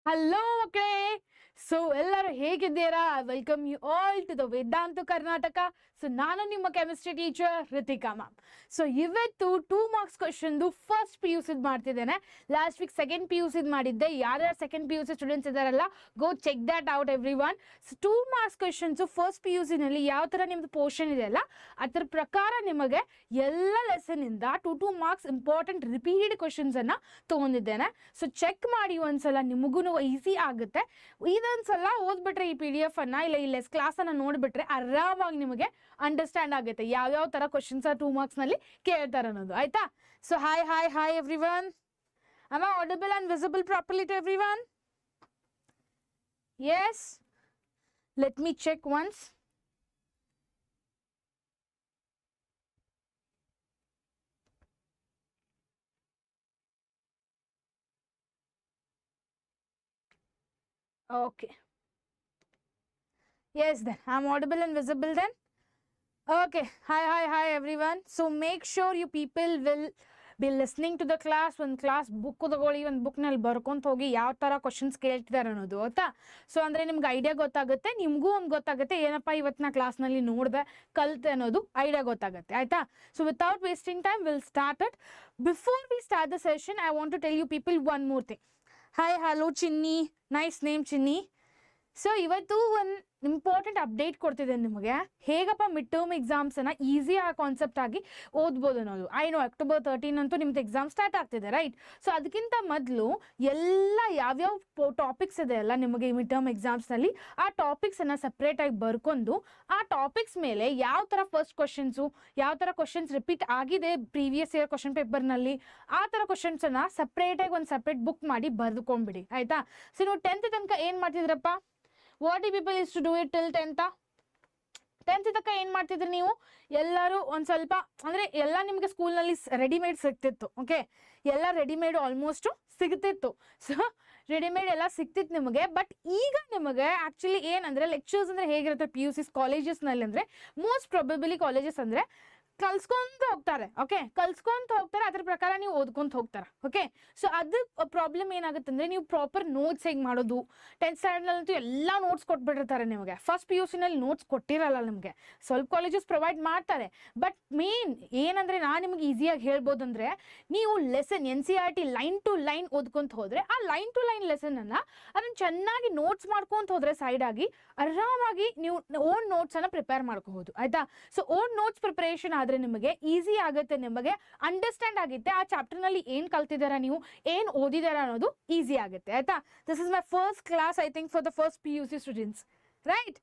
Hello, okay. So, ಎಲ್ಲರೂ ಹೇಗಿದ್ದೀರಾ? Welcome you all to the Vedantu Karnataka. So ನಾನು ನಿಮ್ಮ chemistry teacher Ritika ma'am. So ಇವತ್ತು 2 ಮಾರ್ಕ್ಸ್ ಕ್ವಶನ್ದು ಫಸ್ಟ್ ಪಿ ಯು ಸಿದ್ ಮಾಡ್ತಿದ್ದೇನೆ. Last week second P U ಸಿದ್ ಮಾಡಿದ್ದೆ. ಯಾರ್ಯಾರು second P U C students ಇದ್ದಾರಲ್ಲ, go check that out everyone. So 2 marks questions first P U ಸಿನಲ್ಲಿ ಯಾವ ಥರ ನಿಮ್ದು ಪೋರ್ಷನ್ ಇದೆಯಲ್ಲ ಅದರ ಪ್ರಕಾರ ನಿಮಗೆ ಎಲ್ಲ ಲೆಸನಿಂದ 2 marks important repeated ಕ್ವಶನ್ಸನ್ನು ತೊಗೊಂಡಿದ್ದೇನೆ. So check ಮಾಡಿ ಒಂದ್ಸಲ, ನಿಮಗೂ ಈಸಿ ಆಗುತ್ತೆ. ಇದೊಂದ್ಸಲ ಓದ್ಬಿಟ್ರೆ ಈ PDF ಅನ್ನ ಇಲ್ಲ ಕ್ಲಾಸ್ ಅನ್ನ ನೋಡ್ಬಿಟ್ರೆ ಆರಾಮಾಗಿ ನಿಮಗೆ ಅಂಡರ್ಸ್ಟ್ಯಾಂಡ್ ಆಗುತ್ತೆ ಯಾವ್ಯಾವ ತರ ಕ್ವಶನ್ಸ್ 2 ಮಾರ್ಕ್ಸ್ ನಲ್ಲಿ ಕೇಳ್ತಾರೆ ಅನ್ನೋದು. ಆಯ್ತಾ? So hi everyone. Am I audible and visible properly to everyone? Yes? Let me check once. Okay. Yes, then I'm audible and visible then. Okay. Hi everyone. So make sure you people will be listening to the class. ಒಂದು class book ತಗೊಳ್ಳಿ, ಒಂದು ಬುಕ್ನಲ್ಲಿ ಬರ್ಕೊಂತ ಹೋಗಿ ಯಾವ ಥರ questions ಕೇಳ್ತಿದ್ದಾರೆ ಅನ್ನೋದು, ಆಯ್ತಾ? ಸೊ ಅಂದರೆ ನಿಮ್ಗೆ ಐಡಿಯಾ ಗೊತ್ತಾಗುತ್ತೆ, ನಿಮಗೂ ಒಂದು ಗೊತ್ತಾಗುತ್ತೆ ಏನಪ್ಪ ಇವತ್ತಿನ ಕ್ಲಾಸ್ನಲ್ಲಿ ನೋಡಿದೆ ಕಲಿತೆ ಅನ್ನೋದು ಐಡಿಯಾ ಗೊತ್ತಾಗುತ್ತೆ. ಆಯಿತಾ? So without wasting time will start it. Before we start the session I want to tell you people one more thing. Hi hello Chinni, nice name Chinni. So ಇವತ್ತು ಒಂದು ಇಂಪಾರ್ಟೆಂಟ್ ಅಪ್ಡೇಟ್ ಕೊಡ್ತಿದ್ದೇನೆ ನಿಮಗೆ. ಹೇಗಪ್ಪ ಮಿಡ್ ಟರ್ಮ್ ಎಕ್ಸಾಮ್ಸನ್ನು easy ಆ concept ಆಗಿ ಓದ್ಬೋದು ಅನ್ನೋದು. October 13 ಅಂತೂ ನಿಮ್ದು ಎಕ್ಸಾಮ್ ಸ್ಟಾರ್ಟ್ ಆಗ್ತಿದೆ, ರೈಟ್? ಸೊ ಅದಕ್ಕಿಂತ ಮೊದಲು ಯಾವ್ಯಾವ ಟಾಪಿಕ್ಸ್ ಇದೆ ಅಲ್ಲ ನಿಮಗೆ ಈ ಮಿಡ್ ಟರ್ಮ್ ಎಕ್ಸಾಮ್ಸ್ನಲ್ಲಿ, ಆ ಟಾಪಿಕ್ಸನ್ನು ಸಪ್ರೇಟಾಗಿ ಬರ್ಕೊಂಡು ಆ ಟಾಪಿಕ್ಸ್ ಮೇಲೆ ಯಾವ ಥರ ಫಸ್ಟ್ ಕ್ವಶನ್ಸು, ಯಾವ ಥರ ಕ್ವಶನ್ಸ್ ರಿಪೀಟ್ ಆಗಿದೆ ಪ್ರೀವಿಯಸ್ ಇಯರ್ ಕ್ವಶನ್ ಪೇಪರ್ನಲ್ಲಿ, ಆ ಥರ ಕ್ವಶನ್ಸನ್ನು ಸಪ್ರೇಟಾಗಿ ಒಂದು ಸಪ್ರೇಟ್ ಬುಕ್ ಮಾಡಿ ಬರೆದುಕೊಂಡ್ಬಿಡಿ. ಆಯಿತಾ? ಸೊ ನೀವು 10th ತನಕ ಏನು ಮಾಡ್ತಿದ್ರಪ್ಪ? ವಾಟ್ ಈ people is to do it till 10th ತನಕ ಏನು ಮಾಡ್ತಿದ್ರಿ ನೀವು? ಎಲ್ಲರೂ ಒಂದು ಸ್ವಲ್ಪ ಅಂದರೆ ಎಲ್ಲ ನಿಮಗೆ ಸ್ಕೂಲ್ನಲ್ಲಿ ರೆಡಿಮೇಡ್ ಸಿಗ್ತಿತ್ತು. ಓಕೆ, ಎಲ್ಲ ರೆಡಿಮೇಡ್ ಆಲ್ಮೋಸ್ಟು ಸಿಗ್ತಿತ್ತು. ಸೊ ರೆಡಿಮೇಡ್ ಎಲ್ಲ ಸಿಗ್ತಿತ್ತು ನಿಮಗೆ. ಬಟ್ ಈಗ ನಿಮಗೆ ಆ್ಯಕ್ಚುಲಿ ಏನಂದರೆ ಲೆಕ್ಚರ್ಸ್ ಅಂದರೆ ಹೇಗಿರುತ್ತೆ PUC ಕಾಲೇಜಸ್ನಲ್ಲಿ ಅಂದರೆ, ಮೋಸ್ಟ್ ಪ್ರೊಬೆಬಲಿ ಕಾಲೇಜಸ್ ಅಂದರೆ ಕಲ್ಸ್ಕೊಂತ ಹೋಗ್ತಾರೆ. ಓಕೆ, ಕಲ್ಸ್ಕೊಂತ ಹೋಗ್ತಾರೆ, ಅದ್ರ ಪ್ರಕಾರ ನೀವು ಓದ್ಕೊಂತ ಹೋಗ್ತಾರೆ. ಓಕೆ, ಸೊ ಅದು ಪ್ರಾಬ್ಲಮ್ ಏನಾಗುತ್ತೆ ಅಂದರೆ, ನೀವು ಪ್ರಾಪರ್ ನೋಟ್ಸ್ ಹೇಗೆ ಮಾಡೋದು? 10th ಸ್ಟ್ಯಾಂಡರ್ಡ್ನಲ್ಲಂತೂ ಎಲ್ಲ ನೋಟ್ಸ್ ಕೊಟ್ಬಿಟ್ಟಿರ್ತಾರೆ ನಿಮಗೆ. ಫಸ್ಟ್ PUC ನಲ್ಲಿ ನೋಟ್ಸ್ ಕೊಟ್ಟಿರಲ್ಲ ನಿಮಗೆ. ಸ್ವಲ್ಪ ಕಾಲೇಜಸ್ ಪ್ರೊವೈಡ್ ಮಾಡ್ತಾರೆ, ಬಟ್ ಮೇನ್ ಏನಂದರೆ ನಾನು ನಿಮಗೆ ಈಸಿಯಾಗಿ ಹೇಳ್ಬೋದು ಅಂದರೆ, ನೀವು lesson NCERT line to line ಓದ್ಕೊಂತ ಹೋದರೆ, ಆ ಲೈನ್ ಟು ಲೈನ್ ಲೆಸನನ್ನು ಅದನ್ನು ಚೆನ್ನಾಗಿ ನೋಟ್ಸ್ ಮಾಡ್ಕೊಂತ ಹೋದರೆ ಸೈಡಾಗಿ ಆರಾಮಾಗಿ ನೀವು ಓನ್ ನೋಟ್ಸನ್ನು ಪ್ರಿಪೇರ್ ಮಾಡ್ಕೋಬಹುದು. ಆಯಿತಾ? ಸೊ ಓನ್ ನೋಟ್ಸ್ ಪ್ರಿಪರೇಷನ್ ಆದರೆ ನಿಮಗೆ ಈಸಿ ಆಗುತ್ತೆ, ನಿಮಗೆ ಅಂಡರ್ಸ್ಟ್ಯಾಂಡ್ ಆಗುತ್ತೆ ಆ ಚಾಪ್ಟರ್ನಲ್ಲಿ ಏನು ಕಲ್ತಿದ್ದೀರಾ, ನೀವು ಏನು ಓದಿದ್ದೀರಾ ಅನ್ನೋದು ಈಸಿ ಆಗುತ್ತೆ. ಆಯ್ತಾ? This is my first class I think for the first PUC students, right?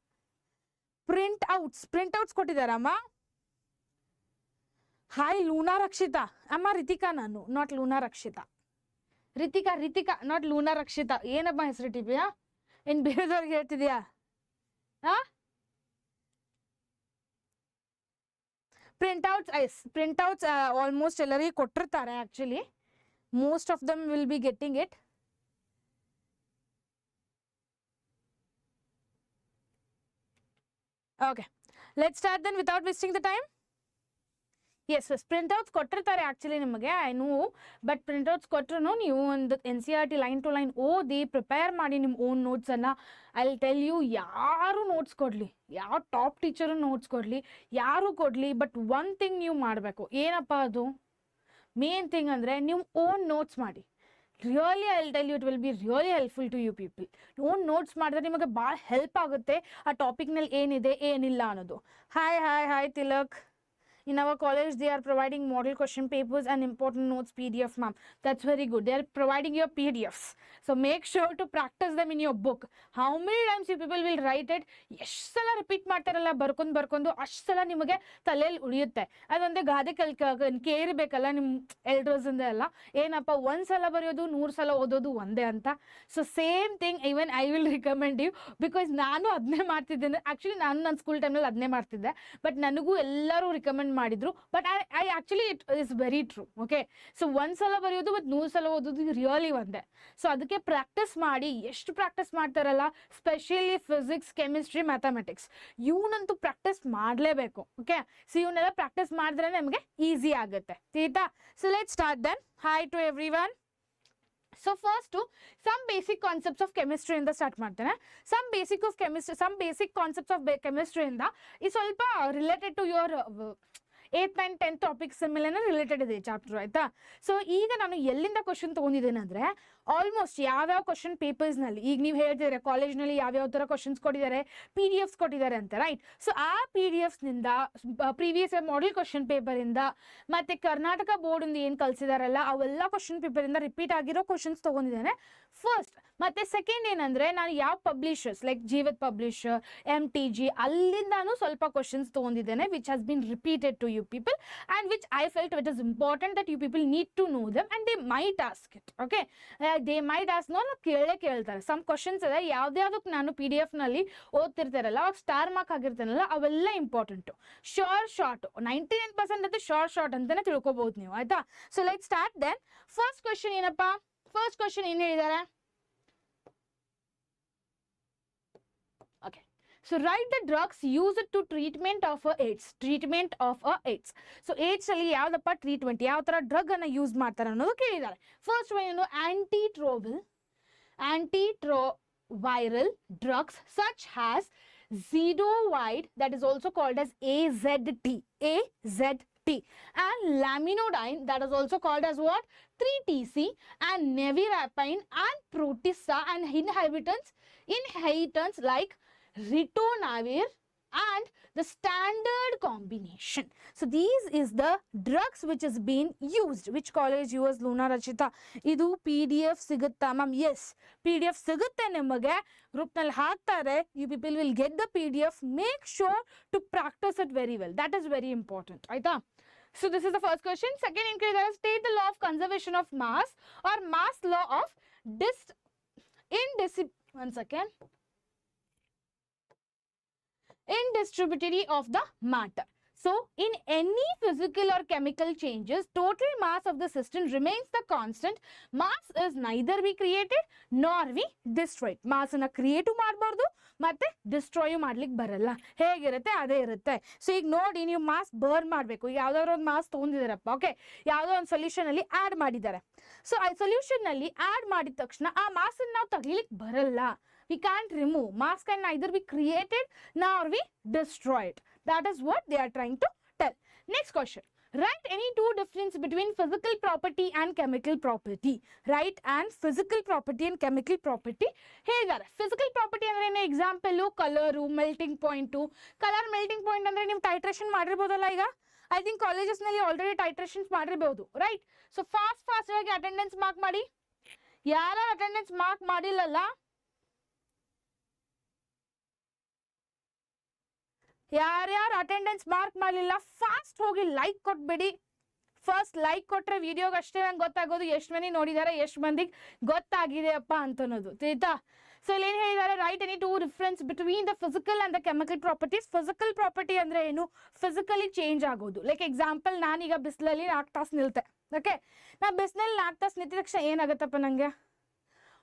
Printouts ಕೊಟ್ಟಿದ್ದಾರಮ್ಮ. Hi Luna Rakshita. ಅಮ್ಮ ರಿತಿಕಾ, ನಾನು not Luna Rakshita. Ritika not Luna Rakshita. ಏನಮ್ಮ ಹೆಸರಿಟ್ಟಿದ್ಯಾ? ಏನು ಬೇರೆದವ್ರಿಗೆ ಹೇಳ್ತಿದ್ಯಾ? ಹಾಂ, ಪ್ರಿಂಟ್ಔಟ್ಸ್ ಆಲ್ಮೋಸ್ಟ್ ಎಲ್ಲರಿಗೆ ಕೊಟ್ಟಿರ್ತಾರೆ. Actually most of them will be getting it. Okay, let's start then without wasting the time. Yes printouts ಕೊಟ್ಟಿರ್ತಾರೆ ಆ್ಯಕ್ಚುಲಿ ನಿಮಗೆ, ಐ ನೋ. ಬಟ್ ಪ್ರಿಂಟ್ಔಟ್ಸ್ ಕೊಟ್ಟರು ನೀವು ಒಂದು NCERT ಲೈನ್ ಟು ಲೈನ್ ಓದಿ ಪ್ರಿಪೇರ್ ಮಾಡಿ ನಿಮ್ಮ ಓನ್ ನೋಟ್ಸನ್ನು. ಐ ವಿಲ್ ಟೆಲ್ ಯು, ಯಾರು ನೋಟ್ಸ್ ಕೊಡಲಿ, ಯಾವ ಟಾಪ್ ಟೀಚರು ನೋಟ್ಸ್ ಕೊಡಲಿ, ಯಾರು ಕೊಡಲಿ, ಬಟ್ ಒನ್ ಥಿಂಗ್ ನೀವು ಮಾಡಬೇಕು. ಏನಪ್ಪ ಅದು? ಮೇನ್ ಥಿಂಗ್ ಅಂದರೆ ನೀವು ಓನ್ ನೋಟ್ಸ್ ಮಾಡಿ. Really I will tell you, it will be really helpful to you people. Own notes ಮಾಡಿದ್ರೆ ನಿಮಗೆ ಭಾಳ ಹೆಲ್ಪ್ ಆಗುತ್ತೆ ಆ ಟಾಪಿಕ್ನಲ್ಲಿ ಏನಿದೆ ಏನಿಲ್ಲ ಅನ್ನೋದು. Hi Tilak. In our college, they are providing model question papers and important notes PDF, ma'am. That's very good. They are providing your PDFs. So make sure to practice them in your book. How many times you people will write it? ಎಷ್ಟು ಸಲ repeat ಮಾಡ್ತಾರಲ್ಲ ಬರ್ಕೊಂಡು ಅಷ್ಟು ಸಲ ನಿಮಗೆ ತಲೆಯಲ್ಲಿ ಉಳಿಯುತ್ತೆ. ಅದೊಂದೇ ಗಾದೆ ಕೇಳಬೇಕಲ್ಲ ನಿಮ್ಮ ಎಲ್ಡರ್ಸಿಂದ ಎಲ್ಲ, ಏನಪ್ಪ ಒಂದು ಸಲ ಬರೆಯೋದು 100 ಸಲ ಓದೋದು ಒಂದೇ ಅಂತ. So same thing even I will recommend you, because ನಾನು ಅದನ್ನೇ ಮಾಡ್ತಿದ್ದೇನೆ. ಆ್ಯಕ್ಚುಲಿ ನಾನು ನನ್ನ ಸ್ಕೂಲ್ ಟೈಮ್ನಲ್ಲಿ ಅದನ್ನೇ ಮಾಡ್ತಿದ್ದೆ, ಬಟ್ ನನಗೂ ಎಲ್ಲರೂ ರಿಕಮೆಂಡ್ ಮಾಡಿದ್ರು. But I actually it is very true. Okay, so ಒಂದು ಸಲ ಬರೆಯೋದು ಮತ್ತು 100 ಸಲ ಓದೋದು ರಿಯಲಿ ಒಂದೇ. ಸೊ ಅದಕ್ಕೆ ಪ್ರಾಕ್ಟೀಸ್ ಮಾಡಿ. ಎಷ್ಟು ಪ್ರಾಕ್ಟೀಸ್ ಮಾಡ್ತಾರಲ್ಲ, ಸ್ಪೆಷಲಿ ಫಿಸಿಕ್ಸ್, ಕೆಮಿಸ್ಟ್ರಿ, ಮ್ಯಾಥಮೆಟಿಕ್ಸ್, ಇವನಂತೂ ಪ್ರಾಕ್ಟೀಸ್ ಮಾಡಲೇಬೇಕು. ಓಕೆ, ಸೊ ಇವನ್ನೆಲ್ಲ ಪ್ರಾಕ್ಟೀಸ್ ಮಾಡಿದ್ರೆ ನಮಗೆ ಈಸಿ ಆಗುತ್ತೆ. ಆಯ್ತಾ? So let's start then. Hi to everyone. So first some basic concepts of chemistry ಇಂದ ಸ್ಟಾರ್ಟ್ ಮಾಡ್ತೇನೆ. Some basic concepts of chemistry ಇಂದ ಈ ಸ್ವಲ್ಪ related to your 8th and 10th topics ಮೇಲೆ ರಿಲೇಟೆಡ್ ಇದೆ ಚಾಪ್ಟರ್ ಆಯ್ತಾ. ಸೊ ಈಗ ನಾನು ಎಲ್ಲಿಂದ ಕ್ವಶನ್ ತಗೊಂಡಿದ್ದೇನೆ ಅಂದ್ರೆ ಆಲ್ಮೋಸ್ಟ್ ಯಾವ್ಯಾವ ಕ್ವಶನ್ ಪೇಪರ್ಸ್ ನಲ್ಲಿ ಈಗ ನೀವು ಹೇಳ್ತಿದ್ರೆ ಕಾಲೇಜ್ನಲ್ಲಿ ಯಾವ್ಯಾವ ತರ ಕ್ವಶನ್ಸ್ ಕೊಟ್ಟಿದ್ದಾರೆ, PDF ಕೊಟ್ಟಿದ್ದಾರೆ ಅಂತ, ರೈಟ್. ಸೊ ಆ PDF ನಿಂದ ಪ್ರೀವಿಯಸ್ ಮಾಡೆಲ್ ಕ್ವಶನ್ ಪೇಪರ್ ಇಂದ ಮತ್ತೆ ಕರ್ನಾಟಕ ಬೋರ್ಡ್ ಇಂದ ಏನ್ ಕಲ್ಸಿದಾರಲ್ಲ ಅವೆಲ್ಲ ಕ್ವಶನ್ ಪೇಪರ್ ಇಂದ ರಿಪೀಟ್ ಆಗಿರೋ ಕ್ವಶನ್ಸ್ ತಗೊಂಡಿದ್ದೇನೆ ಫಸ್ಟ್. ಮತ್ತೆ ಸೆಕೆಂಡ್ ಏನಂದ್ರೆ ನಾನು ಯಾವ ಪಬ್ಲಿಷರ್ಸ್ ಲೈಕ್ ಜೀವತ್ ಪಬ್ಲಿಷರ್, MTG ಅಲ್ಲಿಂದಾನು ಸ್ವಲ್ಪ ಕ್ವಶನ್ಸ್ ತಗೊಂಡಿದ್ದೇನೆ which has been repeated to you people and which I felt it is important that you people need to know them and they might ask it. Okay, they might ask, no ಕೇಳ್ತಾರೆ some questions ಇದೆ ಯಾವ್ದ್ಯಾವ್ದಕ್ಕೆ ನಾನು PDF ನಲ್ಲಿ ಓದ್ತಿರ್ತಾರಲ್ಲ ಅವಾಗ star mark ಆಗಿರ್ತಾನಲ್ಲ ಅವೆಲ್ಲ important. Short 99% ಅದು short ಅಂತಾನೆ ತಿಳ್ಕೊಬಹುದು ನೀವು ಆಯ್ತಾ. So like start then. First question ಏನಪ್ಪ, ಫಸ್ಟ್ ಕ್ವಶನ್ ಏನ್ ಹೇಳಿದ್ದಾರೆ? Okay, so write the drugs used to treatment of AIDS. Treatment of AIDS. So AIDS ಅಲ್ಲಿ ಯಾವ್ದಪ್ಪ ಟ್ರೀಟ್ಮೆಂಟ್, ಯಾವ ತರ ಡ್ರಗ್ ಅನ್ನ ಯೂಸ್ ಮಾಡ್ತಾರೆ ಅನ್ನೋದು ಕೇಳಿದ್ದಾರೆ. ಫಸ್ಟ್ ಏನು, antiretroviral drugs such as zidovide, that is also called as AZT, and laminodyne, that is also called as what, 3TC, and nevirapine and protista, and inhibitants like ritonavir and the standard combination. So these is the drugs which is being used. Which college yours, Luna Rachita? Idu PDF sigutta ma'am? Yes, PDF sigutte nimage group nalli haktare. You people will get the PDF. Make sure to practice it very well. That is very important, aita. So this is the first question. Second inquiry is, state the law of conservation of mass or mass law of indistributivity of the matter. So in any physical or chemical changes, total mass of the system remains the constant. Mass is neither be created nor be destroyed. Mass na create ಮಾಡಬಾರದು ಮತ್ತೆ destroy ಮಾಡ್ಲಿಕ್ಕೆ ಬರಲ್ಲ, ಹೇಗಿರುತ್ತೆ ಅದೇ ಇರುತ್ತೆ. So ಈಗ ನೋಡಿ, ನೀವು ಮಾಸ್ ಬರ್ನ್ ಮಾಡಬೇಕು, ಯಾವ್ದಾದ್ರು ಒಂದು ಮಾಸ್ ತಗೊಂಡಿದ್ದಾರಪ್ಪ, ಓಕೆ, ಯಾವುದೋ ಒಂದು ಸೊಲ್ಯೂಷನ್ ಅಲ್ಲಿ ಆಡ್ ಮಾಡಿದ್ದಾರೆ. ಸೊ ಆ ಸೊಲ್ಯೂಷನ್ ನಲ್ಲಿ ಆಡ್ ಮಾಡಿದ ತಕ್ಷಣ ಆ ಮಾಸ್ ನಾವು ತೆಗಿಲಿಕ್ಕೆ ಬರಲ್ಲ. We can't remove. Mass can neither be created nor be destroyed. That is what they are trying to tell. Next question. Write any two difference between physical property and chemical property. Write and physical property and chemical property. Here, physical property ಅಂದ್ರೆ example color, melting point. Color melting point ಅಂದ್ರೆ ನೀವು titration ಮಾಡಿರಬಹುದಲ್ಲ. ಈಗ I think colleges ನಲ್ಲಿ already titrations ಮಾಡಿರಬಹುದು, right? So fast ಆಗಿ attendance mark ಮಾಡಿ. ಯಾರು attendance mark ಮಾಡಿಲ್ಲಲ್ಲ, ಯಾರ್ಯಾರು ಅಟೆಂಡೆನ್ಸ್ ಮಾರ್ಕ್ ಮಾಡಲಿಲ್ಲ ಫಾಸ್ಟ್ ಹೋಗಿ ಲೈಕ್ ಕೊಟ್ಬಿಡಿ. ಫಸ್ಟ್ ಲೈಕ್ ಕೊಟ್ರೆ ವಿಡಿಯೋಗೆ ಅಷ್ಟೇ ನಂಗೆ ಗೊತ್ತಾಗೋದು ಎಷ್ಟು ಮಂದಿ ನೋಡಿದ್ದಾರೆ, ಎಷ್ಟು ಮಂದಿಗೆ ಗೊತ್ತಾಗಿದೆಯಪ್ಪ ಅಂತ ಅನ್ನೋದು, ಆಯ್ತಾ. ಸೊ ಇಲ್ಲಿ ಏನು ಹೇಳಿದ್ದಾರೆ, right any two difference between the physical and the chemical properties. Physical property ಅಂದ್ರೆ ಏನು, ಫಿಸಿಕಲಿ ಚೇಂಜ್ ಆಗೋದು. ಲೈಕ್ ಎಕ್ಸಾಂಪಲ್, ನಾನೀಗ ಬಿಸಿಲಲ್ಲಿ 4 ತಾಸು ನಿಲ್ತೆ, ಓಕೆ, ನಾ ಬಿಸಿಲಲ್ಲಿ 4 ತಾಸು ನಿಂತಿದ ತಕ್ಷಣ ಏನಾಗುತ್ತಪ್ಪ ನನಗೆ,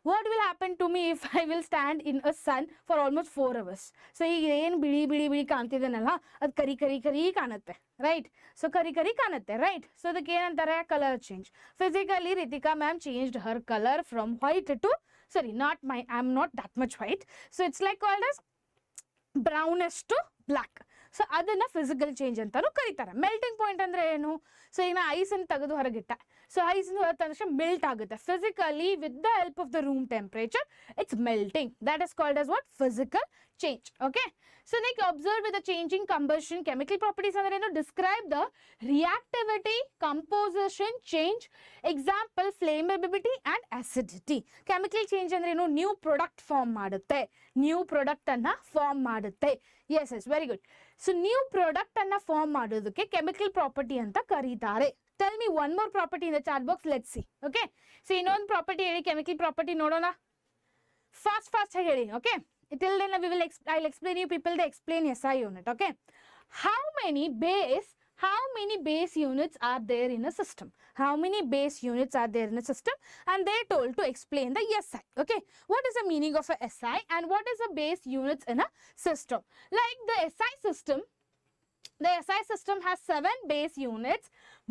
what will happen to me if I will stand in a sun for almost 4 hours? So ಈಗ ಏನು ಬಿಳಿ ಕಾಣ್ತಿದ್ದೇನಲ್ಲ ಅದು ಕರಿ ಕಾಣುತ್ತೆ, ರೈಟ್. ಸೊ ಕರಿ ಕಾಣುತ್ತೆ, ರೈಟ್. ಸೊ ಅದಕ್ಕೆ ಏನಂತಾರೆ, colour change. Physically Ritika ma'am changed her colour from white to, sorry, not my, I am not that much white, so it's like called as brownish to black. So ಅದನ್ನ physical change ಅಂತಾನು ಕರೀತಾರೆ. Melting point ಅಂದ್ರೆ ಏನು, so ಈಗ ಐಸನ್ನು ತೆಗೆದು ಹೊರಗಿಟ್ಟ, so ಐಸನ್ನು ಹೊರ ತಕ್ಷಣ melt ಆಗುತ್ತೆ. Physically with the help of the room temperature it's melting. That is called as what, physical change. Okay, so like observe with the changing combustion. Chemical properties ಅಂದ್ರೆ ಏನು, describe the reactivity, composition change. Example, flammability and acidity. Chemical change ಅಂದ್ರೆ ಏನು, new product form ಮಾಡುತ್ತೆ, new product ಅನ್ನ form ಮಾಡುತ್ತೆ. yes very good. So new product ಅನ್ನ form ಮಾಡೋದಕ್ಕೆ chemical property ಅಂತ ಕರೀತಾರೆ. Tell me one more property in the chat box. Let's see. Okay, so ಇನ್ನೊಂದು ಪ್ರಾಪರ್ಟಿ ಹೇಳಿ, ಕೆಮಿಕಲ್ ಪ್ರಾಪರ್ಟಿ ನೋಡೋಣ. ಫಾಸ್ಟ್ ಹೇಳಿ. Okay, till then I'll explain you people the explain SI unit. Okay, how many base units are there in a system? How many base units are there in a system? And they told to explain the SI. Okay, what is the meaning of a SI and what is the base units in a system? Like the SI system has 7 base units: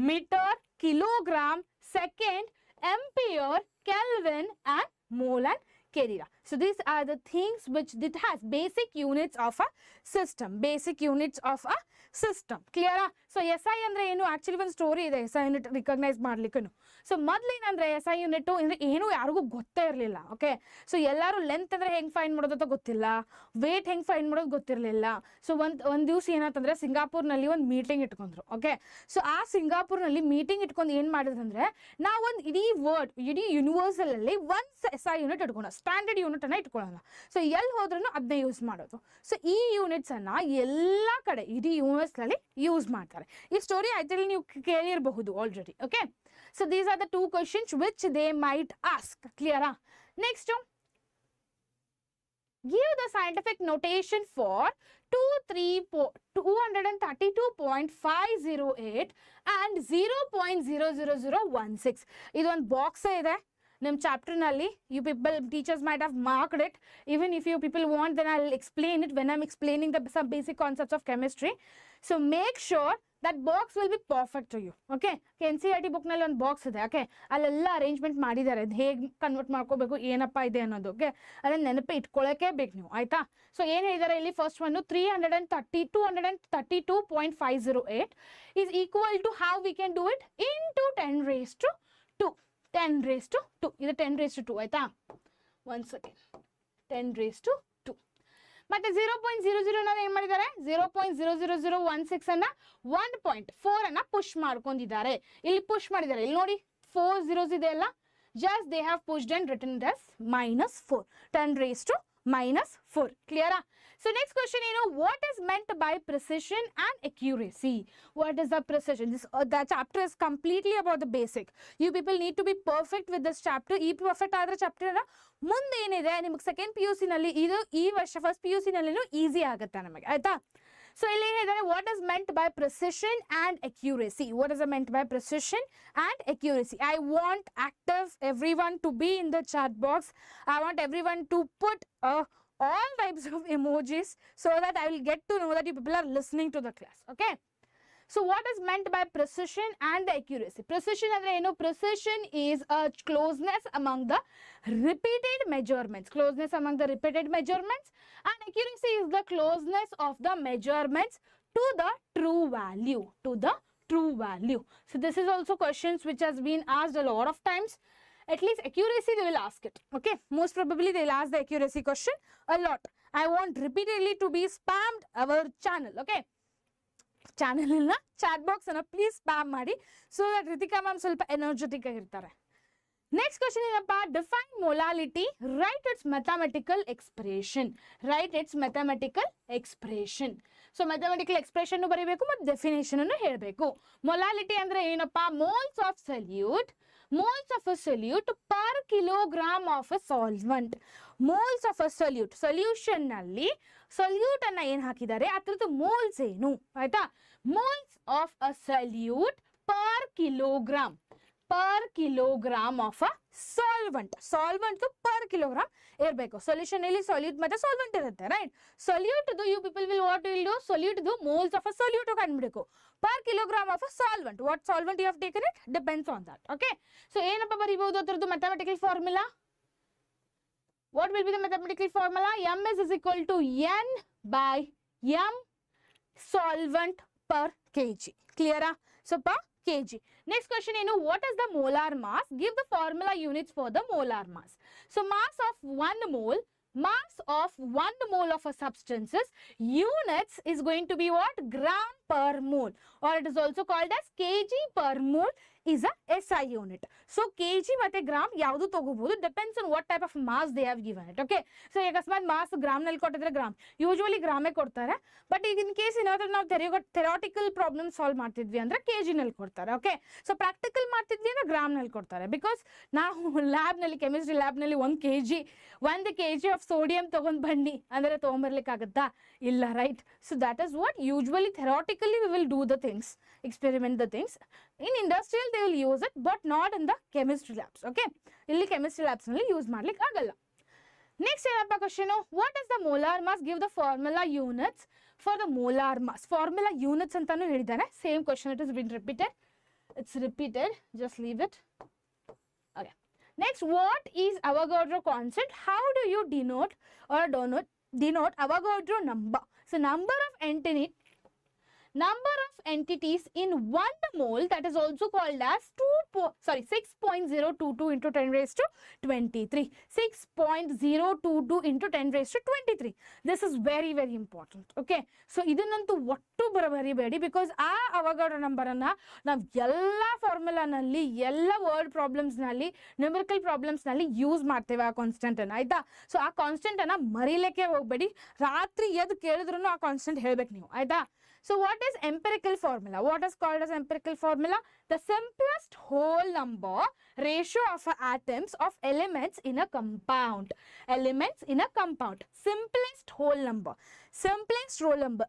meter, kilogram, second, ampere, Kelvin, and mole and Kerira. So these are the things which it has basic units of a system. Basic units of a system. Clear? So SI andre enu actually one story ide SI unit recognize ಮಾಡ್ಲಿಕ್ಕೂ. So ಮೊದಲೇನಂದ್ರೆ SI unit ಅಂದ್ರೆ ಏನು ಯಾರಿಗೂ ಗೊತ್ತೇ ಇರಲಿಲ್ಲ. Okay, so ಎಲ್ಲರೂ length ಅಂದ್ರೆ ಹೆಂಗ್ find ಮಾಡೋದು ಅಂತ ಗೊತ್ತಿಲ್ಲ, ವೇಟ್ ಹೆಂಗ್ ಫೈಂಡ್ ಮಾಡೋದು ಗೊತ್ತಿರಲಿಲ್ಲ. ಸೊ ಒಂದ್ ದಿವಸ ಏನಾಯ್ತಂದ್ರೆ ಸಿಂಗಾಪುರ್ನಲ್ಲಿ ಒಂದು ಮೀಟಿಂಗ್ ಇಟ್ಕೊಂಡ್ರು. ಓಕೆ, ಸೊ ಆ ಸಿಂಗಾಪುರ್ನಲ್ಲಿ ಮೀಟಿಂಗ್ ಇಟ್ಕೊಂಡು ಏನ್ ಮಾಡಿದ್ರಂದ್ರೆ ನಾವೊಂದು ಇಡೀ ಯೂನಿವರ್ಸಲ್ ಅಲ್ಲಿ ಒಂದ್ SI ಯೂನಿಟ್ ಇಟ್ಕೊಳ್ಳೋಣ, ಸ್ಟ್ಯಾಂಡರ್ಡ್ ಯೂನಿಟ್ ಅನ್ನ ಇಟ್ಕೊಳ್ಳೋಣ. ಸೊ ಎಲ್ಲಿ ಹೋದ್ರೂ ಅದನ್ನೇ ಯೂಸ್ ಮಾಡೋದು. ಸೊ ಈ ಯೂನಿಟ್ಸ್ ಅನ್ನ ಎಲ್ಲಾ ಕಡೆ ಇಡೀ ಯೂನಿವರ್ಸ್ ನಲ್ಲಿ ಯೂಸ್ ಮಾಡ್ತಾರೆ. ಈ ಸ್ಟೋರಿ ಆಯ್ತಲ್ಲಿ ನೀವು ಕೇಳಿರಬಹುದು already. Okay, so these are the two questions which they might ask. Clear? Next, give the scientific notation for 232.508 and 0.00016. ಇದು ಒಂದು ಬಾಕ್ಸ್ ಇದೆ ನಿಮ್ಮ ಚಾಪ್ಟರ್ ನಲ್ಲಿ. You people, teachers might have marked it. Even if you people want, then I'll explain it when I'm explaining some basic concepts of chemistry. So make sure that box will be perfect to you. Okay, NCERT book ನಲ್ಲಿ ಒಂದು box ಇದೆ. Okay, ಅಲ್ಲೆಲ್ಲ arrangement ಮಾಡಿದ್ದಾರೆ, ಅದು ಹೇಗೆ convert ಮಾಡ್ಕೋಬೇಕು, ಏನಪ್ಪ ಇದೆ ಅನ್ನೋದು. ಓಕೆ, ಅದನ್ನ ನೆನಪು ಇಟ್ಕೊಳ್ಳೋಕೆ ಬೇಕು ನೀವು, ಆಯ್ತಾ? ಸೊ ಏನು ಹೇಳಿದ್ದಾರೆ ಇಲ್ಲಿ, ಫಸ್ಟ್ ಒಂದು 232.508 is equal to how we can do it into 10 raised to 2. 10 raised to 2. ಇದು 10 raised to 2 ಆಯ್ತಾ? One second, 10 raised to 2. ಮತ್ತೆ 0.00 ನಾವು ಏನ್ ಮಾಡಿದ್ದಾರೆ, 0.00016 ಅನ್ನ 1.4 ಅನ್ನ ಪುಷ್ ಮಾಡ್ಕೊಂಡಿದ್ದಾರೆ. ಇಲ್ಲಿ ಪುಷ್ ಮಾಡಿದ್ದಾರೆ, ಇಲ್ಲಿ ನೋಡಿ 4 zeros ಇದೆ ಅಲ್ಲ, just they have pushed and written it as -4. 10 raised to -4. Clear? So next question, what is meant by precision and accuracy? What is the precision? The chapter is completely about the basic. You people need to be perfect with this chapter. ಈ perfect ಆದ್ರೆ chapter ಮುಂದೆ ಏನಿದೆ ನಿಮಗೆ second PUC ನಲ್ಲಿ, ಇದು ಈ ವರ್ಷ first PUC ನಲ್ಲಿ ಈಸಿ ಆಗುತ್ತೆ ನಮಗೆ, ಆಯ್ತಾ? ಸೊ ಇಲ್ಲಿ ಹೇಳಿದ್ದಾರೆ what is meant by precision and accuracy. What is meant by precision and accuracy? I want active everyone to be in the chat box. I want everyone to put all types of emojis so that I will get to know that you people are listening to the class. Okay, so what is meant by precision and the accuracy? Precision andre eno, precision is a closeness among the repeated measurements. Closeness among the repeated measurements, and accuracy is the closeness of the measurements to the true value. To the true value. So this is also questions which has been asked a lot of times. At least accuracy they will ask it. Okay, most probably they will ask the accuracy question a lot. I want repeatedly to be spammed our channel. Okay, channel illa chat box anna please spam ಮಾಡಿ, so that Rithika ma'am ಸ್ವಲ್ಪ energetic ಆಗಿರ್ತಾರೆ. Next question ಏನಪ್ಪಾ, define molality, write its mathematical expression. Write its mathematical expression. So mathematical expression ಬರೀಬೇಕು ಮತ್ತು definition ಅನ್ನು ಹೇಳಬೇಕು. Molality ಅಂದ್ರೆ ಏನಪ್ಪಾ, moles of solute per kilogram of a solvent. Moles of a solute, solution ನಲ್ಲಿ solute ಅನ್ನ ಏನು ಹಾಕಿದ್ದಾರೆ ಅದರದ್ದು moles ಏನು, ಆಯ್ತಾ? Moles of a solute per kilogram of a solvent. Solvent per kilogram ಇರಬೇಕು. ಸೊಲ್ಯೂಷನ್ ಅಲ್ಲಿ solute ಮತ್ತೆ solvent ಇರುತ್ತೆ, right? solute you people will what will do, solute moles of a solute ಕಂಡುಹಿಡಿಬೇಕು. per kilogram of a solvent, what solvent you have taken it depends on that. Okay, so ಏನಪ್ಪ ಬರೀಬಹುದು ಅದರದ್ದು mathematical formula? What will be the mathematical formula? M is equal to N by M solvent per kg. Clear? So per kg. Next question, what is the molar mass? Give the formula units for the molar mass. So mass of 1 mole of a substance's units is going to be what? Gram per mole, or it is also called as kg per mole is a SI unit. So kg ಮತ್ತೆ gram ಯಾವುದು ತಗೋಬಹುದು, depends on what type of mass they have given it. Okay, so ಅಕಸ್ಮಾತ್ mass gram ನಲ್ಲಿ ಕೊಟ್ಟಿದ್ರೆ gram, usually ಗ್ರಾಮೇ ಕೊಡ್ತಾರೆ. But ಈಗ in case ಏನಾದ್ರೂ ನಾವು ಥೆರಾಟಿಕಲ್ ಪ್ರಾಬ್ಲಮ್ ಸಾಲ್ವ್ ಮಾಡ್ತಿದ್ವಿ ಅಂದ್ರೆ kg ನಲ್ಲಿ ಕೊಡ್ತಾರೆ. ಓಕೆ, ಸೊ ಪ್ರಾಕ್ಟಿಕಲ್ ಮಾಡ್ತಿದ್ವಿ ಅಂದ್ರೆ ಗ್ರಾಮ್ ನಲ್ಲಿ ಕೊಡ್ತಾರೆ. ಬಿಕಾಸ್ ನಾವು ಲ್ಯಾಬ್ ನಲ್ಲಿ, ಕೆಮಿಸ್ಟ್ರಿ ಲ್ಯಾಬ್ ನಲ್ಲಿ 1 kg ಆಫ್ ಸೋಡಿಯಂ ತಗೊಂಡ್ ಬನ್ನಿ ಅಂದ್ರೆ ತಗೊಂಡ್ಬರ್ಲಿಕ್ಕೆ ಆಗುತ್ತಾ? ಇಲ್ಲ, right? So that is what usually theoretically we will do the things, experiment the things. In industrial they will use it, but not in the chemistry labs. Okay, illi chemistry labs nalli use ಮಾಡ್ಲಿಕ್ಕೆ ಆಗಲ್ಲ. Next ಏನಪ್ಪ question, what is the molar mass? Give the formula units for the molar mass. Formula units ಅಂತಾನು ಹೇಳಿದಾನೆ. Same question, it has been repeated. It's repeated, just leave it. Next, what is Avogadro constant? How do you denote or denote Avogadro number? So number of entities in 1 mole, that is also called as 6.022 into 10 raised to 23. 6.022 into 10 raised to 23. This is very, very important. Okay. So, idanantu vattu baribadi, because Avogadro number anna nav ella formula nalli, ella word problems nalli, numerical problems nalli use ಮಾಡ್ತೇವೆ ಆ constant ಅನ್ನ ಆಯ್ತಾ. So ಆ constant ಅನ್ನ ಮರಿಲಿಕ್ಕೆ ಹೋಗ್ಬೇಡಿ, ರಾತ್ರಿ ಎದ್ದು ಕೇಳಿದ್ರು ಆ ಕಾನ್ಸ್ಟೆಂಟ್ ಹೇಳ್ಬೇಕು ನೀವು ಆಯ್ತಾ. So what is empirical formula? What is called as empirical formula? The simplest whole number ratio of atoms of elements in a compound. Elements in a compound. Simplest whole number. Simplest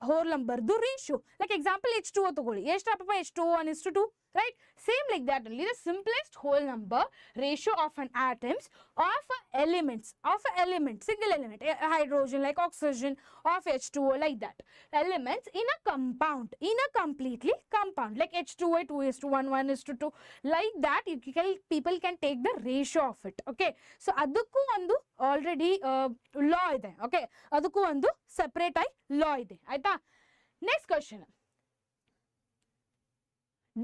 whole number. The ratio. Like example H2O togoli. H2O 1:2. Right? Same like that only. The simplest whole number ratio of an atoms of elements. Single element. Hydrogen like oxygen of H2O like that. Elements in a compound. In a completely compound. Like H2O 2:1, 1:2. Like that people can take the ratio of it. Okay. So adukku ondu already law ide. Okay. Adukku ondu separate law ide. Aita. Next question.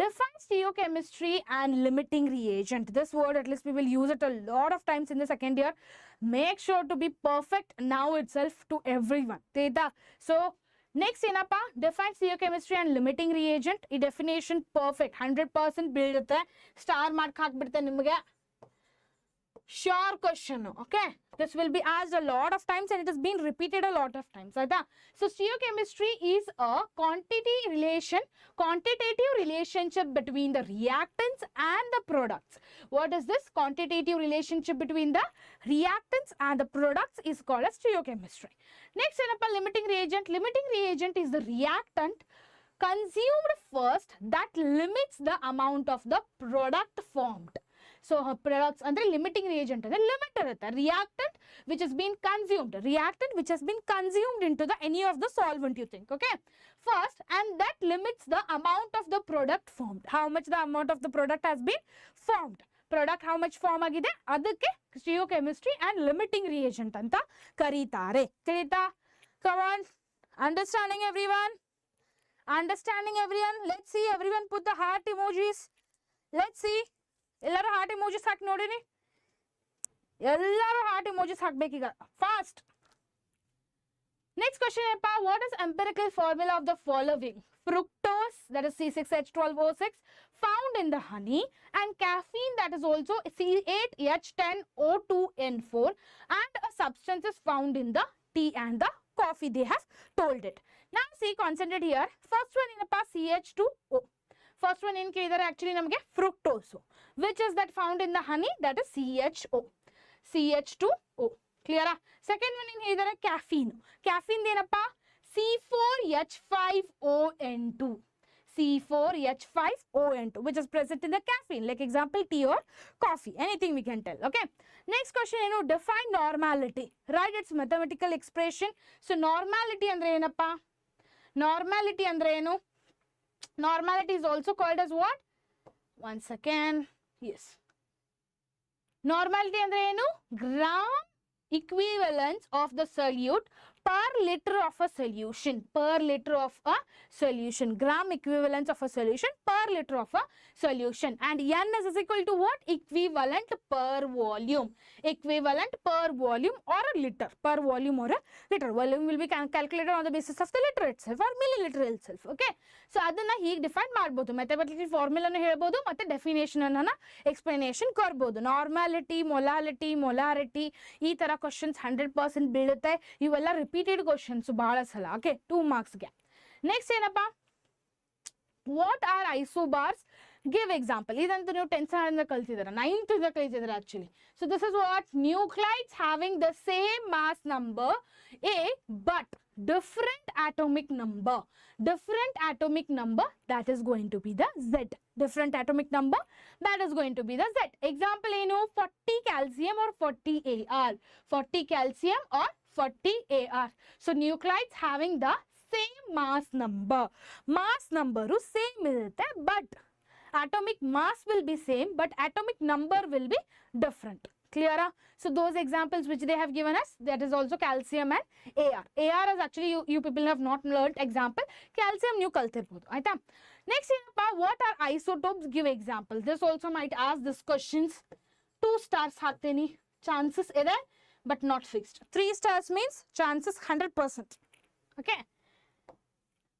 Define stoichiometry and limiting reagent. This word at least we will use it a lot of times in the second year. Make sure to be perfect now itself to everyone. So next ಏನಪ್ಪಾ, define stoichiometry and limiting reagent. ಈ definition perfect 100% ಬೀಳುತ್ತೆ, star mark ಹಾಕ್ಬಿಡುತ್ತೆ ನಿಮಗೆ. Sure question. Okay, this will be asked a lot of times and it has been repeated a lot of times. So stoichiometry is a quantitative relationship between the reactants and the products. What is this quantitative relationship between the reactants and the products is called as stoichiometry. Next, limiting reagent. Limiting reagent is the reactant consumed first that limits the amount of the product formed. So products under limiting reagent and limiter reactant which has been consumed into the any of the solvent you think. Okay, first, and that limits the amount of the product formed. How much the amount of the product has been formed. Product how much form agide adakke stoichiometry and limiting reagent anta karitare. Tilita, come on, understanding everyone. Let's see everyone put the heart emojis. Let's see. ಎಲ್ಲರೂ heart emojis ಹಾಕಿ ನೋಡಿರಿ, ಎಲ್ಲರೂ heart emojis ಹಾಕ್ಬೇಕೀಗ fast. Next question ಏನಪ್ಪ, what is empirical formula of the following? Fructose, that is C6H12O6, found in the honey, and caffeine, that is also C8H10O2N4, and a substance is found in the tea and the coffee. They have told it. Now see, concentrate here. First one ಏನಪ್ಪ, CH2O. First one in ಕೇಳಿದರೆ actually ನಮಗೆ fructose. Which is that found in the honey? That is CH2O. Clear? Second one in ಹೇಳಿದರೆ caffeine. Caffeine ಏನಪ್ಪ, C4H5ON2. C4H5ON2, which is present in the caffeine. Like example, tea or coffee. Anything we can tell. Okay. Next question, define normality. Right? It's mathematical expression. So normality andre ಏನಪ್ಪ? Normality andre ಏನು? Normality is also called as what? One second. Yes. Normality andre ಏನು? Gram equivalence of the solute per liter of a solution. Per liter of a solution. Gram equivalence of a solution per liter of a solution. And N is equal to what? Equivalent per volume. Equivalent per volume or a liter. Per volume or a liter. Volume will be calculated on the basis of the liter itself or milliliter itself. Okay. So ಅದನ್ನ ಹೀಗೆ define ಮಾಡಬಹುದು. Mathematical ಫಾರ್ಮುಲಾನು ಹೇಳ್ಬೋದು ಮತ್ತೆ definition ಅನ್ನ explanation ಕೊಡ್ಬೋದು. ನಾರ್ಮಾಲಿಟಿ, molarity ಈ ತರ questions 100% ಬೀಳುತ್ತೆ. ಇವೆಲ್ಲ ರಿಪೀಟೆಡ್ ಕ್ವಶನ್ಸ್ ಬಹಳ ಸಲ. ಓಕೆ, 2 ಮಾರ್ಕ್ಸ್ಗೆ. ನೆಕ್ಸ್ಟ್ ಏನಪ್ಪ, what are isobars? Give example. ಇದಂತೂ ನೀವು 10th ಸ್ಟ್ಯಾಂಡರ್ಡ್ ಕಲ್ತಿದ್ದೀರಾ, 9th ಕಲ್ತಿದ್ದೀರಾ actually. So this is what, nuclides having the same mass number A but different atomic number. Different atomic number, that is going to be the Z. Different atomic number, that is going to be the Z. Example ಏನು, 40 calcium or 40 AR. 40 calcium or 40 AR. So nuclides having the same mass number. Mass number same ಇರುತ್ತೆ, but Atomic mass will be same, but atomic number will be different. Clear? So those examples which they have given us, that is also calcium and AR. AR is actually you people have not learnt example. Calcium new kaltirbodu. Aita. Next, what are isotopes? Give examples. This also might ask this questions. 2 stars hakteni chances ide, but not fixed. 3 stars means chances 100%. Okay.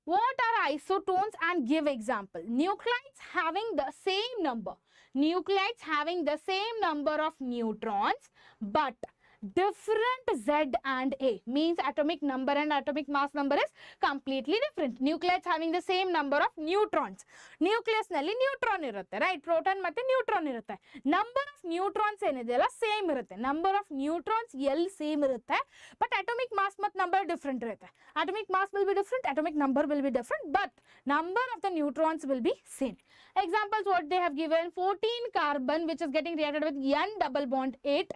What are isotones and give example? Nuclides having the same number. Nuclides having the same number of neutrons, but different Z and A. Means atomic number and atomic mass number is completely different. Nuclides having the same number of neutrons. Nucleus nalli neutron irutte, right? Proton matte neutron irutte. Number of neutrons enidella same irutte. Number of neutrons L same irutte, but atomic mass mat number different irutte. Atomic mass will be different, atomic number will be different, but number of the neutrons will be same. Examples what they have given: 14 carbon which is getting reacted with N double bond 8.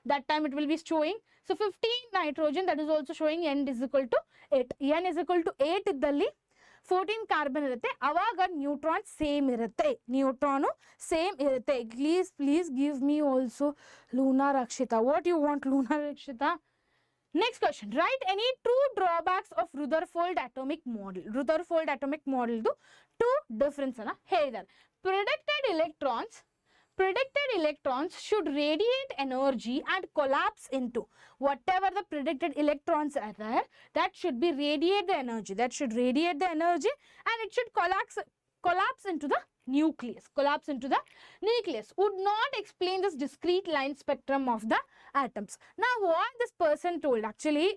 That time it will be showing. So 15 nitrogen, that is also showing N is equal to 8. N is equal to 8 iddalli 14 carbon irutte. Avaga neutron same irutte. Neutron same irutte. Please give me also Luna Rakshita. What you want, Luna Rakshita? Next question. Write any true drawbacks of Rutherford atomic model. Rutherford atomic model do two difference ana ಹೇಳಿದ್ದಾರೆ. Predicted electrons should radiate energy and collapse into whatever the predicted electrons are there. That should be radiate the energy. That should radiate the energy and it should collapse into the nucleus. Collapse into the nucleus. Would not explain this discrete line spectrum of the atoms. Now what this person told, actually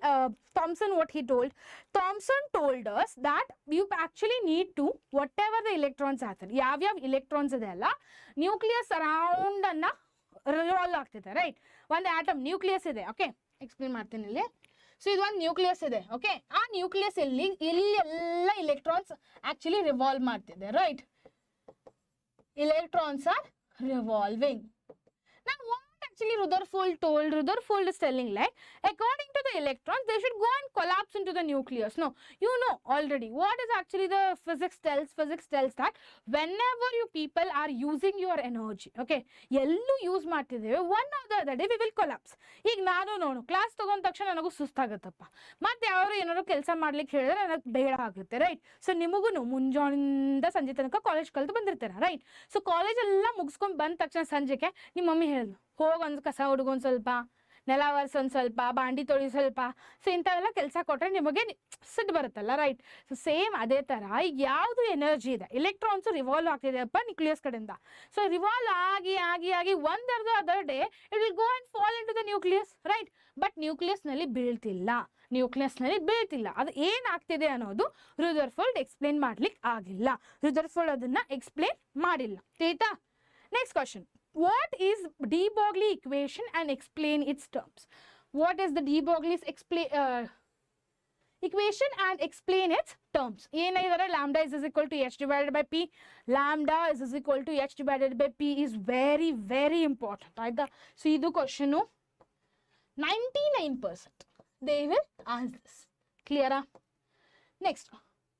Thomson, what he told, Thomson told us that you actually need to, whatever the electrons are there, yav electrons idella nucleus around anna revolve ಆಗ್ತಿದೆ, right? ಒಂದು atom nucleus ಇದೆ. Okay, explain ಮಾಡ್ತೀನಿ ಇಲ್ಲಿ. So ಇದು ಒಂದು nucleus ಇದೆ. Okay, ಆ nucleus ಇಲ್ಲಿ ಎಲ್ಲ electrons actually revolve ಮಾಡ್ತಿದೆ, right? Electrons are revolving. Now what actually Rutherford told? Rutherford is telling like, according to the electrons, they should go and collapse into the nucleus. No, you know already what is actually the physics tells. Physics tells that whenever you people are using your energy, okay, ಎಲ್ಲೂ use ಮಾಡ್ತಿದ್ದೇವೆ, one or the other day we will collapse. ಈಗ ನಾನು class ತಗೊಂಡ ತಕ್ಷಣ ನನಗೂ ಸುಸ್ತಾಗತ್ತಪ್ಪ, ಮತ್ತೆ ಯಾರು ಏನಾದ್ರು ಕೆಲಸ ಮಾಡ್ಲಿಕ್ಕೆ ಹೇಳಿದ್ರೆ ನನಗೆ ಬೇಡ ಆಗುತ್ತೆ, ರೈಟ್? ಸೊ ನಿಮಗೂ ಮುಂಜಾನಿಂದ ಸಂಜೆ ತನಕ ಕಾಲೇಜ್ ಕಲ್ತು ಬಂದಿರ್ತೀರ, ರೈಟ್? ಸೊ ಕಾಲೇಜ್ ಎಲ್ಲ ಮುಗಿಸ್ಕೊಂಡು ಬಂದ ತಕ್ಷಣ ಸಂಜೆಗೆ ನಿಮ್ಮ ಮಮ್ಮಿ ಹೇಳಿದ್ರು, ಹೋಗಿ ಒಂದು ಕಸ ಹುಡುಗೊಂದು ಸ್ವಲ್ಪ, ನೆಲ ಒರೆಸೊಂದು ಸ್ವಲ್ಪ, ಬಾಂಡಿ ತೊಳಿ ಸ್ವಲ್ಪ. ಸೊ ಇಂಥವೆಲ್ಲ ಕೆಲಸ ಕೊಟ್ಟರೆ ನಿಮಗೆ ಸಿಟ್ಟು ಬರುತ್ತಲ್ಲ, ರೈಟ್? ಸೊ ಸೇಮ್ ಅದೇ ಥರ ಈಗ ಯಾವುದು ಎನರ್ಜಿ ಇದೆ, ಎಲೆಕ್ಟ್ರಾನ್ಸು ರಿವಾಲ್ವ್ ಆಗ್ತಿದೆ ಅಪ್ಪ ನ್ಯೂಕ್ಲಿಯಸ್ ಕಡೆಯಿಂದ. ಸೊ ರಿವಾಲ್ವ್ ಆಗಿ ಆಗಿ ಆಗಿ other day it will go and fall into the nucleus, right? But ನ್ಯೂಕ್ಲಿಯಸ್ನಲ್ಲಿ ಬೀಳ್ತಿಲ್ಲ. ಅದು ಏನಾಗ್ತಿದೆ ಅನ್ನೋದು ರುದರ್ಫೋರ್ಡ್ ಎಕ್ಸ್ಪ್ಲೇನ್ ಮಾಡ್ಲಿಕ್ಕೆ ಆಗಿಲ್ಲ. ರುದರ್ಫೋರ್ಡ್ ಅದನ್ನ ಎಕ್ಸ್ಪ್ಲೇನ್ ಮಾಡಿಲ್ಲ. ಆಯ್ತಾ? Next question. What is de Broglie equation and explain its terms? What is the de Broglie's equation and explain its terms? Lambda is equal to h divided by p. Lambda is equal to h divided by p is very, very important. Right? So, this question 99% they will ask this. Clear? Next.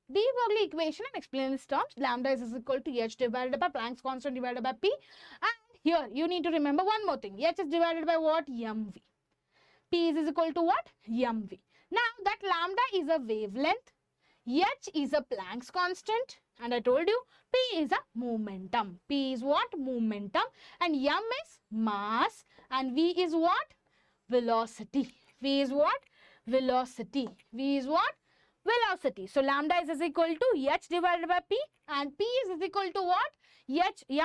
De Broglie equation and explain its terms. Lambda is equal to h divided by Planck's constant divided by p. And here you need to remember one more thing. H is divided by what? mv. P is equal to what? mv. Now that lambda is a wavelength, h is a Planck's constant, and I told you p is a momentum. P is what? Momentum. And m is mass, and v is what? Velocity. V is what? Velocity. V is what? Velocity. So lambda is equal to h divided by p, and p is equal to what?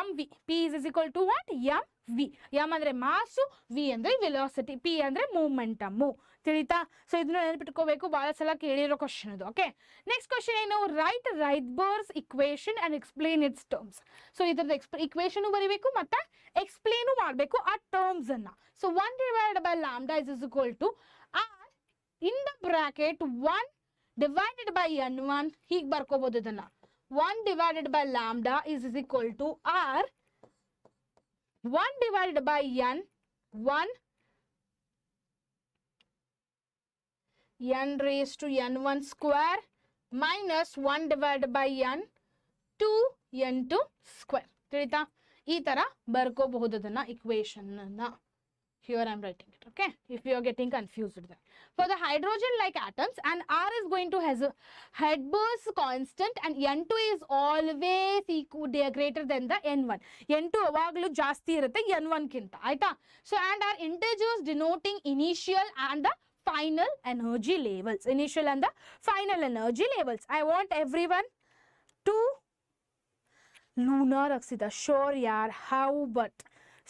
mv. P is equal to what? mv. m andre mass, v andre velocity, p andre momentum. ತಿಳಿತಾ? So ಇದನ್ನ ನೆನಪಿಟ್ಕೋಬೇಕು, ಬಹಳ ಸಲ ಕೇಳಿರೋ question ಇದು. Okay, next question ಏನು? Write Rydberg's equation and explain its terms. So ಇದ್ರದ್ದು equation ಬರೀಬೇಕು ಮತ್ತೆ ಎಕ್ಸ್ಪ್ಲೇನು ಮಾಡಬೇಕು ಆ ಟರ್ಮ್ಸ್ ಅನ್ನ. So 1 divided by lambda is equal to r in the bracket 1 divided by n1. ಹೀಗೆ ಬರ್ಕೋಬಹುದು ಇದನ್ನ. 1 divided by lambda is equal to r 1 divided by n 1 n raised to n1 square minus 1 divided by n 2 n2 square. ತಿಳಿತಾ ಈ ತರ ಬರ್ಕೋಬಹುದು ಅದನ್ನ equation ಅನ್ನ. Here I am writing it, okay? If you are getting confused there. For the hydrogen-like atoms, and R is going to has a Hebers constant, and N2 is always equal, greater than the N1. N2 avaglu ಜಾಸ್ತಿ ಇರುತ್ತೆ N1 ಕಿಂತ ಆಯ್ತಾ. So and are integers denoting initial and the final energy levels. Initial and the final energy levels. I want everyone to lunar Aksita. Sure, yaar. How but?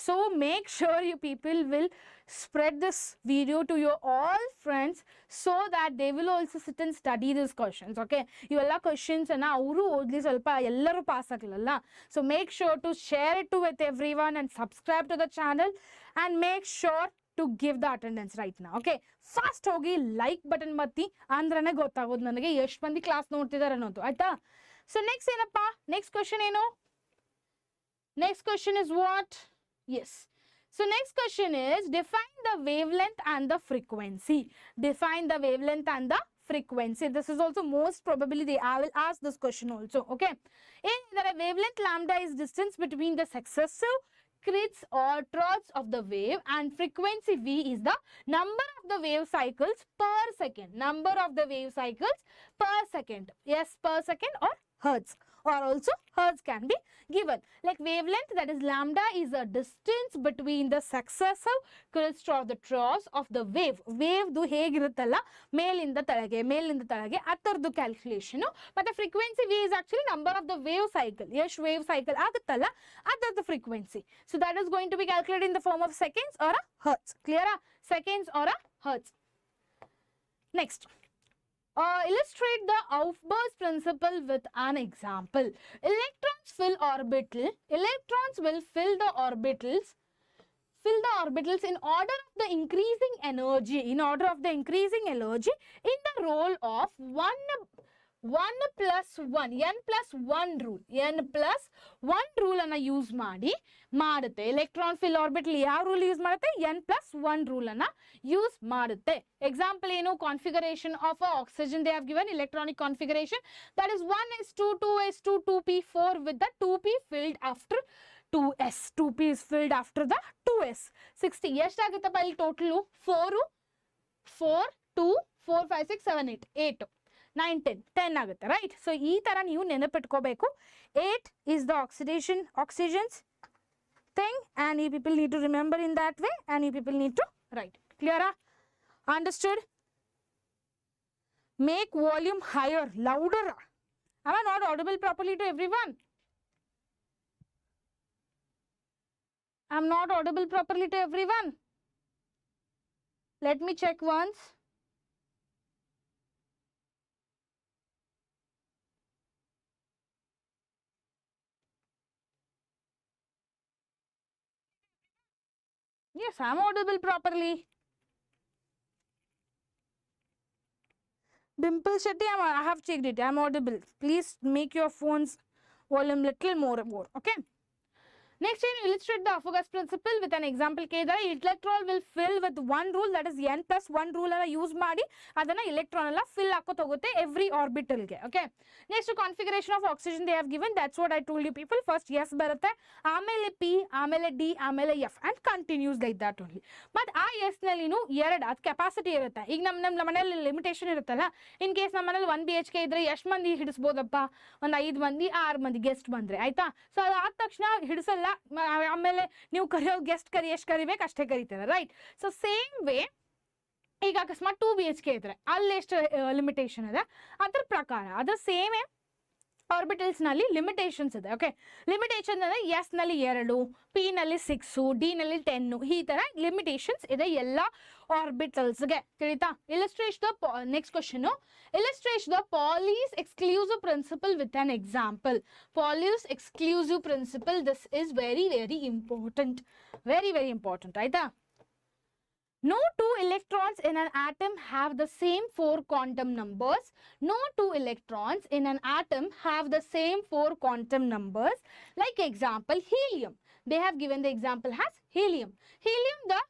So make sure you people will spread this video to your all friends so that they will also sit and study these questions. Okay, ivella questions ana avuru odli ಸ್ವಲ್ಪ ಎಲ್ಲರೂ pass ಆಗಲ್ಲ. So make sure to share it to with everyone and subscribe to the channel and make sure to give the attendance right now. Okay, fast ಹೋಗಿ like button ಮತ್ತಿ ಅಂದ್ರನೇ ಗೊತ್ತಾಗೋದು ನನಗೆ ಎಷ್ಟು ಮಂದಿ class ನೋಡ್ತಿದ್ದಾರೆ ಅನ್ನೋದು ಆಯ್ತಾ. So next ಏನಪ್ಪ, next question ಏನು? Next question is what? Yes. So next question is define the wavelength and the frequency. Define the wavelength and the frequency. This is also most probably I will ask this question also. Okay. In the wavelength lambda is distance between the successive crits or troughs of the wave, and frequency V is the number of the wave cycles per second. Number of the wave cycles per second. Yes, per second or hertz, or also hertz can be given. Like wavelength, that is lambda, is a distance between the successive crest or the troughs of the wave. Wave du hegiruttalla ಮೇಲಿಂದ ತಳಗೆ ಅದರದ್ದು calculation. ಮತ್ತೆ frequency V is actually number of the wave cycle. ಎಷ್ಟು wave cycle ಆಗುತ್ತಲ್ಲ ಅದರದ್ದು frequency. So that is going to be calculated in the form of seconds or a hertz. Clear? Seconds or a hertz. Next. Illustrate the Aufbau's principle with an example. Electrons will fill the orbitals in order of the increasing energy, in the role of 1 plus 1, n plus 1 rule ಅನ್ನ use ಮಾಡುತ್ತೆ. Electron fill orbital ಯಾವ rule use ಮಾಡುತ್ತೆ? n plus 1 rule ಅನ್ನ use ಮಾಡುತ್ತೆ. Example ಏನು? Configuration of oxygen they have given electronic configuration, that is 1s2 2s2 2p4 with the 2p filled after 2s. 2p is filled after the 2s. 60 ಎಷ್ಟಾಗುತ್ತಪ್ಪ ಇಲ್ಲಿ total? 4 2 4 5 6 7 8 9 10 ಆಗುತ್ತೆ, right? So ಈ ತರ ನೀವು ನೆನಪಿಟ್ಕೋಬೇಕು. 8 is the oxygens thing, and you people need to remember in that way, and you people need to write. Clear? Understood? Make volume higher, louder. Am I not audible properly to everyone? I'm not audible properly to everyone. Let me check once. Yes, I'm audible properly. Dimple Shetty, I have checked it. I'm audible. Please make your phone's volume little more. Okay. Next, illustrate the Avogadro's principle with an example. Electron will fill with one rule, that is n plus 1 rule use ಮಾಡಿ ಅದನ್ನ electron ಎಲ್ಲ fill ಹಾಕೋತ ಹೋಗುತ್ತೆ every orbital ಗೆ. Okay. Next, configuration of oxygen they have given. That's what I told you people. First S ಬರುತ್ತೆ, ಆಮೇಲೆ P, ಆಮೇಲೆ D, ಆಮೇಲೆ F, and continues like that only. But ಆ S ನಲ್ಲಿ ಎರಡು ಅದು ಕೆಪಾಸಿಟಿ ಇರುತ್ತೆ. ಈಗ ನಮ್ಮ ಮನೆಯಲ್ಲಿ ಲಿಮಿಟೇಷನ್ ಇರುತ್ತಲ್ಲ, ಇನ್ ಕೇಸ್ ನಮ್ಮ ಮನೇಲಿ 1 BHK ಇದ್ರೆ ಎಷ್ಟು ಮಂದಿ ಹಿಡಿಸಬಹುದಪ್ಪ? ಒಂದು 5 ಮಂದಿ 6 ಮಂದಿ ಗೆಸ್ಟ್ ಬಂದ್ರೆ ಆಯ್ತಾ. ಸೊ ಅದು ಆದ ತಕ್ಷಣ ಹಿಡಿಸಲ್ಲ, ಆಮೇಲೆ ನೀವು ಕರೆಯೋ ಗೆಸ್ಟ್ ಎಷ್ಟು ಕರಿಬೇಕು ಅಷ್ಟೇ ಕರಿತಾರೆ, ರೈಟ್? ಸೊ ಸೇಮ್ ವೇ ಈಗ ಅಕಸ್ಮಾತ್ 2 BHK ಇದ್ರೆ ಅಲ್ಲಿ ಎಷ್ಟು ಲಿಮಿಟೇಷನ್ ಇದೆ, ಅದ್ರ ಪ್ರಕಾರ ಅದು ಸೇಮ್ ಆರ್ಬಿಟಲ್ಸ್ ನಲ್ಲಿ ಲಿಮಿಟೇಷನ್ಸ್ ಇದೆ. ಓಕೆ, ಲಿಮಿಟೇಷನ್ ಅಂದ್ರೆ ಎಸ್ ನಲ್ಲಿ 2, ಪಿ ನಲ್ಲಿ 6, ಡಿ ನಲ್ಲಿ 10, ಈ ತರ ಲಿಮಿಟೇಷನ್ಸ್ ಇದೆ ಎಲ್ಲ ಆರ್ಬಿಟಲ್ಸ್ಗೆ. ತಿಳಿತಾ? Next question, illustrate the Pauli's exclusive principle with an example. Pauli's exclusive principle, this is very important, very important, ಆಯ್ತಾ? No two electrons in an atom have the same 4 quantum numbers. No two electrons in an atom have the same 4 quantum numbers. Like example, helium. They have given the example as helium. Helium, the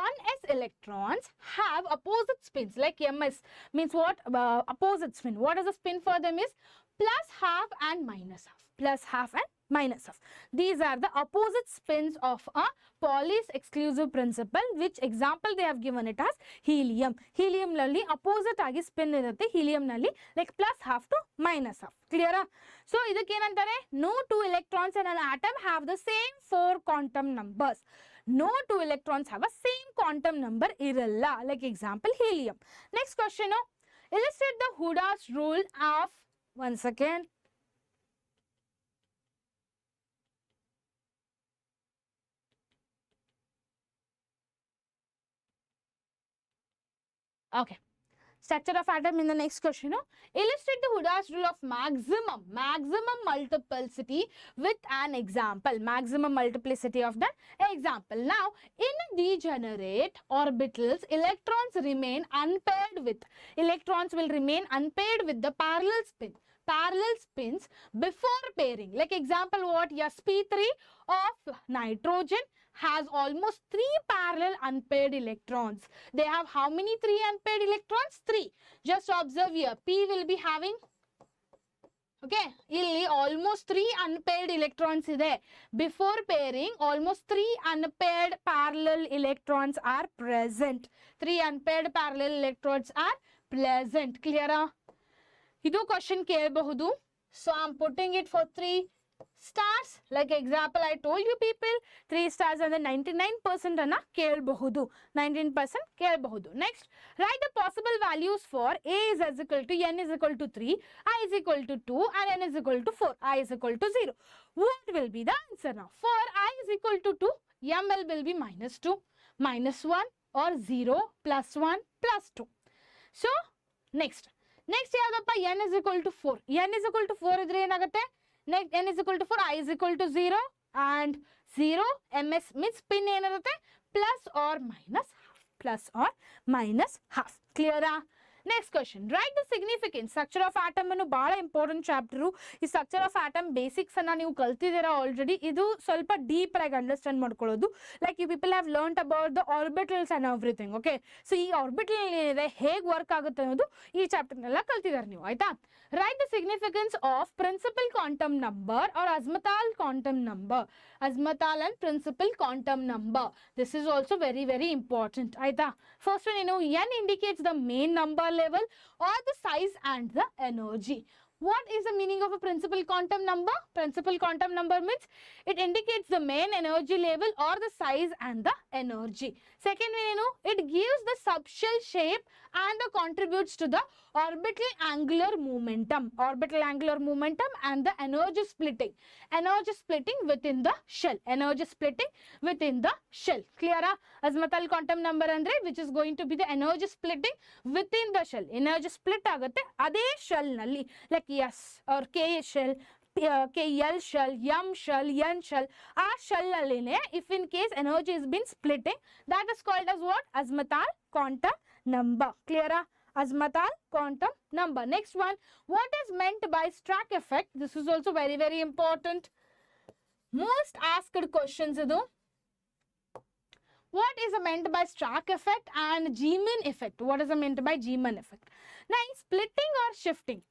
1s electrons have opposite spins, like ms means what? Opposite spin. What is the spin for them is plus half and minus half. Plus half and minus half. These are the opposite spins of a Pauli's exclusive principle, which example they have given it as helium. Helium nalli opposite agi spin irutte, helium nalli like plus half to minus half. Clear? So idakke enantare, no two electrons in an atom have the same 4 quantum numbers. No two electrons have a same quantum number iralla. Like example helium. Next question. Illustrate the Hooda's rule of, one second. Okay. Structure of atom in the next question. Illustrate the Hooda's rule of maximum multiplicity with an example. Maximum multiplicity of that example. Now, in degenerate orbitals, electrons remain unpaired with. Electrons will remain unpaired with the parallel spin. Parallel spins before pairing. Like example what? sp3 of nitrogen has almost 3 parallel unpaired electrons. They have how many 3 unpaired electrons? 3. Just observe here. P will be having, okay, illi almost 3 unpaired electrons ide. Before pairing, almost 3 unpaired parallel electrons are present. 3 unpaired parallel electrons are present. Clear? Idu question kelbahudu. So I am putting it for 3 stars. Like example I told you people, 3 stars and the 99% anna kelbahudu. 19% kelbahudu. Next, write the possible values for A is equal to N is equal to 3, I is equal to 2 and N is equal to 4, I is equal to 0. What will be the answer now? For I is equal to 2, ML will be minus 2, minus 1 or 0, plus 1, plus 2. So, next yadappa N is equal to 4. N is equal to 4 idre enagatte? Next N is equal to 4, I is equal to 0 and 0 ms means spin enarutte plus or minus half. Plus or minus half. Clear? Next question. Write the significance. Structure of atom anu bala important chapter. This structure of atom basics anna ನೀವು ಕಲ್ತಿದ್ದೀರಾ already. ಇದು ಸ್ವಲ್ಪ deep ಆಗಿ understand ಮಾಡ್ಕೊಳ್ಳೋದು. Like you people have learnt about the orbitals and everything. Okay. So ಈ orbital ಏನಿದೆ ಹೇಗೆ work ಆಗುತ್ತೆ ಅನ್ನೋದು ಈ ಚಾಪ್ಟರ್ ನೆಲ್ಲ ಕಲ್ತಿದ್ದಾರೆ ನೀವು ಆಯ್ತಾ. Write the significance of principal quantum number or Azmatal quantum number. Azmatal and principal quantum number. This is also very important. ಆಯ್ತಾ. First one N indicates the main number level or the size and the energy. What is the meaning of a principal quantum number? Principal quantum number means it indicates the main energy level or the size and the energy. Second one, it gives the subshell shape and contributes to the orbital angular momentum. Orbital angular momentum and the energy splitting. Energy splitting within the shell. Energy splitting within the shell. Clear? Azmatal quantum number andre, which is going to be the energy splitting within the shell. Energy split agutte ade shell nalli. Like S or K shell, KL shell, M shell, N shell. Our shell alline, if in case energy is been splitting, that is called as what? Azmatal quantum number. Clear? Azmatal quantum number. Next one, what is meant by Stark effect? This is also very important. Most asked questions idu. What is meant by Stark effect and Zeeman effect? What is meant by Zeeman effect? Now, splitting or shifting.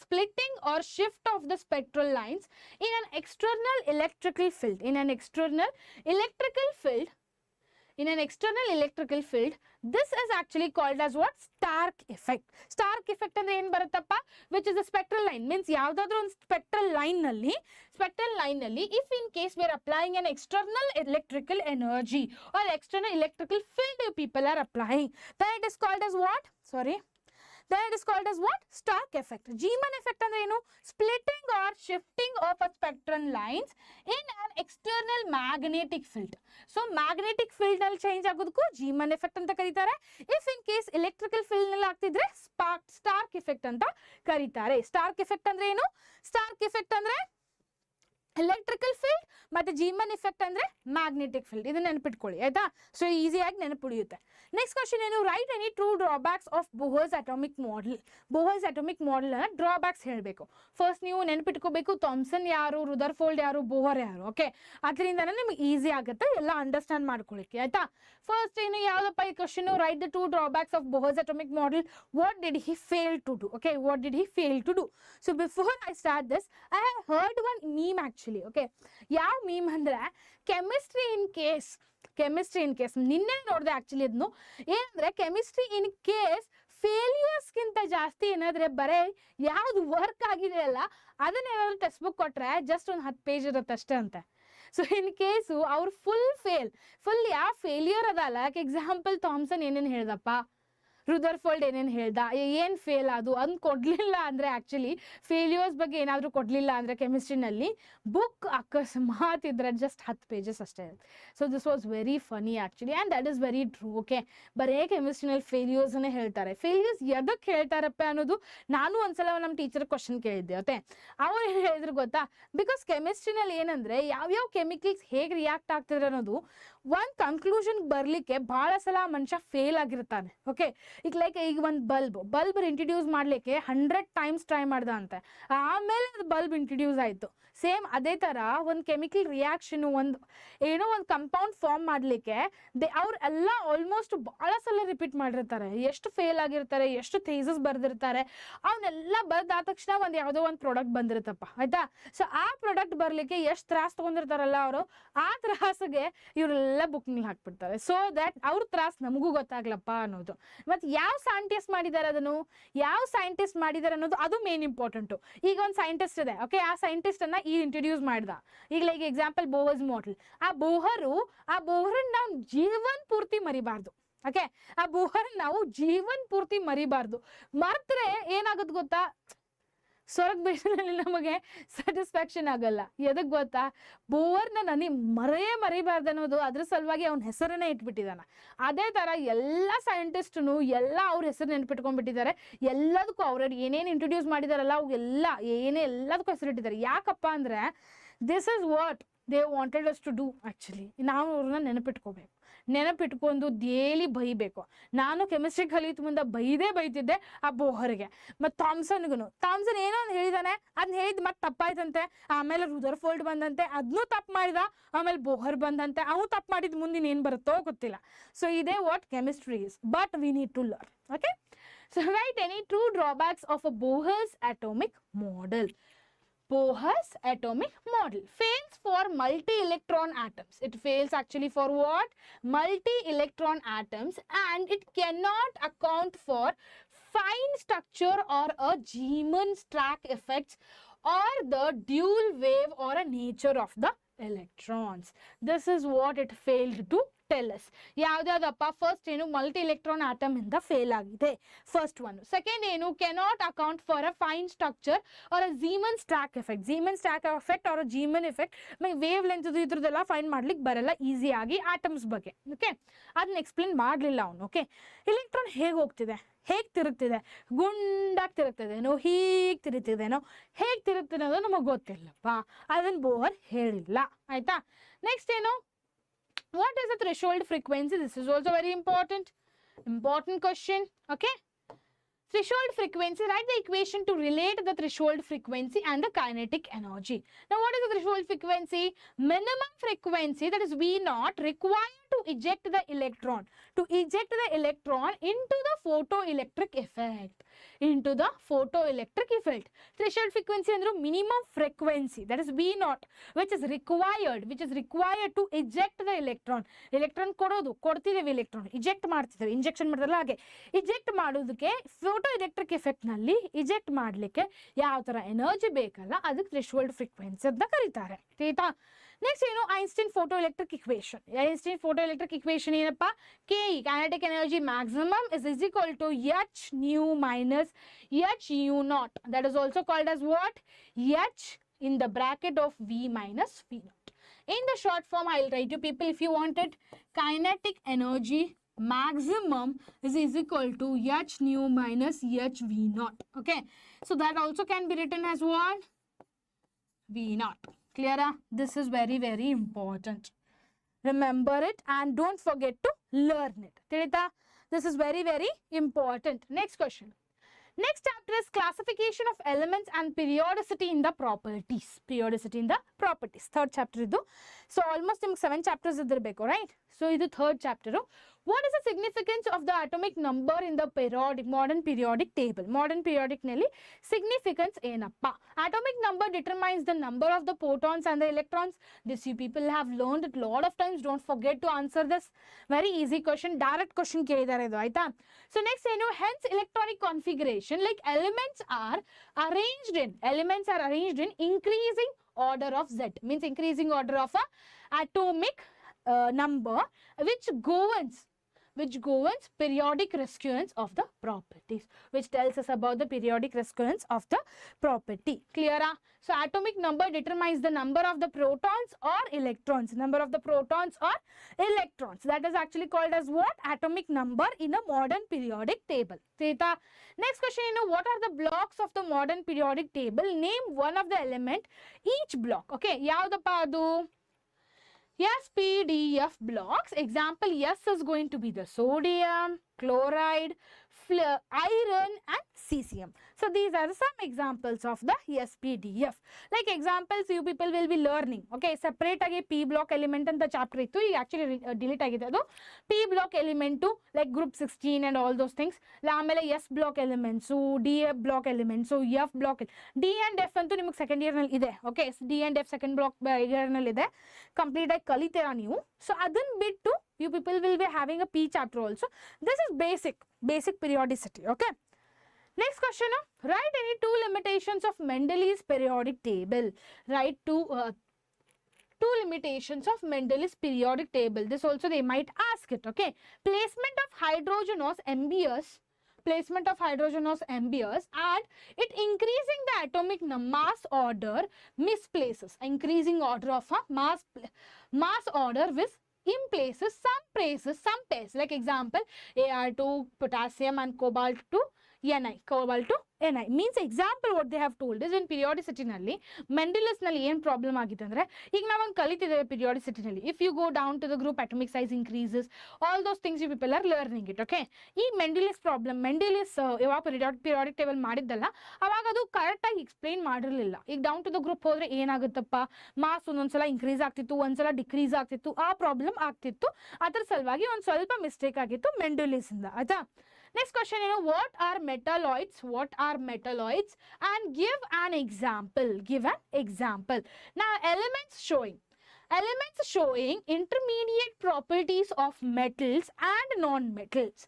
Splitting or shift of the spectral lines in an external electrical field. In an external electrical field, this is actually called as what? Stark effect. Stark effect andre ಏನು ಬರುತ್ತಪ್ಪ? Which is a spectral line. Means ಯಾವುದಾದ್ರೂ ಒಂದು spectral line ನಲ್ಲಿ if in case we are applying an external electrical energy or external electrical field people are applying, then it is called as what? Then it is called as what? Stark effect. Zeeman effect andre ಏನು? Splitting or shifting of a spectral lines in an external magnetic field. So magnetic field ನಲ್ಲಿ change ಆಗೋದಕ್ಕೂ Zeeman effect ಅಂತ ಕರೀತಾರೆ. If in case electrical field ನಲ್ಲಿ ಆಗ್ತಿದ್ರೆ stark effect ಅಂತ ಕರೀತಾರೆ. Stark effect ಅಂದ್ರೆ ಏನು? Stark effect ಅಂದ್ರೆ electrical field ಮತ್ತೆ Zeeman effect ಅಂದ್ರೆ magnetic field. ಇದನ್ನ ನೆನಪಿಟ್ಕೊಳ್ಳಿ ಆಯ್ತಾ. ಸೊ ಈಸಿಯಾಗಿ ನೆನಪಿಡಿಯುತ್ತೆ. ನೆಕ್ಸ್ಟ್ ಕ್ವೆಶ್ಚನ್ ಏನು? Write any true drawbacks of Bohr's atomic model. Bohr's atomic model ಅನ್ನ ಡ್ರಾಬ್ಯಾಕ್ಸ್ ಹೇಳಬೇಕು. ಫಸ್ಟ್ ನೀವು ನೆನಪಿಟ್ಕೋಬೇಕು ಥಾಮ್ಸನ್ ಯಾರು, ರುದರ್ಫೋಲ್ಡ್ ಯಾರು, ಬೋಹರ್ ಯಾರು. ಓಕೆ, ಅದರಿಂದನೇ ನಿಮ್ಗೆ ಈಸಿ ಆಗುತ್ತೆ ಎಲ್ಲ ಅಂಡರ್ಸ್ಟ್ಯಾಂಡ್ ಮಾಡ್ಕೊಳ್ಳಿಕ್ಕೆ ಆಯ್ತಾ. ಫಸ್ಟ್ ಏನು ಯಾವ್ದಪ್ಪ ಈ question? Write the two drawbacks of Bohr's atomic model. What did he fail to do? Okay, what did he fail to do? So before I start this, I have heard one meme actually. Actually. Okay, ಯಾವ meme ಅಂದ್ರೆ chemistry in case ನಿನ್ನೆ ನೋಡಿದೆ actually ಅದನ್ನು. ಏನಂದ್ರೆ chemistry in case ಫೇಲ್ಯೂರ್ಸ್ಗಿಂತ ಜಾಸ್ತಿ ಏನಾದ್ರೆ ಬರೇ ಯಾವ್ದು ವರ್ಕ್ ಆಗಿದೆ ಅಲ್ಲ ಅದನ್ನೇನಾದ್ರು ಟೆಕ್ಸ್ಟ್ ಬುಕ್ ಕೊಟ್ರೆ ಜಸ್ಟ್ ಒಂದು 10 ಪೇಜ್ ಇರುತ್ತೆ ಅಷ್ಟೇ ಅಂತೆ. ಸೊ ಇನ್ ಕೇಸು ಅವ್ರು ಫುಲ್ ಯಾವ ಫೇಲ್ಯೂರ್ ಅದಲ್ಲ. ಲೈಕ್ ಎಕ್ಸಾಂಪಲ್ ಥಾಮ್ಸನ್ ಏನೇನು ಹೇಳ್ದಪ್ಪ, ರುದರ್ಫೋಲ್ಡ್ ಏನೇನು ಹೇಳ್ದ, ಏನು ಫೇಲ್ ಅದು ಅಂದ್ ಕೊಡ್ಲಿಲ್ಲ ಅಂದ್ರೆ ಆಕ್ಚುಲಿ ಫೇಲ್ಯೂರ್ಸ್ ಬಗ್ಗೆ ಏನಾದರೂ ಕೊಡ್ಲಿಲ್ಲ ಅಂದ್ರೆ ಕೆಮಿಸ್ಟ್ರಿನಲ್ಲಿ ಬುಕ್ ಅಕಸ್ಮಾತ್ ಇದ್ರೆ ಜಸ್ಟ್ 10 ಪೇಜಸ್ ಅಷ್ಟೇ. So this was very Ghani actually and that is very true. Okay, ಬರೇ ಕೆಮಿಸ್ಟ್ರಿನಲ್ಲಿ ಫೇಲ್ಯೂರ್ಸ್ನೇ ಹೇಳ್ತಾರೆ. ಫೇಲ್ಯೂರ್ಸ್ ಎದಕ್ಕೆ ಹೇಳ್ತಾರಪ್ಪ ಅನ್ನೋದು ನಾನು ಒಂದ್ಸಲ ನಮ್ಮ ಟೀಚರ್ ಕ್ವಶನ್ ಕೇಳಿದ್ದೆ. ಓಕೆ, ಅವ್ರು ಏನು ಹೇಳಿದ್ರು ಗೊತ್ತಾ, ಬಿಕಾಸ್ ಕೆಮಿಸ್ಟ್ರಿನಲ್ಲಿ ಏನಂದ್ರೆ ಯಾವ್ಯಾವ ಕೆಮಿಕಲ್ಸ್ ಹೇಗೆ ರಿಯಾಕ್ಟ್ ಆಗ್ತಿದ್ರೆ ಅನ್ನೋದು ಒಂದು ಕನ್ಕ್ಲೂಷನ್ ಬರ್ಲಿಕ್ಕೆ ಬಹಳ ಸಲ ಮನುಷ್ಯ ಫೇಲ್ ಆಗಿರ್ತಾನೆ. ಓಕೆ, ಈಗ ಒಂದು ಬಲ್ಬ್ ಇಂಟ್ರಡ್ಯೂಸ್ ಮಾಡ್ಲಿಕ್ಕೆ 100 ಟೈಮ್ಸ್ ಟ್ರೈ ಮಾಡ್ದ ಅಂತೆ, ಆಮೇಲೆ ಅದು ಬಲ್ಬ್ ಇಂಟ್ರಡ್ಯೂಸ್ ಆಯ್ತು. ಸೇಮ್ ಅದೇ ತರ ಒಂದು ಕೆಮಿಕಲ್ ರಿಯಾಕ್ಷನ್ ಒಂದು ಕಂಪೌಂಡ್ ಫಾರ್ಮ್ ಮಾಡ್ಲಿಕ್ಕೆ ಅವ್ರೆಲ್ಲ ಆಲ್ಮೋಸ್ಟ್ ಬಹಳ ಸಲ ರಿಪೀಟ್ ಮಾಡಿರ್ತಾರೆ. ಎಷ್ಟು ಫೇಲ್ ಆಗಿರ್ತಾರೆ, ಎಷ್ಟು ಥೀಸಸ್ ಬರ್ದಿರ್ತಾರೆ, ಅವನ್ನೆಲ್ಲ ಬರ್ದಾದ ತಕ್ಷಣ ಒಂದು ಯಾವುದೋ ಒಂದು ಪ್ರಾಡಕ್ಟ್ ಬಂದಿರುತ್ತಪ್ಪ, ಆಯ್ತಾ. ಸೊ ಆ ಪ್ರಾಡಕ್ಟ್ ಬರ್ಲಿಕ್ಕೆ ಎಷ್ಟು ತ್ರಾಸ ತಗೊಂಡಿರ್ತಾರಲ್ಲ ಅವರು, ಆ ತ್ರಾಸಿಗೆ ಇವರೆಲ್ಲ ಬುಕ್ನಲ್ಲಿ ಹಾಕ್ಬಿಡ್ತಾರೆ. ಸೊ ದಟ್ ಅವ್ರ ತ್ರಾಸ ನಮಗೂ ಗೊತ್ತಾಗ್ಲಪ್ಪ ಅನ್ನೋದು. ಮತ್ತೆ ಯಾವ ಸೈಂಟಿಸ್ಟ್ ಮಾಡಿದ್ದಾರೆ ಅನ್ನೋದು ಅದು ಮೇನ್ ಇಂಪಾರ್ಟೆಂಟು. ಈಗ ಒಂದು ಸೈಂಟಿಸ್ಟ್ ಇದೆ, ಓಕೆ, ಆ ಸೈಂಟಿಸ್ಟ್ ಅನ್ನ ಈ ಇಂಟ್ರಡ್ಯೂಸ್ ಮಾಡ್ದ. ಈಗ ಲೈಕ್ ಎಕ್ಸಾಂಪಲ್ ಬೋಹರ್ಸ್ ಮಾಡೆಲ್. ಆ ಬೋಹರನ್ನ ನಾವು ಜೀವನ್ ಪೂರ್ತಿ ಮರಿಬಾರ್ದು. ಓಕೆ, ಆ ಬೋಹರ್ ನಾವು ಜೀವನ್ ಪೂರ್ತಿ ಮರಿಬಾರ್ದು. ಮರ್ತ್ರೆ ಏನಾಗುತ್ತೆ ಗೊತ್ತಾ, ಸ್ವರ್ಗ ಬೇಷನಲ್ಲಿ ನಮಗೆ ಸ್ಯಾಟಿಸ್ಫ್ಯಾಕ್ಷನ್ ಆಗಲ್ಲ. ಎದಕ್ಕೆ ಗೊತ್ತಾ, ಬೋರ್ನ ನನಗೆ ಮರಿಬಾರ್ದು ಅನ್ನೋದು ಅದ್ರ ಸಲುವಾಗಿ ಅವನ ಹೆಸರನ್ನೇ ಇಟ್ಬಿಟ್ಟಿದ್ದಾನ. ಅದೇ ಥರ ಎಲ್ಲ ಸೈಂಟಿಸ್ಟು ಎಲ್ಲ ಅವ್ರ ಹೆಸರು ನೆನ್ಪಿಟ್ಕೊಂಡ್ಬಿಟ್ಟಿದ್ದಾರೆ. ಎಲ್ಲದಕ್ಕೂ ಅವ್ರು ಏನೇನು ಇಂಟ್ರೊಡ್ಯೂಸ್ ಮಾಡಿದಾರಲ್ಲ ಅವೆಲ್ಲ ಎಲ್ಲದಕ್ಕೂ ಹೆಸರಿಟ್ಟಿದ್ದಾರೆ. ಯಾಕಪ್ಪ ಅಂದರೆ this is what they wanted us to do actually. ನಾವು ಅವ್ರನ್ನ ನೆನಪಿಟ್ಕೊಂಡು ಡೇಲಿ ಬೈಬೇಕು. ನಾನು ಕೆಮಿಸ್ಟ್ರಿ ಕಲಿತ ಮುಂದೆ ಬೈತಿದ್ದೆ ಆ ಬೋಹರ್ಗೆ. ಮತ್ತು ಥಾಮ್ಸನ್ ಏನೋ ಒಂದು ಹೇಳಿದಾನೆ, ಅದನ್ನ ಹೇಳಿದ್ ಮತ್ತೆ ತಪ್ಪಾಯ್ತಂತೆ. ಆಮೇಲೆ ರುದರ್ಫೋಲ್ಡ್ ಬಂದಂತೆ, ಅದನ್ನೂ ತಪ್ಪು ಮಾಡಿದ. ಆಮೇಲೆ ಬೋಹರ್ ಬಂದಂತೆ, ಅವನು ತಪ್ಪು ಮಾಡಿದ ಮುಂದಿನ ಏನು ಬರುತ್ತೋ ಗೊತ್ತಿಲ್ಲ. ಸೊ ಇದೇ what chemistry is, but we need to learn. Okay, so right any true drawbacks of a Bohr's atomic model. Bohr's atomic model fails for multi-electron atoms. It fails actually for what? Multi-electron atoms, and it cannot account for fine structure or a Zeeman-Stack effects or the dual wave or a nature of the electrons. This is what it failed to tell us. ಯಾವ್ದಾದಪ್ಪ, first ಏನು multi electron atom ಇಂದ fail ಆಗಿದೆ, first one. Second ಏನು, cannot account for a fine structure or a Zeeman stack effect or a Zeeman effect. Wavelength ಇದ್ರದ್ದೆಲ್ಲ fine ಮಾಡ್ಲಿಕ್ಕೆ ಬರಲ್ಲ ಈಸಿಯಾಗಿ atoms ಬಗ್ಗೆ. ಓಕೆ, ಅದನ್ನ ಎಕ್ಸ್ಪ್ಲೇನ್ ಮಾಡಲಿಲ್ಲ ಅವನು. ಓಕೆ, ಎಲೆಕ್ಟ್ರಾನ್ ಹೇಗೆ ಹೋಗ್ತಿದೆ, ಹೇಗೆ ತಿರುಗ್ತಿದೆ, ಗುಂಡಾಗಿ ತಿರುಗ್ತಿದೇನೋ, ಹೀಗೆ ತಿರುಗ್ತಿದೇನೋ, ಹೇಗೆ ತಿರುಗ್ತಿದೆ ಅನ್ನೋದು ನಮಗೆ ಗೊತ್ತಿಲ್ಲಪ್ಪ, ಅದನ್ನು ಬೋರ್ ಹೇಳಿಲ್ಲ. ಆಯ್ತಾ, ನೆಕ್ಸ್ಟ್ ಏನು, what is the threshold frequency? This is also very important question. Okay, threshold frequency, write the equation to relate the threshold frequency and the kinetic energy. Now what is the threshold frequency? Minimum frequency, that is V naught, required to eject the electron into the photoelectric effect. Threshold frequency ಅಂದ್ರೆ minimum frequency, that is V naught, which is required to eject the electron. ಕೊಡ್ತಿದ್ದೇವೆ electron, eject ಮಾಡ್ತಿದ್ದೇವೆ, injection ಮಾಡ್ತಾರಲ್ಲ ಹಾಗೆ eject ಮಾಡೋದಕ್ಕೆ photoelectric effect ನಲ್ಲಿ eject ಮಾಡಲಿಕ್ಕೆ ಯಾವ ತರ energy ಬೇಕಲ್ಲ ಅದಕ್ಕೆ threshold frequency ಅಂತ ಕರೀತಾರೆ. ಆಯ್ತಾ, ನೆಕ್ಸ್ಟ್ ಏನು, ಐನ್ಸ್ಟೈನ್ ಫೋಟೋಎಲೆಕ್ಟ್ರಿಕ್ ಇಕ್ವೇಶನ್ ಏನಪ್ಪ, KE kinetic energy maximum is equal to h nu minus h u naught. That is also called as what? H in the bracket of V minus V naught. In the short form, I will write you people if you want it. Kinetic energy maximum is equal to h nu minus h V naught. Okay, so that also can be written as what? V naught. Clear? This is very, very important. Remember it and don't forget to learn it. Tirita, this is very, very important. Next question. Next chapter is classification of elements and periodicity in the properties. properties. Third chapter idu. So almost 7 chapters idirbeku, right? So idu third chapter. What is the significance of the atomic number in the modern periodic table? Modern periodic nelly significance enappa. Atomic number determines the number of the protons and the electrons. This you people have learned it a lot of times. Don't forget to answer this. Very easy question. Direct question kelidare idu aita. So next hence electronic configuration, like elements are arranged in increasing order of Z. Means increasing order of a atomic number which governs periodic recurrence of the properties, which tells us about the periodic recurrence of the property. Clear? So atomic number determines the number of the protons or electrons. Number of the protons or electrons. That is actually called as what? Atomic number in a modern periodic table. Theta. Next question, what are the blocks of the modern periodic table? Name one of the element each block. Okay, yavudappa adu? S, P, D, F blocks. Example, S is going to be the sodium, chloride, iron and cesium. So these are some examples of the SPDF. Like examples you people will be learning. Okay, separate again P block element and the chapter ittu actually delete agide adu. P block element to like group 16 and all those things. Lamele S block elements, so D block elements, so F block. D and F antu niಮಗೆ second year ನಲ್ಲಿ ಇದೆ. Okay, D and F second block year ನಲ್ಲಿ ಇದೆ. Complete ಆಗಿ ಕಲಿತೀರಾ ನೀವು. So ಅದನ್ನ ಬಿಟ್ಟು you people will be having a P chapter also. This is basic periodicity. Okay. Next question. Write any two limitations of Mendel's periodic table. Write two limitations of Mendel's periodic table. This also they might ask it. Okay. Placement of hydrogenous embryos and it increasing the atomic mass order misplaces. Increasing order of a mass order with in places some pairs. Like example, Ar2 potassium and cobalt to Ni. Means example what they have told is in periodicity nalli Mendel's nalli ಏನು problem ಆಗಿದೆ ಅಂದ್ರೆ ಈಗ ನಾವು ಒಂದು ಕಲಿತಿದ್ದೇವೆ periodicity nalli. If you go down to the group, atomic size increases, all those things you people are learning it. Okay, ಈ Mendel's problem ಯಾವ periodic table ಮಾಡಿದ್ದಲ್ಲ ಅವಾಗ ಅದು ಕರೆಕ್ಟ್ ಆಗಿ ಎಕ್ಸ್ಪ್ಲೈನ್ ಮಾಡಿರಲಿಲ್ಲ. ಈಗ ಡೌನ್ ಟು ದ ಗ್ರೂಪ್ ಹೋದ್ರೆ ಏನಾಗುತ್ತಪ್ಪ, mass ಒಂದೊಂದ್ಸಲ ಇನ್ಕ್ರೀಸ್ ಆಗ್ತಿತ್ತು, ಒಂದ್ಸಲ ಡಿಕ್ರೀಸ್ ಆಗ್ತಿತ್ತು, ಆ ಪ್ರಾಬ್ಲಮ್ ಆಗ್ತಿತ್ತು. ಅದರ ಸಲುವಾಗಿ ಒಂದು ಸ್ವಲ್ಪ ಮಿಸ್ಟೇಕ್ ಆಗಿತ್ತು Mendel's ಇಂದ. ಆಯ್ತಾ? Next question, what are metalloids and give an example. Now elements showing intermediate properties of metals and non-metals.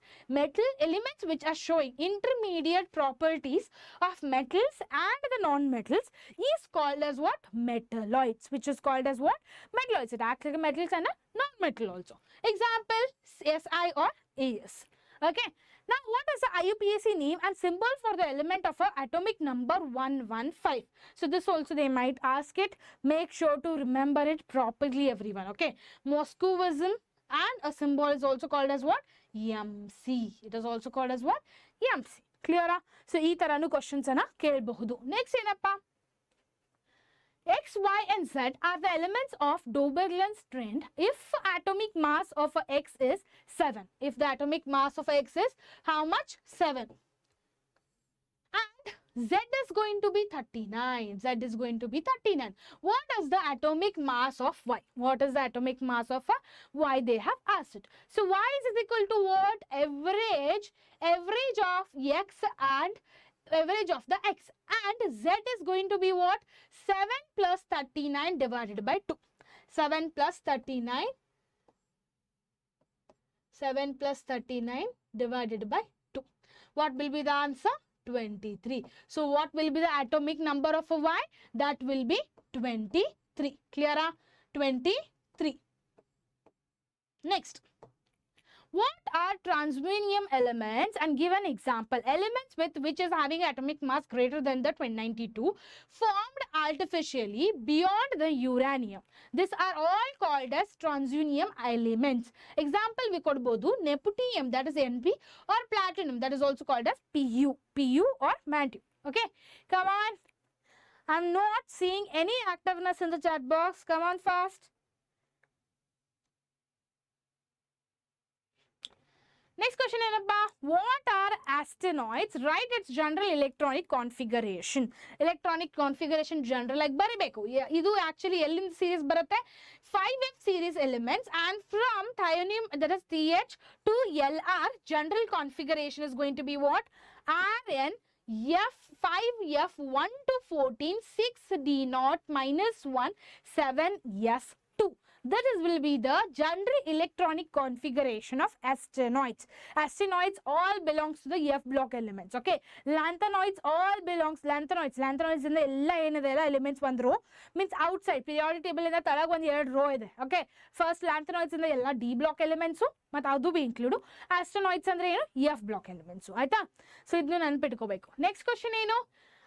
Elements which are showing intermediate properties of metals and the non-metals is called as what? Metalloids. Which is called as what? Metalloids. It acts like a metals and a non-metal also. Example, Si or As. Okay. Now, what is the IUPAC name and symbol for the element of a atomic number 115? So, this also they might ask it. Make sure to remember it properly, everyone. Okay. Moscowism and a symbol is also called as what? MC. It is also called as what? MC. Clear? So, ee taranu questions ana kelbahudu. Next enappa? X, Y and Z are the elements of Dauberlin's trend if atomic mass of X is 7. If the atomic mass of X is how much? 7. And Z is going to be 39. Z is going to be 39. What is the atomic mass of Y? What is the atomic mass of Y? They have asked it. So Y is equal to what? Average of X and average of the X, and Z is going to be what? 7 plus 39 divided by 2. 7 plus 39 divided by 2. What will be the answer? 23. So what will be the atomic number of a Y? That will be 23. Clear? 23. Next. What are transminium elements and give an example? Elements with which is having atomic mass greater than the 292 formed artificially beyond the uranium. These are all called as transminium elements. Example we could both do neptunium, that is Np, or platinum, that is also called as Pu or mantium. Okay, come on. I'm not seeing any activeness in the chat box. Come on fast. Next question ಏನಪ್ಪಾ, what are asteroids? Write its general electronic configuration. Electronic configuration general ಆಗಿ ಬರಿಬೇಕು. ಇದು actually ಎಲ್ಲಿಂದ series ಬರುತ್ತೆ, 5f series elements, and from thionium, that is TH to LR, general configuration is going to be what? Rn F5F1 to 14 6D0 minus 1 7S2. That is will be the general electronic configuration of asteroids. Asteroids all belongs to the F block elements. Okay. Lanthanoids all belongs, lanthanoids in the ella elements one row, means outside periodic table in the talag one row ide. Okay. First lanthanoids in the ella D block elements but adu be include. Asteroids andre F block elements. Aita. So idnu nanpitkobeku. Next question ಏನು,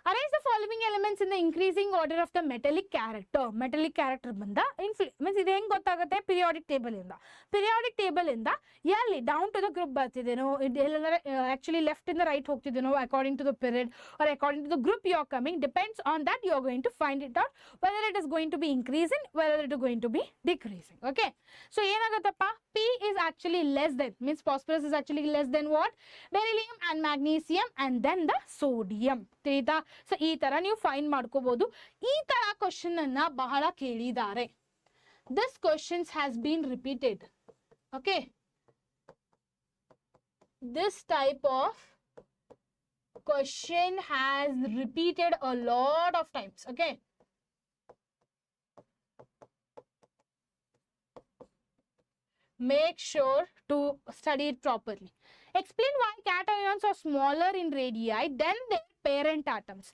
arrange the following elements in the increasing order of the metallic character. Metallic character banda means ಇದು ಹೆಂಗ್ ಗೊತ್ತಾಗುತ್ತೆ, periodic table ಇಂದ ಎಲ್ಲಿ down to the group ಬರ್ತಿದೇನೋ, actually left in the right ಹೋಗ್ತಿದೇನೋ according to the period or according to the group you are coming, depends on that you are going to find it out whether it is going to be increasing, whether it is going to be decreasing. Okay, so ಏನಾಗುತ್ತಪ್ಪ, P is actually less than, means phosphorus is actually less than what, beryllium and magnesium and then the sodium. ತಿಳಿತಾ? So ಈ ತರ ನೀವು find ಮಾಡ್ಕೋಬಹುದು. ಈ ತರ question ಅನ್ನ ಬಹಳ ಕೇಳಿದ್ದಾರೆ. This questions has been repeated. Okay, this type of question has repeated a lot of times. Okay, make sure to study it properly. Explain why cations are smaller in radii than their parent atoms.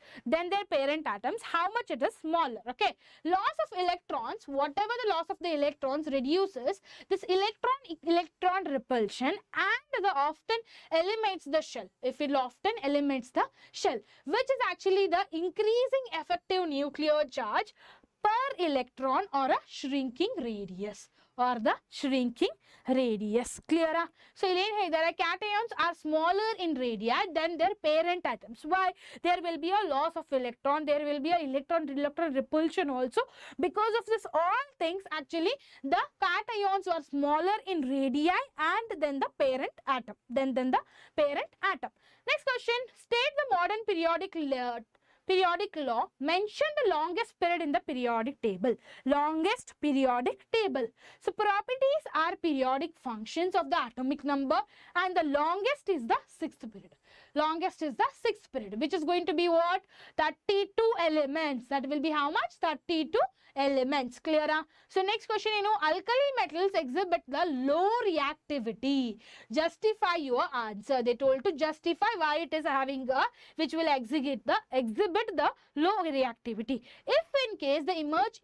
How much it is smaller. Okay, loss of electrons, whatever the loss of the electrons reduces this electron repulsion and the often eliminates the shell. If it often eliminates the shell, which is actually the increasing effective nuclear charge per electron or a shrinking radius. Clear? So cations are smaller in radii than their parent atoms. Why? There will be a loss of electron, there will be a electron repulsion also. Because of this all things, actually the cations are smaller in radii and then the parent atom. Next question, state the modern periodic law. Mention the longest period in the periodic table. So properties are periodic functions of the atomic number, and the longest is the sixth period. Which is going to be what? 32 elements. That will be how much? 32 elements. Clear? So next question, alkali metals exhibit the low reactivity. Justify your answer. They told to justify why it is having a, which will exhibit the low reactivity. If in case the image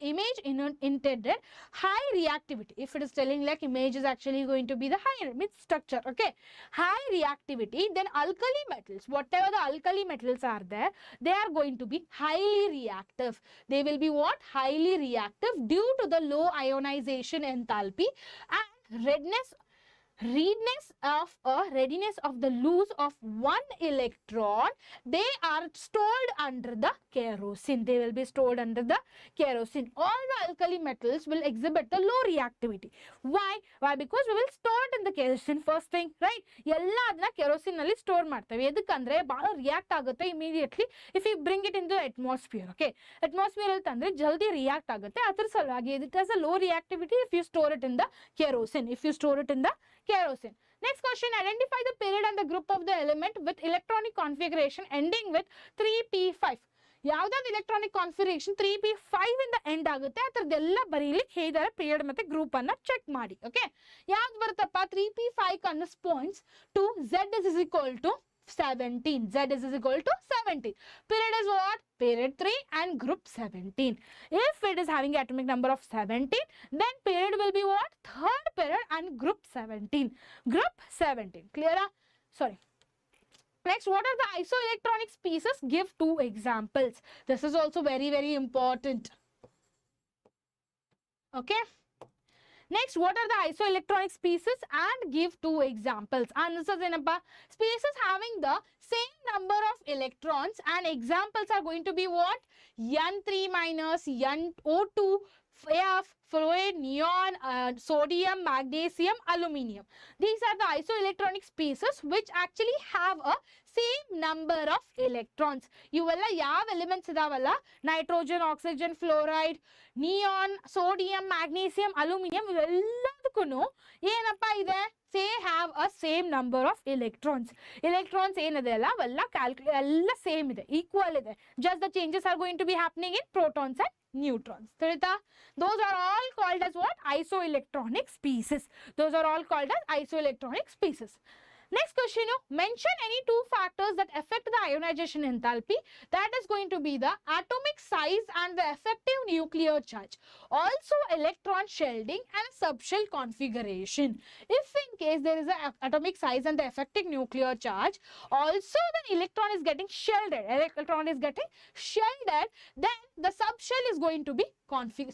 intended high reactivity, if it is telling like image is actually going to be the higher, means structure. Okay, high reactivity, then alkali metals, whatever the alkali metals are there, they are going to be highly reactive. They will be what? Highly reactive due to the low ionization enthalpy and readiness of the loss of one electron. They are stored under the kerosene. All the alkali metals will exhibit the low reactivity. Why? Because we will store it in the kerosene first thing, right? Ella adna kerosene nalli store ಮಾಡ್ತೇವೆ. ಎದಕ್ಕಂದ್ರೆ ಬಹಳ react ಆಗುತ್ತೆ immediately if you bring it into the atmosphere. Okay, atmosphere ಅಲ್ಲಿ ತಂದ್ರೆ ಜಲ್ದಿ react ಆಗುತ್ತೆ. ಅದರ ಸಲುವಾಗಿ it has a low reactivity if you store it in the kerosene. Next question, identify the period and the group of the element with electronic configuration ending with 3p5. ಯಾವ್ದಾದ್ರು electronic configuration 3p5 ಇಂದ end ಆಗುತ್ತೆ ಅದರದೆಲ್ಲ ಬರೀಲಿಕ್ಕೆ ಹೇಳಿದಾರೆ period ಮತ್ತೆ group ಅನ್ನ check ಮಾಡಿ. Okay, ಯಾವ್ದು ಬರುತ್ತಪ್ಪ? 3p5 corresponds to z is equal to 17. Period is what? Period 3 and group 17. If it is having atomic number of 17, then period will be what? Third period and group 17. Clear? Sorry. Next, what are the isoelectronic species? Give 2 examples. This is also very, very important. Okay. Next, what are the isoelectronic species and give 2 examples. Answers ಏನಪ್ಪ? Species having the same number of electrons and examples are going to be what? N3 minus, NO2, F, fluoride, neon, sodium, magnesium, aluminium. These are the isoelectronic species which actually have a same number of electrons. ಇವೆಲ್ಲ ಯಾವ elements ಇದಾವಲ್ಲ, nitrogen, oxygen, fluoride, neon, sodium, magnesium, aluminium, ಇವೆಲ್ಲದಕ್ಕೂ ಏನಪ್ಪಾ ಇದೆ, say have a same number of electrons. Electrons ಏನಿದೆ ಅಲ್ಲ ಅವೆಲ್ಲ ಎಲ್ಲ ಸೇಮ್ ಇದೆ, ಈಕ್ವಲ್ ಇದೆ. Just the changes are going to be happening in protons and neutrons. Those are all called as what? Isoelectronic species. Those are all called as isoelectronic species. Next question, mention any two factors that affect the ionization enthalpy. That is going to be the atomic size and the effective nuclear charge. Also electron shielding and subshell configuration. If in case there is an atomic size and the effective nuclear charge, also the electron is getting shielded. Electron is getting shielded, then the subshell is going to be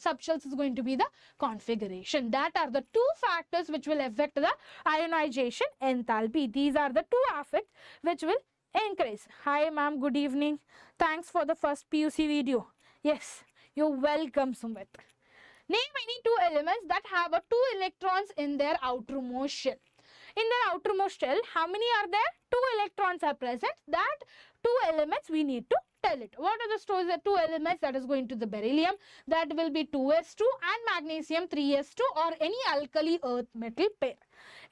subshells is going to be the configuration. That are the two factors which will affect the ionization enthalpy. These are the two effects which will increase. Hi ma'am, good evening. Thanks for the first PUC video. Yes, you're welcome Sumit. Name any two elements that have a two electrons in their outermost shell. In the outermost shell, how many are there? Two electrons are present. That two elements we need to tell it. What are the two elements? That is going to the beryllium. That will be 2s2 and magnesium 3s2, or any alkali earth metal pair.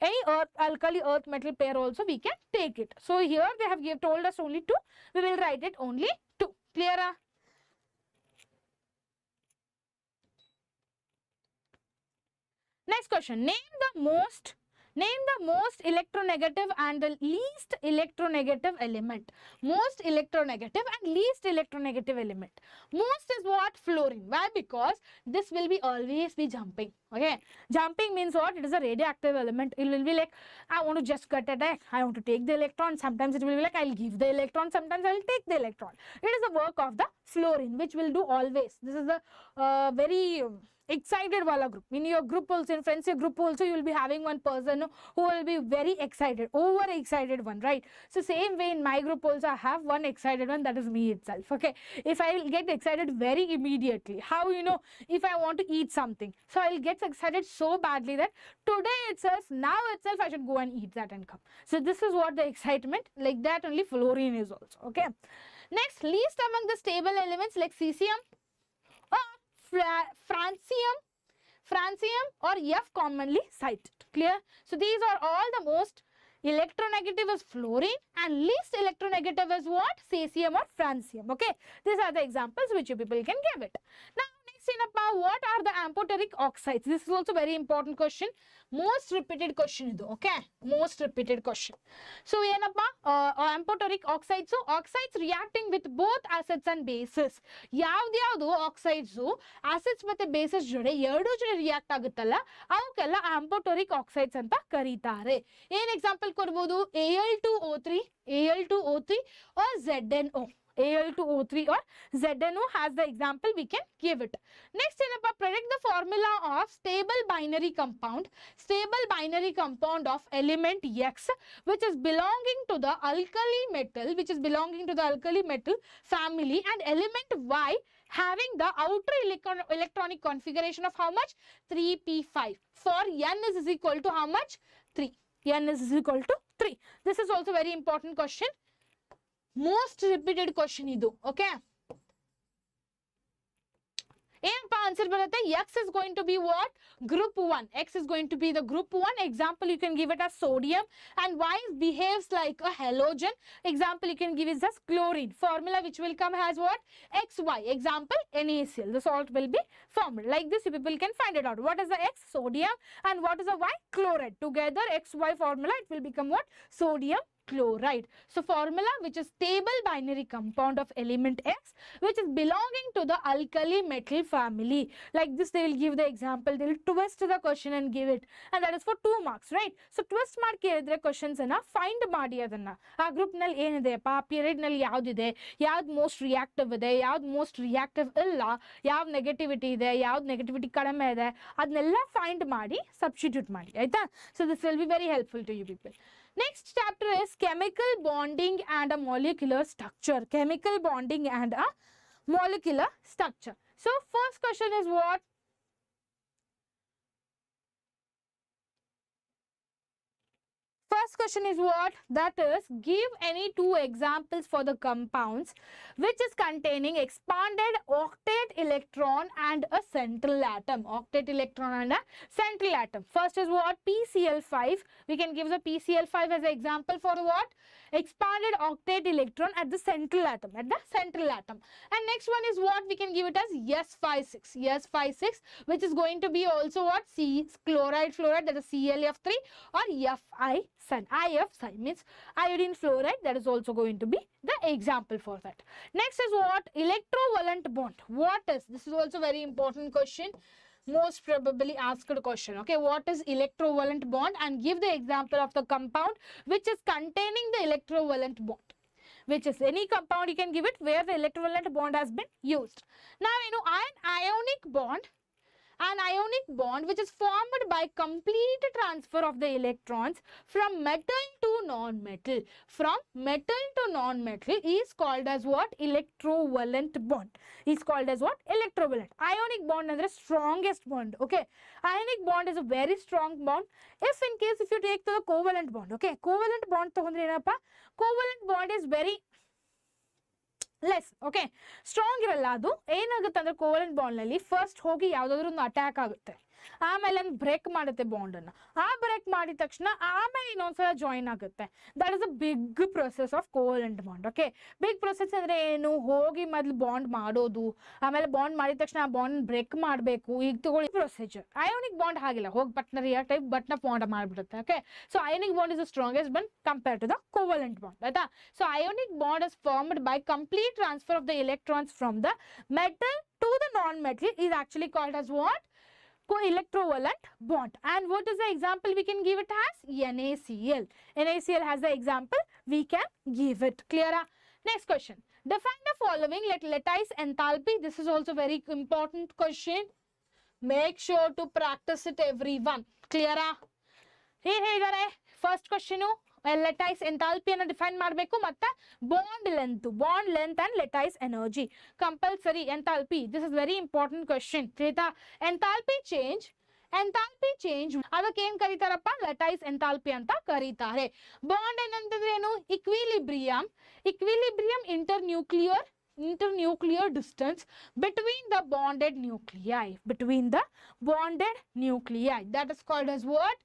Any alkali earth metal pair also we can take it. So here they have told us only two. We will write it only two. Clear? Next question. Name the most electronegative and the least electronegative element. Most electronegative and least electronegative element. Most is what? Fluorine. Why? Because this will be always be jumping. Okay. Jumping means what? It is a radioactive element. It will be like, I want to just cut it. I want to take the electron. Sometimes it will be like, I'll give the electron. Sometimes I will take the electron. It is the work of the fluorine, which will do always. This is the very excited wala group. In your group also, in friends your group also, you will be having one person who will be very excited, over excited one, right? So same way in my group also I have one excited one, that is me itself. Okay, if I will get excited very immediately, how you know, if I want to eat something, so I will get excited so badly that today itself, now itself I should go and eat that and come. So this is what the excitement, like that only fluorine is also. Okay, next, least among the stable elements like cesium, francium or F commonly cited. Clear? So these are all the most electronegative is fluorine and least electronegative is what? Cesium or francium. Okay, these are the examples which you people can give it. Now next, what are the amphoteric oxides? This is also very important question. Most repeated question. Okay, most repeated question. So amphoteric oxides. So oxides reacting with both acids and bases. ಯಾವ್ದು oxides acids ಮತ್ತೆ bases ಜೊತೆ ಎರಡು ಜೊತೆ react ಆಗುತ್ತಲ್ಲ ಅವಕ್ಕೆಲ್ಲ amphoteric oxides ಅಂತ ಕರೀತಾರೆ. ಏನ್ ಎಕ್ಸಾಂಪಲ್ ಕೊಡಬಹುದು? Al2O3 or ZNO. Al2O3 or ZNO has the example, we can give it. Next, predict the formula of stable binary compound of element X, which is belonging to the alkali metal, family, and element Y having the outer electronic configuration of how much? 3p5. For N is equal to how much? 3. N is equal to 3. This is also very important question. Most repeated question idu. Okay, ಏನಪ್ಪ answer ಬರುತ್ತೆ? X is going to be what? Group 1. X is going to be the group 1. Example, you can give it as sodium, and Y behaves like a halogen. Example, you can give it as chlorine. Formula which will come as what? XY. Example, NaCl. The salt will be formed. Like this, you people can find it out. What is the X? Sodium. And what is the Y? Chloride. Together, XY formula, it will become what? Sodium chloride. So formula which is stable binary compound of element X, which is belonging to the alkali metal family. Like this, they will give the example. They will twist the question and give it, and that is for 2 marks, right? So twist mark ಕೇಳಿದ್ರೆ questions ಅನ್ನ find ಮಾಡಿ ಅದನ್ನ. ಆ group ನಲ್ಲಿ ಏನಿದೆ, period ನಲ್ಲಿ ಯಾವ್ದಿದೆ, ಯಾವ್ದು most reactive ಇದೆ, ಯಾವ್ದು ಮೋಸ್ಟ್ ರಿಯಾಕ್ಟಿವ್ ಇಲ್ಲ, ಯಾವ ನೆಗೆಟಿವಿಟಿ ಇದೆ, ಯಾವ್ದು ನೆಗೆಟಿವಿಟಿ ಕಡಿಮೆ ಇದೆ, ಅದನ್ನೆಲ್ಲ ಫೈಂಡ್ ಮಾಡಿ ಸಬ್ಸ್ಟಿಟ್ಯೂಟ್ ಮಾಡಿ, ಆಯ್ತಾ? So this will be very helpful to you people. Next chapter is chemical bonding and a molecular structure. Chemical bonding and a molecular structure. So first question is what? First question is what? That is, give any two examples for the compounds which is containing expanded octet electron and a central atom. Octet electron and a central atom. First is what? PCl5. We can give the PCl5 as an example for what? Expanded octet electron at the central atom. At the central atom. And next one is what? We can give it as S56. S56, which is going to be also what? C chloride fluoride, that is ClF3, or Fi sun. IF sun means iodine fluoride, that is also going to be the example for that. Next is what? Electrovalent bond. What is? This is also very important question. Most probably asked question. Okay, what is electrovalent bond? And give the example of the compound which is containing the electrovalent bond. Which is any compound you can give it where the electrovalent bond has been used. Now, an ionic bond which is formed by complete transfer of the electrons from metal to non-metal. From metal to non-metal is called as what? Electrovalent bond. Is called as what? Electrovalent. Ionic bond is the strongest bond. Okay. Ionic bond is a very strong bond. If you take the covalent bond. Okay. Covalent bond, covalent bond is very less. Okay. Strong iralla adu enagutte andre covalent bond nalli first hogi yavadadru ಒಂದು attack ಆಗುತ್ತೆ, ಆಮೇಲೆ break ಮಾಡುತ್ತೆ bond ಅನ್ನು. ಆ break ಮಾಡಿದ ತಕ್ಷಣ ಆಮೇಲೆ ಇನ್ನೊಂದ್ಸಲ ಜಾಯಿನ್ ಆಗುತ್ತೆ. That is a big process of covalent bond. Okay, big process ಅಂದ್ರೆ ಏನು? ಹೋಗಿ ಮೊದಲು ಬಾಂಡ್ ಮಾಡೋದು, ಆಮೇಲೆ ಬಾಂಡ್ ಮಾಡಿದ ತಕ್ಷಣ ಆ ಬಾಂಡ್ ಬ್ರೇಕ್ ಮಾಡಬೇಕು. ಈಗ ತಗೊಳ್ಳಿ ಪ್ರೊಸೀಜರ್. ಅಯೋನಿಕ್ ಬಾಂಡ್ ಹಾಗಿಲ್ಲ, ಹೋಗಿ ಬಟ್ನ ರಿಯಾಕ್ಟ್ ಆಗಿ ಬಟ್ನ ಬಾಂಡ್ ಮಾಡಿಬಿಡುತ್ತೆ. Okay, so ionic bond is the strongest bond compare to the covalent bond. ಆಯ್ತಾ? So ionic bond is formed by complete transfer of the electrons from the metal to the non-metal is actually called as what? Co-electrovalent bond. And what is the example we can give it as? NaCl. NaCl has the example we can give it. Clear? Next question. Define the following lattice enthalpy. This is also very important question. Make sure to practice it, everyone. Clear? Here, first question. lattice enthalpy ಅನ್ನು define ಮಾಡಬೇಕು, ಮತ್ತೆ bond length and lattice energy compulsory. enthalpy, this is very important question. ಆಯ್ತಾ? enthalpy change ಅದಕ್ಕೆ ಏನ್ ಕರೀತಾರಪ್ಪ? lattice enthalpy ಅಂತ ಕರೀತಾರೆ. Bond ಏನಂತಂದ್ರೆ ಏನು? Equilibrium internuclear distance between the bonded nuclei. That is called as what?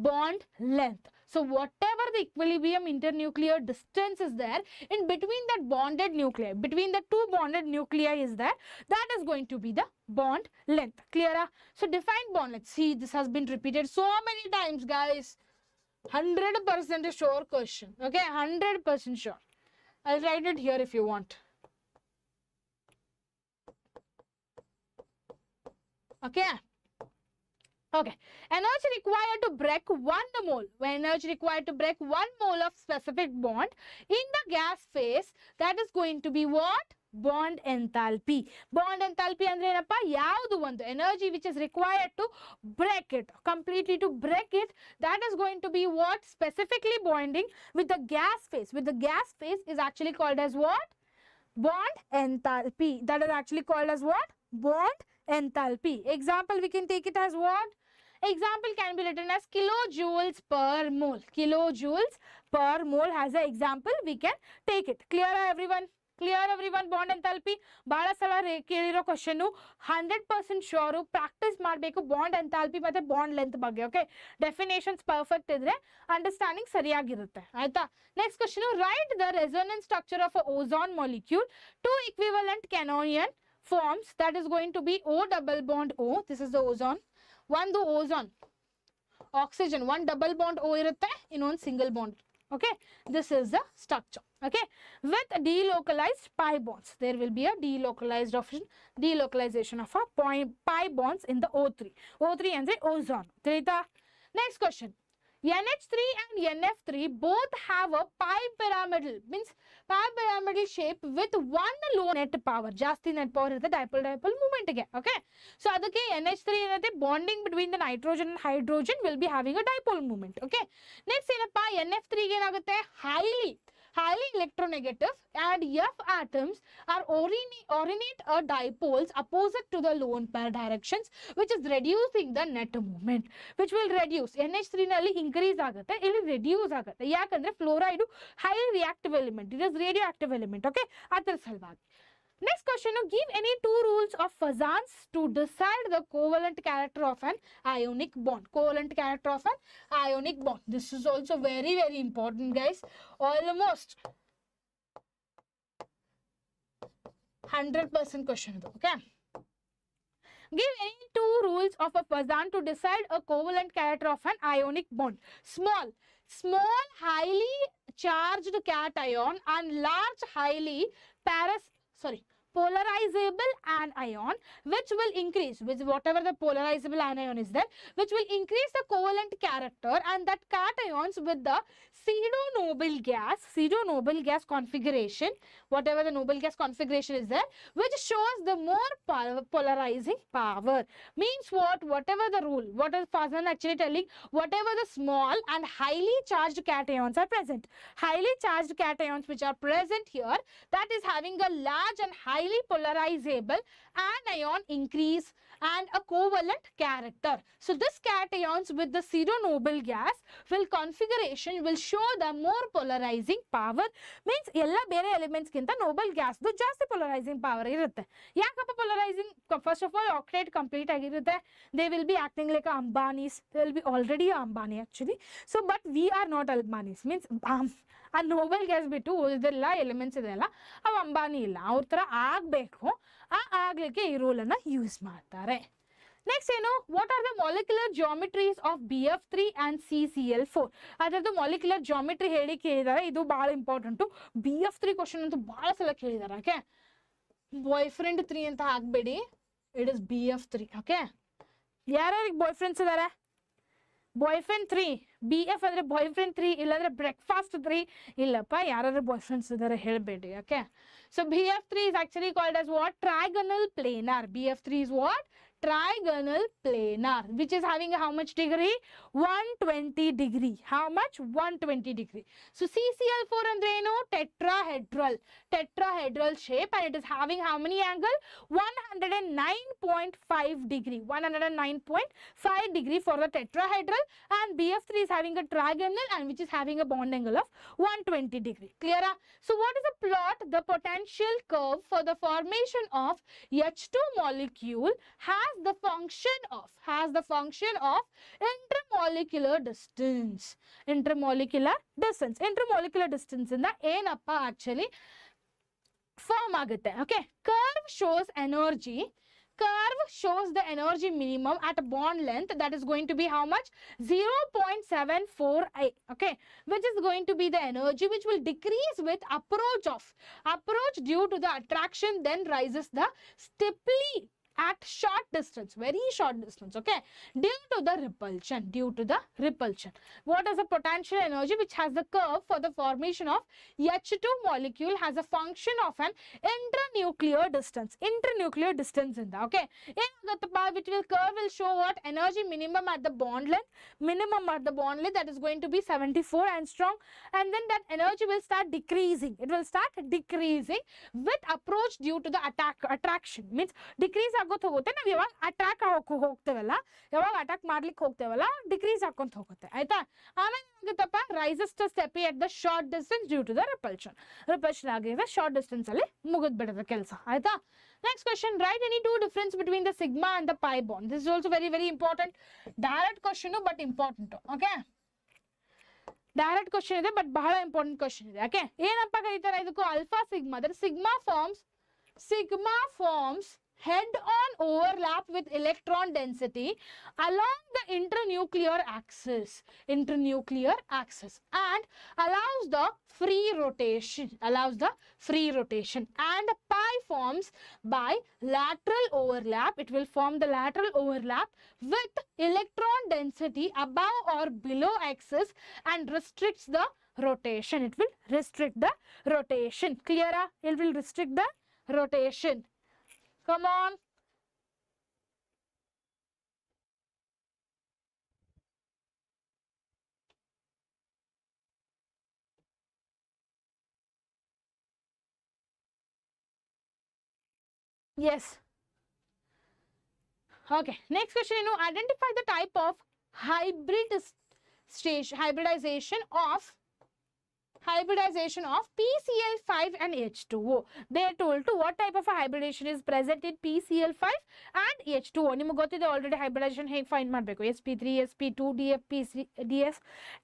Bond length. So whatever the equilibrium internuclear distance is there in between that bonded nuclei, between the two bonded nuclei is there, that is going to be the bond length. Clear? So define bond length. See, this has been repeated so many times, guys. 100% sure question. Okay, 100% sure. I'll write it here if you want. Okay. Okay, energy required to break 1 mole. When energy required to break 1 mole of specific bond in the gas phase, that is going to be what? Bond enthalpy. Bond enthalpy andre ಏನಪ್ಪ? ಯಾವುದು ಒಂದು energy which is required to break it, completely to break it, that is going to be what? Specifically bonding with the gas phase. With the gas phase is actually called as what? Bond enthalpy. That is actually called as what? Bond enthalpy. Example, we can take it as what? Example can be written as kilojoules per mole. Kilojoules per mole has an example. We can take it. Clear everyone? Clear everyone? Bond enthalpy. ಬಹಳ ಸಲ ಕೇಳಿರೋ question. 100% sure. Practice ಮಾಡಬೇಕು bond enthalpy ಮತ್ತೆ bond length ಬಗ್ಗೆ. Okay, definitions perfect ಇದ್ರೆ understanding ಸರಿಯಾಗಿರುತ್ತೆ. ಆಯ್ತಾ? Next question. Write the resonance structure of ozone molecule. Two equivalent canonical forms, that is going to be O double bond O. This is the ozone. One ozone, oxygen, one double bond O irutte, ಇನ್ನೊಂದು single bond. Okay, this is the structure. Okay, with delocalized pi bonds, there will be a delocalization of a pi bonds in the O3. O3 and the ozone. Next question. NH3 and NF3 both have a pi pyramidal, means pi pyramidal shape with one low net power. Jasti net power is the dipole moment again. Okay, so adake NH3 and bonding between the nitrogen and hydrogen will be having a dipole moment. Okay, next ಏನಪ್ಪ? NF3 ಏನಾಗುತ್ತೆ? highly electronegative, and F atoms are ornate dipoles opposite to the lone pair directions, which is reducing the net movement, which will reduce. NH3 ನಲ್ಲಿ increase ಆಗುತ್ತೆ, ಇಲ್ಲಿ reduce ಆಗುತ್ತೆ. ಯಾಕಂದ್ರೆ fluoride highly reactive element, it is radioactive element. Okay, ಅದರ ಸಲುವಾಗಿ. Next question, give any two rules of Fazan's to decide the covalent character of an ionic bond. Covalent character of an ionic bond. This is also very, very important, guys. Almost 100% question. Okay. Give any two rules of a Fazan to decide a covalent character of an ionic bond. Small highly charged cation and large highly polarizable anion, which will increase, whatever the polarizable anion is there, which will increase the covalent character, and that cations with the pseudo-noble gas configuration, whatever the noble gas configuration is there, which shows the more polarizing power. Means what? Whatever the rule, what is Fazan actually telling? Whatever the small and highly charged cations are present, highly charged cations which are present here, that is having a large and highly polarizable anion increase and a covalent character. So this cations with the pseudo-noble gas configuration will show the more polarizing power. Means ella bere elements ginta noble gas du ಜಾಸ್ತಿ polarizing power irutte. Yakappa polarizing? First of all, octet complete ಆಗಿರುತ್ತೆ. They will be acting like Ambanis. They will be already Ambani actually. So but we are not Ambanis. Means ಆ Nobel gas ಬಿಟ್ಟು ಉಳಿದೆಲ್ಲ elements ಇದೆಯಲ್ಲ ಅವು ಅಂಬಾನಿ ಇಲ್ಲ, ಅವ್ರ ಥರ ಆಗಬೇಕು. ಆಗಲಿಕ್ಕೆ ಈ ರೂಲನ್ನು ಯೂಸ್ ಮಾಡ್ತಾರೆ. ನೆಕ್ಸ್ಟ್ ಏನು? What are the molecular geometries of BF3 and CCl4? ಅದರದ್ದು ಮಾಲಿಕ್ಯುಲರ್ ಜಾಮಿಟ್ರಿ ಹೇಳಿ ಕೇಳಿದ್ದಾರೆ. ಇದು ಭಾಳ ಇಂಪಾರ್ಟೆಂಟು. BF3 ಕ್ವಶನ್ ಅಂತೂ ಭಾಳ ಸಲ ಕೇಳಿದ್ದಾರೆ. ಓಕೆ, ಬಾಯ್ ಫ್ರೆಂಡ್ 3 ಅಂತ ಹಾಕಬೇಡಿ, ಇಟ್ ಇಸ್ BF3. ಓಕೆ, ಯಾರ್ಯಾರಿಗೆ ಬಾಯ್ ಫ್ರೆಂಡ್ಸ್ ಇದ್ದಾರೆ? ಬಾಯ್ ಫ್ರೆಂಡ್ 3, BF ಅಂದರೆ ಬಾಯ್ ಫ್ರೆಂಡ್ 3, ಇಲ್ಲಾಂದ್ರೆ ಬ್ರೇಕ್ಫಾಸ್ಟ್ 3. ಇಲ್ಲಪ್ಪ, ಯಾರಾದ್ರೂ ಬಾಯ್ ಫ್ರೆಂಡ್ಸ್ ಇದ್ದಾರೆ ಹೇಳಬೇಡಿ. Okay, so BF3 is actually called as what? Trigonal planar. BF3 is what? Trigonal planar, which is having a how much degree? 120 degree. How much? 120 degree. So CCl4 andre eno? Tetrahedral shape, and it is having how many angle? 109.5 degree. 109.5 degree for the tetrahedral, and BF3 is having a trigonal and which is having a bond angle of 120 degree. Clear? So what is the plot? The potential curve for the formation of H2 molecule has the function of intermolecular distance. Intermolecular distance in the ಏನಪ್ಪ actually form ಆಗುತ್ತೆ. Okay, curve shows the energy minimum at a bond length, that is going to be how much? 0.74. Okay, which is going to be the energy which will decrease with approach due to the attraction, then rises the steeply at short distance, very short distance. Okay, due to the repulsion. What is the potential energy which has the curve for the formation of H2 molecule has a function of an internuclear distance in the, okay, which will curve will show what? Energy minimum at the bond length, that is going to be 74 angstrom, and then that energy will start decreasing. It will start decreasing with approach due to the attraction. Means decrease ಆಗೋತ್ ಹೋಗುತ್ತೆ. ನಾವು ಯಾವಾಗ attack ಹೋಗ್ತೇವಲ್ಲ, ಯಾವಾಗ attack ಮಾಡ್ಲಿಕ್ಕೆ ಹೋಗ್ತೇವಲ್ಲ, decrease ಹಾಕೊಂತ ಹೋಗುತ್ತೆ. ಆಯ್ತಾ? ಆಮೇಲೆ ಏನಾಗುತ್ತಪ್ಪ? Rises to steeply at the short distance due to the repulsion ಆಗಿದ್ರೆ ಶಾರ್ಟ್ ಡಿಸ್ಟೆನ್ಸ್ ಅಲ್ಲಿ ಮುಗಿದ್ ಬಿಡುತ್ತೆ ಕೆಲಸ. ಆಯ್ತಾ? Next question, write any two difference between the sigma and the pi bond. This is also very, very important. Direct question, but important. Okay, direct question ಇದೆ, but ಬಹಳ important question ಇದೆ. Okay, ಏನಪ್ಪ ಕರೀತಾರೆ ಇದಕ್ಕೂ? Alpha sigma. ಅದರ sigma forms head-on overlap with electron density along the internuclear axis, and allows the free rotation, and pi forms by lateral overlap. It will form the lateral overlap with electron density above or below axis and restricts the rotation. It will restrict the rotation. Clear? It will restrict the rotation. Come on. yes. Okay, next question, identify the type of hybridization of PCl5 and H2O. They told to what type of a hybridization is present in PCl5 and H2O. ನಿಮಗೆ ಗೊತ್ತಿದೆ already hybridization ಹೇಗೆ find ಮಾಡಬೇಕು. sp3, sp2,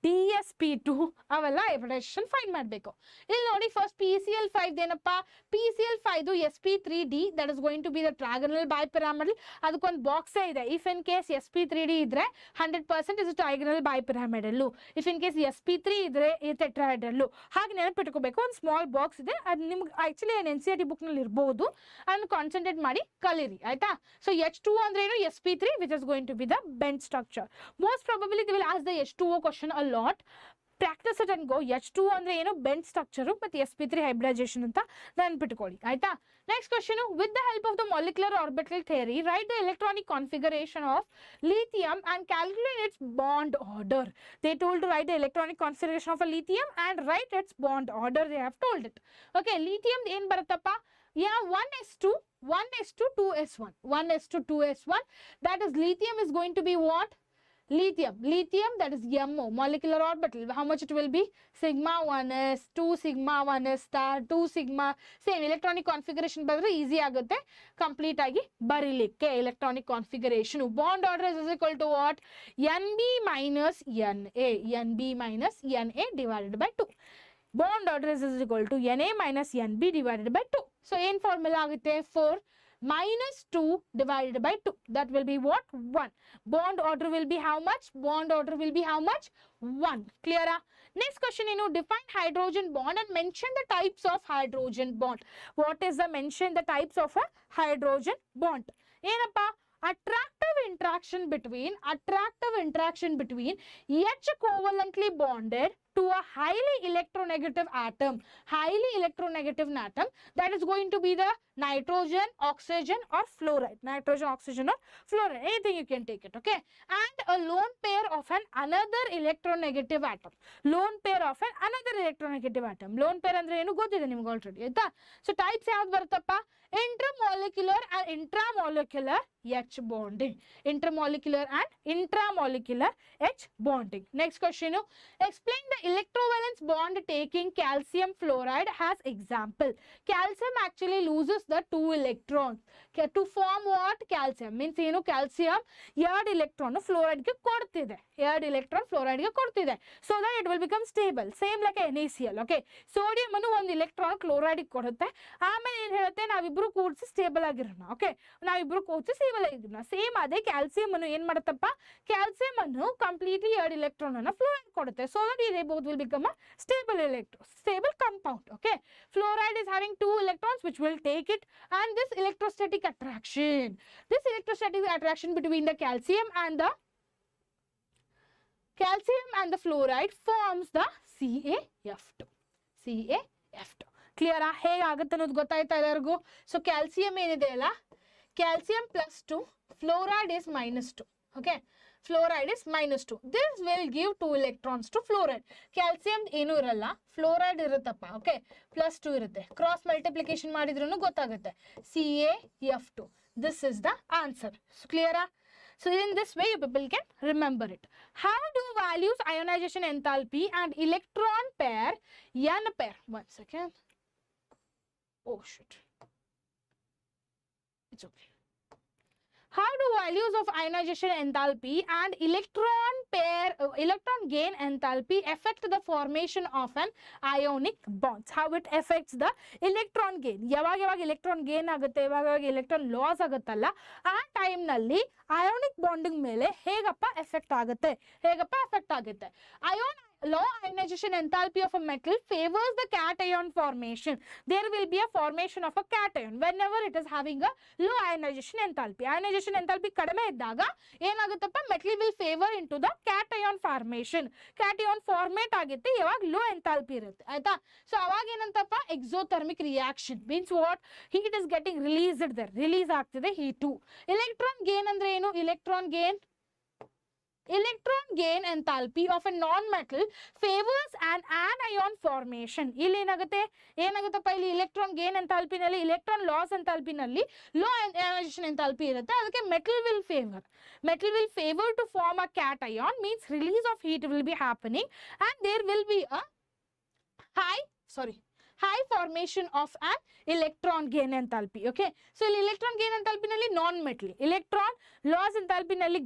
dsp2 ಅವೆಲ್ಲ hybridization find ಮಾಡಬೇಕು. ಇಲ್ಲಿ ನೋಡಿ first PCl5 ಏನಪ್ಪ, PCl5 sp3d, that is going to be the trigonal bipyramidal. ಅದಕ್ಕೊಂದು ಬಾಕ್ಸ್ ಇದೆ. if in case sp3d ಇದ್ರೆ 100% is trigonal bipyramidal. if in case sp3 ಇದ್ರೆ tetrahedral. ಹಾಗೆ ನೆನಪಿಟ್ಕೋಬೇಕು. ಒಂದು ಸ್ಮಾಲ್ ಬಾಕ್ಸ್ ಇದೆ, ಅದು ನಿಮ್ಗೆ ಆಕ್ಚುಲಿ NCERT ಬುಕ್ ನಲ್ಲಿ ಇರಬಹುದು, ಅದನ್ನು ಕಾನ್ಸಂಟ್ರೇಟ್ ಮಾಡಿ ಕಲೀರಿ ಆಯ್ತಾ. ಸೊ H2O ಅಂದ್ರೆ ಏನು, sp3 which is going to be the bent structure. Most probably they will ask the H2O question a lot. Practice it and go. H2O ಅಂದ್ರೆ ಏನು, bent structure, ಮತ್ತೆ sp3 hybridization ಅಂತ ನೆನಪಿಟ್ಕೊಳ್ಳಿ ಆಯ್ತಾ. Next question, with the help of the molecular orbital theory, write the electronic configuration of lithium and calculate its bond order. They told to write the electronic configuration of a lithium and write its bond order. They have told it. Okay, lithium ಏನು ಬರುತ್ತಪ್ಪ, yeah, 1s2, 1s2, 2s1, 1s2, 2s1. That is lithium is going to be what? Lithium, that is MO, molecular orbital. How much it will be? Sigma 1s, 2 sigma 1s star, 2 sigma. Same electronic configuration ಬಂದ್ರೆ easy ಆಗುತ್ತೆ complete ಆಗಿ ಬರೀಲಿಕ್ಕೆ. electronic configuration bond order is equal to what? NB minus NA, NB minus NA divided by 2. Bond order is equal to NA minus NB divided by 2. So ಏನು formula ಆಗುತ್ತೆ, 4 minus 2 divided by 2. That will be what? 1. Bond order will be how much? Bond order will be how much? 1. Clear? Next question, define hydrogen bond and mention the types of hydrogen bond. What is the mention the types of a hydrogen bond? ಏನಪ್ಪ, attractive interaction between H covalently bonded to a highly electronegative atom, that is going to be the nitrogen, oxygen or fluoride. Nitrogen, oxygen or fluoride, anything you can take it. Okay, and a lone pair of another electronegative atom. Lone pair of another electronegative atom. Lone pair ಅಂದ್ರೆ ಏನು ಗೊತ್ತಿದೆ ನಿಮಗೆ already ಆಯ್ತಾ. So types ಯಾವ್ದು ಬರುತ್ತಪ್ಪ, intermolecular and intramolecular H bonding. Intermolecular and intramolecular H bonding. Next question, explain the electrovalence bond taking calcium fluoride as example. Calcium actually loses the 2 electrons to form what? Calcium means ಏನು, calcium 2 electron fluoride ಗೆ ಕೊಡ್ತಿದೆ, 2 electron fluoride ಗೆ ಕೊಡ್ತಿದೆ, so that it will become stable, same like NaCl. okay, sodium ಅನ್ನು 1 electron chloride ಗೆ ಕೊಡುತ್ತೆ, ಆಮೇಲೆ ಏನು ಹೇಳುತ್ತೆ, ನಾವಿಬ್ರು ಕೂಡಿಸಿ ಸ್ಟೇಬಲ್ ಆಗಿರೋಣ. ಓಕೆ, ನಾವಿಬ್ರು ಕೂಡಿಸಿ ಸ್ಟೇಬಲ್ ಆಗಿರೋಣ. ಸೇಮ್ ಅದೇ ಕ್ಯಾಲ್ಸಿಯಂ ಅನ್ನು ಏನು ಮಾಡುತ್ತಪ್ಪ, ಕ್ಯಾಲ್ಸಿಯಂ ಅನ್ನು ಕಂಪ್ಲೀಟ್ಲಿ 2 electron ಅನ್ನು ಫ್ಲೋರೈಡ್ ಕೊಡುತ್ತೆ, so that they both will become a stable compound. okay, fluoride is having 2 electrons which will take it, and this electrostatic attraction between the calcium and the fluoride forms the CaF2. Clear? ಹೇಗಾಗುತ್ತೆ ಅನ್ನೋದು ಗೊತ್ತಾಯ್ತಾ ಎಲ್ಲರಿಗೂ? So calcium ಏನಿದೆ ಅಲ್ಲ, calcium +2, fluoride is -2. okay, fluoride is -2. this will give 2 electrons to fluoride. Calcium ಏನು ಇರಲ್ಲ, fluoride ಇರುತ್ತಪ್ಪ. Okay, +2 ಇರುತ್ತೆ, cross multiplication ಮಾಡಿದ್ರೂ ಗೊತ್ತಾಗುತ್ತೆ, CaF2. this is the answer. ಕ್ಲಿಯರಾ? So in this way people can remember it. How do values ionization enthalpy and electron pair, n pair, 1 second, oh shit, it's okay. How do values of ionization enthalpy and electron gain enthalpy affect the formation of an ionic bonds? How it affects the electron gain? ಯಾವಾಗ electron gain ಆಗುತ್ತೆ, ಯಾವಾಗ electron loss ಆಗುತ್ತಲ್ಲ, ಆ time ನಲ್ಲಿ ionic bonding ಮೇಲೆ ಹೇಗಪ್ಪ effect ಆಗುತ್ತೆ? Low ionization enthalpy of a metal favors the cation formation. There will be a formation of a cation whenever it is having a low ionization enthalpy. Ionization enthalpy ಕಡಿಮೆ ಇದ್ದಾಗ ಏನಾಗುತ್ತಪ್ಪ, metal will favor into the cation formation. cation formate ಆಗುತ್ತೆ ಯಾವಾಗ low enthalpy ಇರುತ್ತೆ ಆಯ್ತಾ. So ಅವಾಗ ಏನಂತಪ್ಪ, exothermic reaction means what? Heat is getting released there, release ಆಗ್ತಿದೆ heat. Electron gain ಅಂದ್ರೆ ಏನು? electron gain electron gain enthalpy of a non-metal favors an anion formation. ಇಲ್ಲಿ ಏನಾಗುತ್ತಪ್ಪ ಇಲ್ಲಿ electron gain enthalpy ನಲ್ಲಿ electron loss enthalpy ನಲ್ಲಿ low ionization enthalpy ಇರುತ್ತೆ. ಅದಕ್ಕೆ metal will favor to form a cation, means release of heat will be happening and there will be a high formation of an electron gain enthalpy. Okay, so electron gain enthalpy nalli non-metal, electron loss enthalpy nalli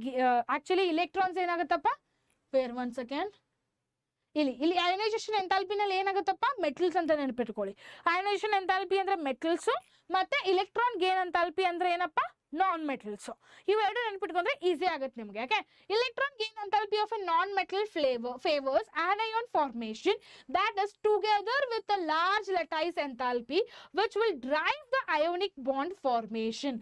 actually electrons enaguttappa, wait one second, ಇಲ್ಲಿ ionization enthalpy ನಲ್ಲಿ ಏನಾಗುತ್ತಪ್ಪ metals ಅಂತ ನೆನಪಿಟ್ಕೊಳ್ಳಿ. ionization enthalpy ಅಂದ್ರೆ metals ಮತ್ತೆ electron gain enthalpy ಅಂದ್ರೆ ಏನಪ್ಪ non metals. ಇವೆರಡು ನೆನಪಿಟ್ಕೊಂಡ್ರೆ easy ಆಗುತ್ತೆ ನಿಮಗೆ. Okay, electron gain enthalpy of a non-metal favors anion formation, that is together with a large lattice enthalpy which will drive the ionic bond formation,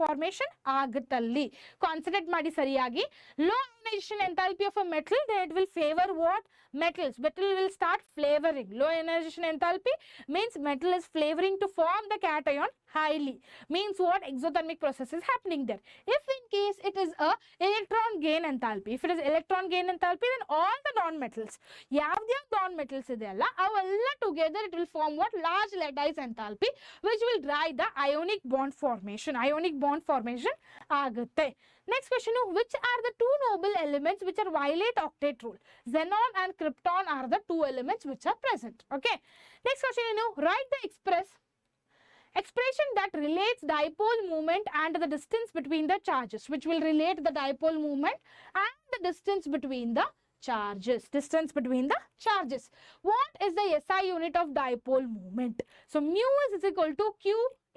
formation ಆಗುತ್ತಲ್ಲಿ. Concentrate ಮಾಡಿ ಸರಿಯಾಗಿ. low ionization enthalpy of a metal, then it will favor what? Metal will start flavoring. Low ionization enthalpy means metal is flavoring to form the cation highly, means what? Exothermic process is happening there. If in case it is a electron gain enthalpy, if it is electron gain enthalpy, then all the non-metals, ಯಾವ್ದ್ಯಾವ non-metals ಇದೆಯಲ್ಲ ಅವೆಲ್ಲ together it will form what? Large lattice enthalpy which will drive the ionic bond formation. ಆಗುತ್ತೆ. Next question, which are the two noble elements which are violate octet rule? Xenon and krypton are the two elements which are present. Okay, next question, write the expression that relates dipole moment and the distance between the charges, which will relate the dipole moment and the distance between the charges. What is the SI unit of dipole moment? So mu is equal to Q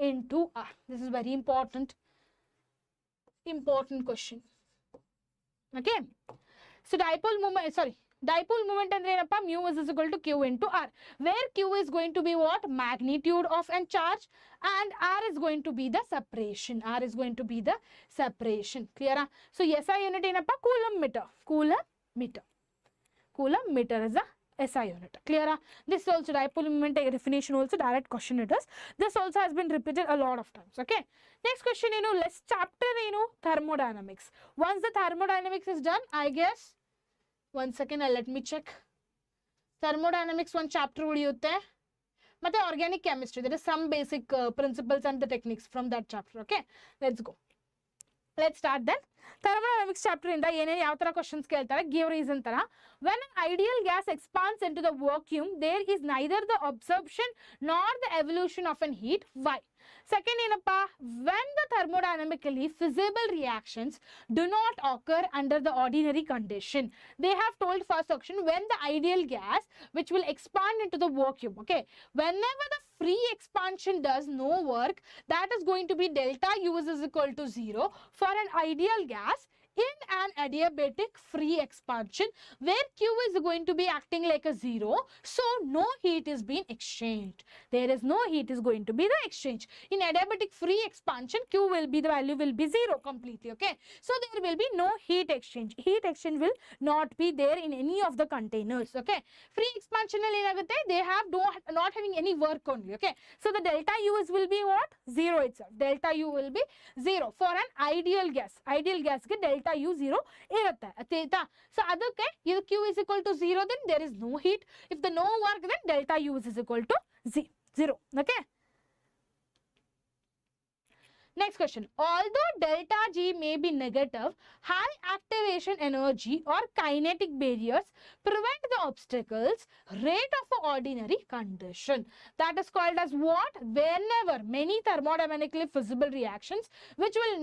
into R. This is very important question. Okay, so dipole moment andre ಏನಪ್ಪ mu is equal to Q into R, where Q is going to be what? Magnitude of a charge and R is going to be the separation. Clear? So SI unit ಏನಪ್ಪ? Coulomb meter is the SI unit. Clear? This is also dipole moment definition, also direct question it is. This also has been repeated a lot of times. Okay, next question, let's chapter thermodynamics. Once the thermodynamics is done, I guess, one second, let me check. Thermodynamics one chapter ಉಳಿಯುತ್ತೆ, ಮತ್ತೆ organic chemistry, there is some basic principles and the techniques from that chapter. Okay, let's go. Let's start then. Thermodynamics chapter ಇಂದ ಏನೇನು ಯಾವ ತರ questions ಕೇಳ್ತಾರೆ, give reason ತರ. When an ideal gas expands into the vacuum, there is neither the absorption nor the evolution of an heat. Why? Second ಏನಪ್ಪಾ, when the thermodynamically feasible reactions do not occur under the ordinary condition. They have told first section, when the ideal gas which will expand into the vacuum, okay, whenever the free expansion does no work, that is going to be delta U is equal to 0 for an ideal gas in an adiabatic free expansion where Q is going to be acting like a 0, so no heat is being exchanged. There is no heat is going to be the exchange. In adiabatic free expansion, Q will be, the value will be 0 completely. Okay, so there will be no heat exchange. Heat exchange will not be there in any of the containers. Okay, free expansion they have not having any work only. Okay, so the delta U is will be what? 0 itself. Delta U will be 0 for an ideal gas. Ideal gas ke delta U 0 irutte. So adukke if Q is equal to 0, then there is no heat. If the no work, then delta U is equal to 0. Okay, next question. Although delta G may be negative, high activation energy or kinetic barriers prevent the obstacles rate of an ordinary condition. That is called as what? Whenever many thermodynamically feasible reactions which will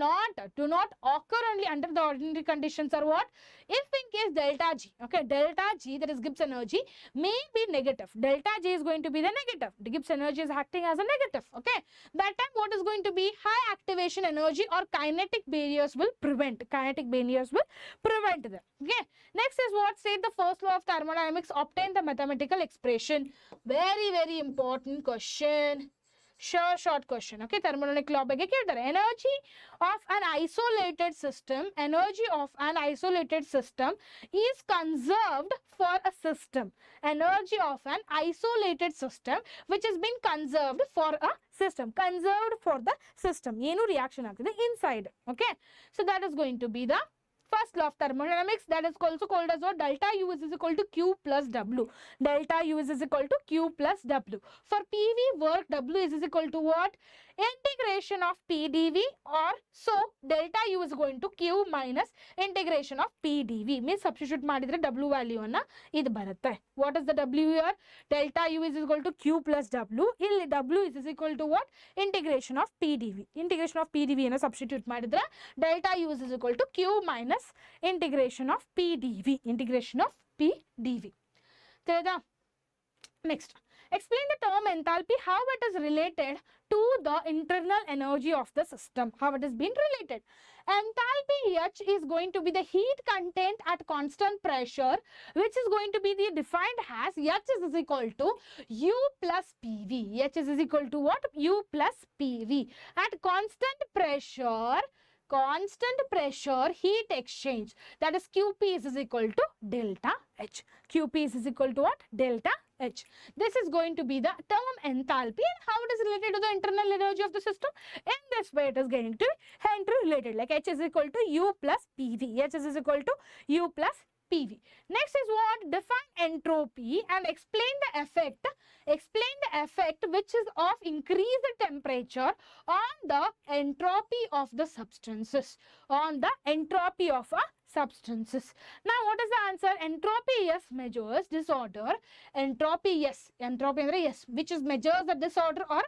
do not occur only under the ordinary conditions are what? If in case delta G, okay, delta G, that is Gibbs energy, may be negative. Delta G is going to be the negative. The Gibbs energy is acting as a negative. Okay, that time what is going to be? High activation energy or kinetic barriers will prevent. them. Okay, next is what? State the first law of thermodynamics, obtain the mathematical expression. Very important question. Sure, short question. Okay, thermodynamic law ಬಗ್ಗೆ ಕೇಳ್ತಾರೆ. Energy of an isolated system, energy of an isolated system is conserved for a system. Energy of an isolated system which has been conserved for a system. Conserved for the system. ಏನು reaction ಆಗ್ತಿದೆ inside. Okay, so that is going to be the first law of thermodynamics, that is also called as what? Delta U is equal to Q plus W. Delta U is equal to Q plus W. For PV work, W is equal to what? Integration of PdV, or so delta U is going to Q minus integration of PdV. Means substitute ಮಾಡಿದ್ರೆ W value ಅನ್ನ ಇದು ಬರುತ್ತೆ. What is the W here? Delta U is equal to Q plus W. ಇಲ್ಲಿ W is equal to what? Integration of PdV. Integration of PdV ಅನ್ನ substitute ಮಾಡಿದ್ರೆ delta U is equal to Q minus integration of PdV. Integration of PdV. ತಿಳಿದಾ? Next, explain the term enthalpy, how it is related to the internal energy of the system. How it has been related. Enthalpy H is going to be the heat content at constant pressure, which is going to be defined as H is equal to U plus PV. H is equal to what? U plus PV. At constant pressure heat exchange, that is QP is equal to delta H. QP is equal to what? Delta H. This is going to be the term enthalpy, and how it is related to the internal energy of the system. In this way, it is going to be related, like H is equal to U plus PV. H is equal to U plus PV. Next is what? Define entropy and explain the effect. Explain the effect which is of increased temperature on the entropy of the substances. On the entropy of a substances. Now, what is the answer? Entropy yes measures disorder. Entropy yes. Entropy yes, which is measures the disorder or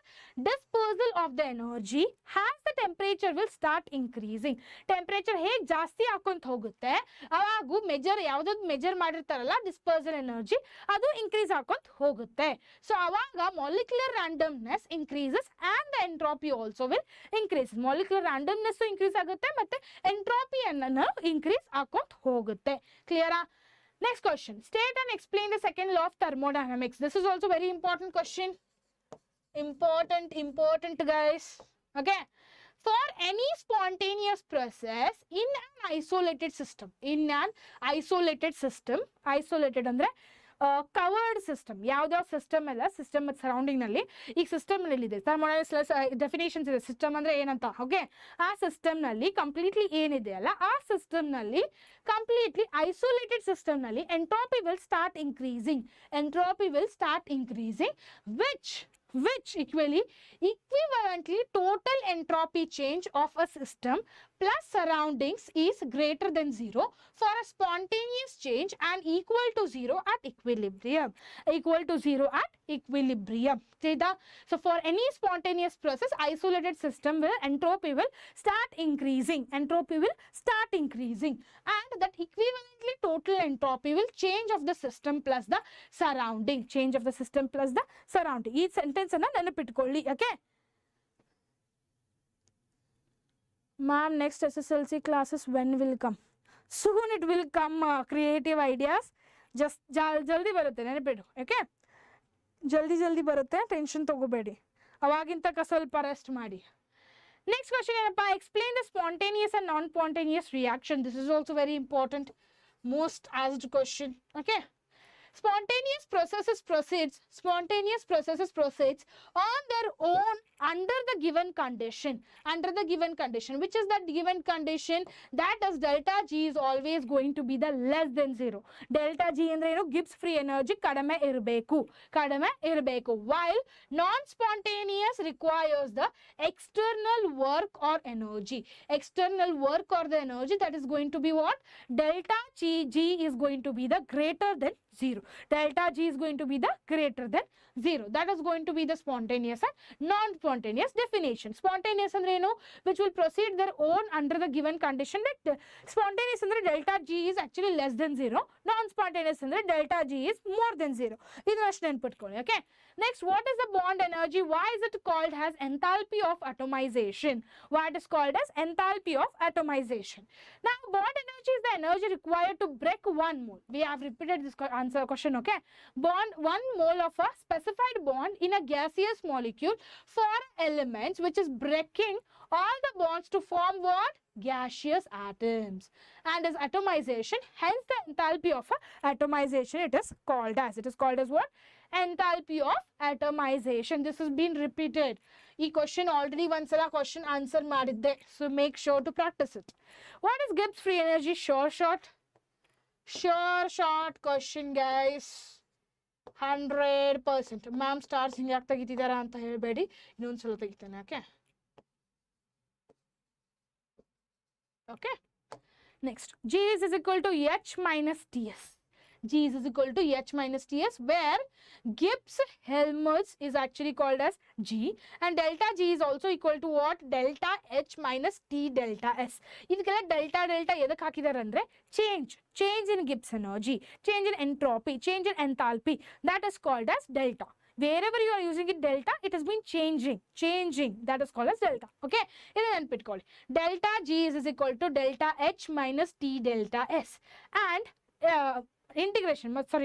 dispersal of the energy as the temperature will start increasing. Temperature ಹೇಗೆ ಜಾಸ್ತಿ ಆಕೊಂತ ಹೋಗುತ್ತೆ ಅವಾಗೂ measure ಯಾವುದಾದ್ರು measure ಮಾಡಿರ್ತಾರಲ್ಲ dispersal energy ಅದು increase ಆಕೊಂತ ಹೋಗುತ್ತೆ. So ಅವಾಗ molecular randomness increases and the entropy also will increase. Molecular randomness increase ಆಗುತ್ತೆ ಮತ್ತೆ entropy ಅನ್ನ increase ಆಕೊಂತ ಹೋಗುತ್ತೆ. Clear? Next question. State and explain the second law of thermodynamics. This is also very important question. Important guys. Okay. For any spontaneous process in an isolated system. Isolated ಅಂದ್ರೆ covered system. ಯಾವ್ದಾವ್ system ಅಲ್ಲ, system surrounding ನಲ್ಲಿ ಈಗ system ನಲ್ಲಿ ಇದೆ definitions ಇದೆ. System ಅಂದ್ರೆ ಏನಂತ. Okay, ಆ ಸಿಸ್ಟಮ್ ನಲ್ಲಿ ಕಂಪ್ಲೀಟ್ಲಿ ಏನಿದೆ ಅಲ್ಲ, ಆ ಸಿಸ್ಟಮ್ ನಲ್ಲಿ ಕಂಪ್ಲೀಟ್ಲಿ ಐಸೋಲೇಟೆಡ್ ಸಿಸ್ಟಮ್ ನಲ್ಲಿ entropy will start increasing. Which equivalently total entropy change of a system plus surroundings is greater than 0 for a spontaneous change and equal to 0 at equilibrium. So for any spontaneous process, isolated system entropy will start increasing. And that equivalently total entropy will change of the system plus the surrounding. ಈ sentence ಅನ್ನ ನೆನಪಿಟ್ಕೊಳ್ಳಿ. Okay ma'am, next SSLC classes when will come? Soon it will come. Creative ideas just ಜಲ್ದಿ ಬರುತ್ತೆ, ನೆನಪಿಡು. Okay, ಜಲ್ದಿ ಬರುತ್ತೆ, tension ತಗೋಬೇಡಿ. ಅವಾಗಿಂತ ಸ್ವಲ್ಪ rest ಮಾಡಿ. Next question ಏನಪ್ಪ? Explain the spontaneous and non-spontaneous reaction. This is also very important, most asked question. Okay, spontaneous processes proceeds on their own under the given condition. Which is that given condition? That is delta G is always going to be the less than 0. Delta G ಅಂದ್ರೆ ಏನು? Gibbs free energy ಕಡಿಮೆ ಇರಬೇಕು. While non-spontaneous requires the external work or energy. The energy that is going to be what? Delta G is going to be the greater than 0. Delta G is going to be the greater than 0. That is going to be the spontaneous and non-spontaneous definition. Spontaneous andre eno? Which will proceed their own under the given condition. That spontaneous andre delta G is actually less than 0. Non-spontaneous andre delta G is more than 0. Idu ashtu nenpitkolli. Okay. Next, what is the bond energy? Why is it called as enthalpy of atomization? Why it is called as enthalpy of atomization? Now, bond energy is the energy required to break one mole. We have repeated this answer question, okay? Bond, 1 mole of a specified bond in a gaseous molecule for elements which is breaking all the bonds to form what? Gaseous atoms. And as atomization, hence the enthalpy of a atomization it is called as. It is called as what? Enthalpy of atomization. This has been repeated. This question already once a question answer madidde. So make sure to practice it. What is Gibbs free energy? Sure shot. Sure shot question, guys. 100%. Ma'am stars hingyak tagitidara anta helbedi. Innondsala tagitane, okay? Okay. Next, G is equal to H minus Ts. G is equal to H minus Ts, where Gibbs-Helmholtz is actually called as G, and delta G is also equal to what? Delta H minus T delta S. Idikella delta edakke hakidare andre change in Gibbs energy, change in entropy, change in enthalpy. That is called as delta. Wherever you are using it delta, it has been changing. That is called as delta. Okay, this is NPIT called delta G is equal to delta H minus T delta S, and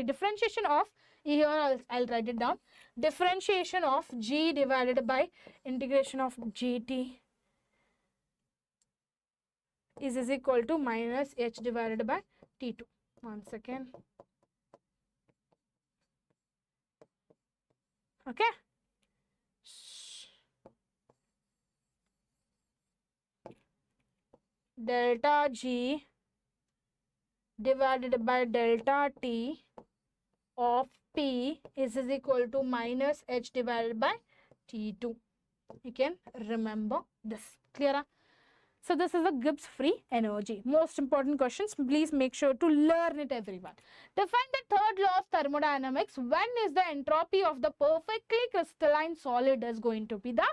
differentiation of, here I'll write it down, differentiation of G divided by integration of GT is equal to minus H divided by T2. 1 second. Okay. Delta G divided by delta T of P is equal to minus H divided by T2. You can remember this. Clear? So this is a Gibbs free energy. Most important questions. Please make sure to learn it, everyone. Define the third law of thermodynamics. When is the entropy of the perfectly crystalline solid is going to be the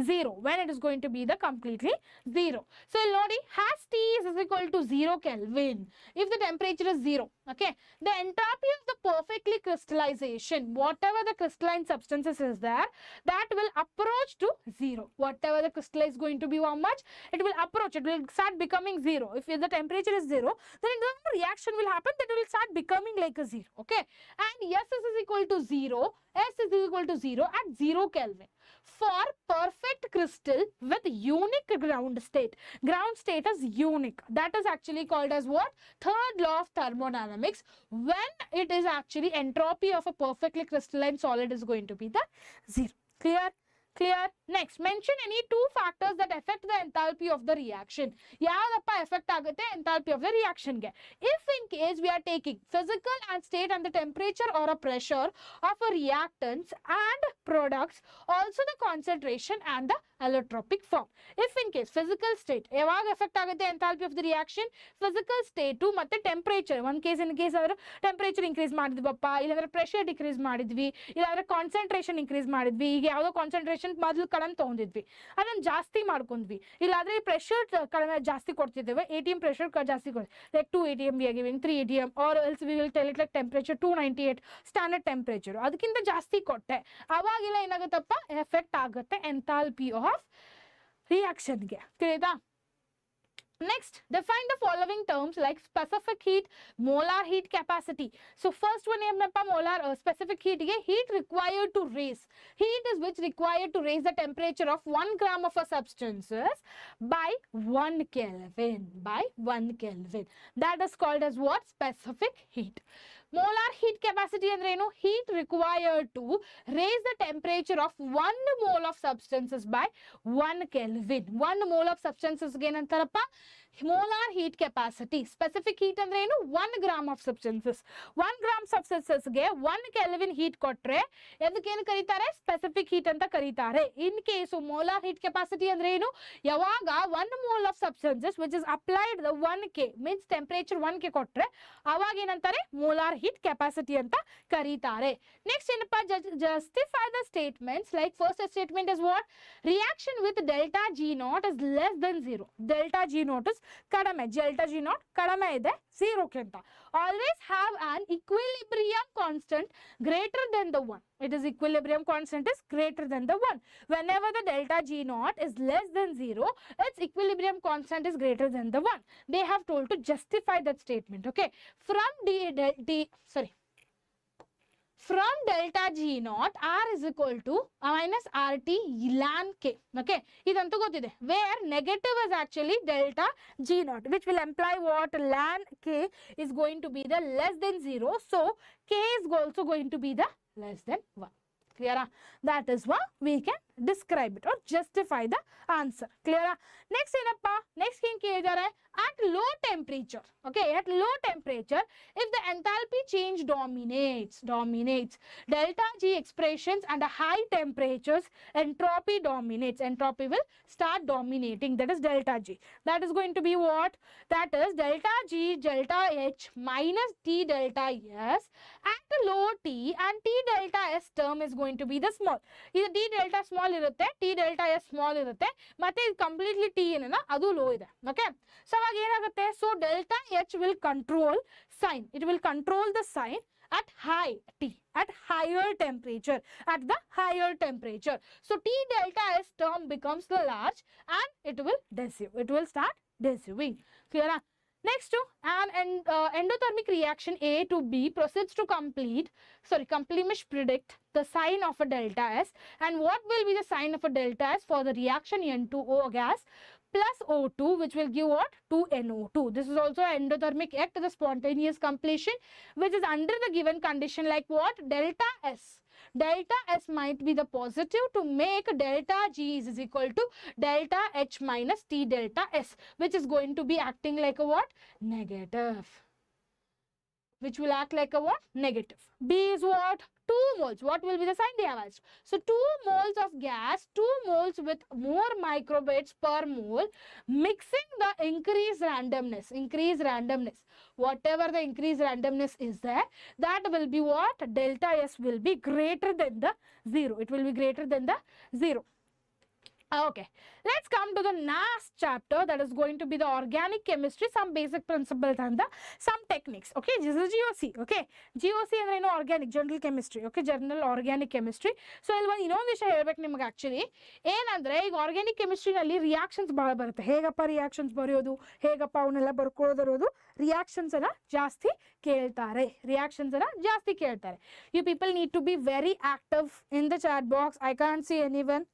0? When it is going to be the completely 0? So Lodi has T is equal to 0 Kelvin. If the temperature is 0, okay, the entropy of the perfectly crystallization, whatever the crystalline substances is there, that will approach to 0. Whatever the crystal is going to be, how much? It will approach. It will start becoming 0. If the temperature is 0, then the reaction will happen that it will start becoming like a 0. Okay. And S is equal to 0. S is equal to 0 at 0 Kelvin. For perfect crystal with unique ground state. Ground state is unique. That is actually called as what? Third law of thermodynamics. When it is actually entropy of a perfectly crystalline solid is going to be the 0. Clear? Clear? Next, mention any two factors that affect the enthalpy of the reaction. Yavadappa effect agutte enthalpy of the reaction ge. If in case we are taking physical and state and the temperature or a pressure of a reactants and products, also the concentration and the allotropic form. If in case physical state, yaವಾಗ effect agutte enthalpy of the reaction? Physical state to ಮತ್ತೆ temperature. One case in case avara temperature increase ಮಾಡಿದ್ವಪ್ಪ, ಇಲ್ಲಾಂದ್ರೆ pressure decrease ಮಾಡಿದ್ವಿ, ಇಲ್ಲಾಂದ್ರೆ concentration increase ಮಾಡಿದ್ವಿ, ಈಗ ಯಾವುದೋ concentration ಮೊದಲು ಕಡಿಮೆ ತಗೊಂಡಿದ್ವಿ, ಅದನ್ನ ಜಾಸ್ತಿ ಮಾಡ್ಕೊಂಡ್ವಿ, ಇಲ್ಲಾಂದ್ರೆ ಪ್ರೆಷರ್ ಕಡಿಮೆ ಜಾಸ್ತಿ ಕೊಡ್ತಿದ್ದೇವೆ, ATM pressure ಜಾಸ್ತಿ ಕೊಡ್ತೀವಿ, like 2 ATM we are giving 3 ATM, or else we will tell it like temperature 298 standard temperature, ಅದಕ್ಕಿಂತ ಜಾಸ್ತಿ ಕೊಟ್ಟೆ, ಅವಾಗೆಲ್ಲ ಏನಾಗುತ್ತಪ್ಪ ಎಫೆಕ್ಟ್ ಆಗುತ್ತೆ ಎಂಥಾಲ್ಪಿ ಆಫ್ ರಿಯಾಕ್ಷನ್ಗೆ. ತಿಳಿತಾ? Next, define the following terms like specific heat, molar heat capacity. So first one is molar specific heat. Heat required to raise. Heat is which required to raise the temperature of 1 gram of a substances by 1 Kelvin. By 1 Kelvin. That is called as what? Specific heat. Molar heat capacity andre eno? Heat required to raise the temperature of 1 mole of substances by 1 Kelvin. 1 mole of substances again antarappa molar heat capacity. Specific heat andre eno? 1 gram of substances. 1 gram substances ge 1 Kelvin heat kotre edakke ಏನು ಕರೀತಾರೆ? Specific heat ಅಂತ ಕರೀತಾರೆ. In case molar heat capacity andre eno? ಯಾವಾಗ 1 mole of substances which is applied the 1K means temperature 1K ಕೊಟ್ರೆ ಅವಾಗ ಏನಂತಾರೆ? molar heat capacity ಅಂತ ಕರೀತಾರೆ. Next ಏನಪ್ಪ? Justify the statements like first statement is what? Reaction with delta G naught is less than 0. Delta G naught is ಕಡಿಮೆ. delta G naught ಕಡಿಮೆ ಇದೆ 0 ಕ್ಕಿಂತ. Always have an equilibrium constant greater than the 1. It is equilibrium constant is greater than the 1. Whenever the delta G naught is less than 0, its equilibrium constant is greater than the 1. They have told to justify that statement. Okay. From from delta G naught, R is equal to minus RT ln K. Okay, idantu gottide. Where negative is actually delta G naught, which will imply what? Ln K is going to be the less than 0. So, K is also going to be the less than 1. Clear? That is what we can describe it or justify the answer. Clear? Next ಏನಪ್ಪಾ? Next ಏನು ಕೇಳಿದ್ದಾರೆ? At low temperature. Okay, at low temperature, if the enthalpy change dominates, delta G expressions and high temperatures, entropy dominates. Entropy will start dominating. That is delta G. That is going to be what? That is delta G, delta H minus T delta S at low T, and T delta S term is going to be the small. Either T delta small irutte, T delta S small irutte, matte completely T ಏನನ ಅದು low ಇದೆ. Okay, so ಅವಾಗ ಏನಾಗುತ್ತೆ? So delta H will control sign. It will control the sign at high T, at higher temperature, at the higher temperature. So T delta S term becomes the large and it will deceive. It will start deceiving. Clear? Next to an endothermic reaction A to B proceeds to complimish predict the sign of a delta S. And what will be the sign of a delta S for the reaction N2O gas plus O2, which will give what? 2NO2. This is also endothermic act, the spontaneous completion, which is under the given condition like what? Delta S. Delta S might be the positive to make delta G is equal to delta H minus T delta S, which is going to be acting like a what? Negative. Which will act like a what? Negative. B is what? 2 moles. What will be the sign they have asked? So 2 moles of gas, 2 moles with more microbeads per mole, mixing the increased randomness. Whatever the increased randomness is there, that will be what? Delta S will be greater than the 0. It will be greater than the 0. Okay, let's come to the last chapter, that is going to be the organic chemistry, some basic principles and some techniques. Okay, this is GOC. Okay, GOC and organic, general chemistry. Okay, general organic chemistry. So ಇನ್ನೊಂದು ವಿಷಯ ಹೇಳ್ಬೇಕು ನಿಮಗೆ actually ಏನಂದ್ರೆ ಈಗ organic ಕೆಮಿಸ್ಟ್ರಿನಲ್ಲಿ reactions ಭಾಳ ಬರುತ್ತೆ. ಹೇಗಪ್ಪ reactions ಬರೆಯೋದು, ಹೇಗಪ್ಪ ಅವನ್ನೆಲ್ಲ ಬರ್ಕೊಳ್ಳೋದಿರೋದು, ರಿಯಾಕ್ಷನ್ಸ್ ಎಲ್ಲ ಜಾಸ್ತಿ ಕೇಳ್ತಾರೆ. You people need to be very active in the chat box. I can't see anyone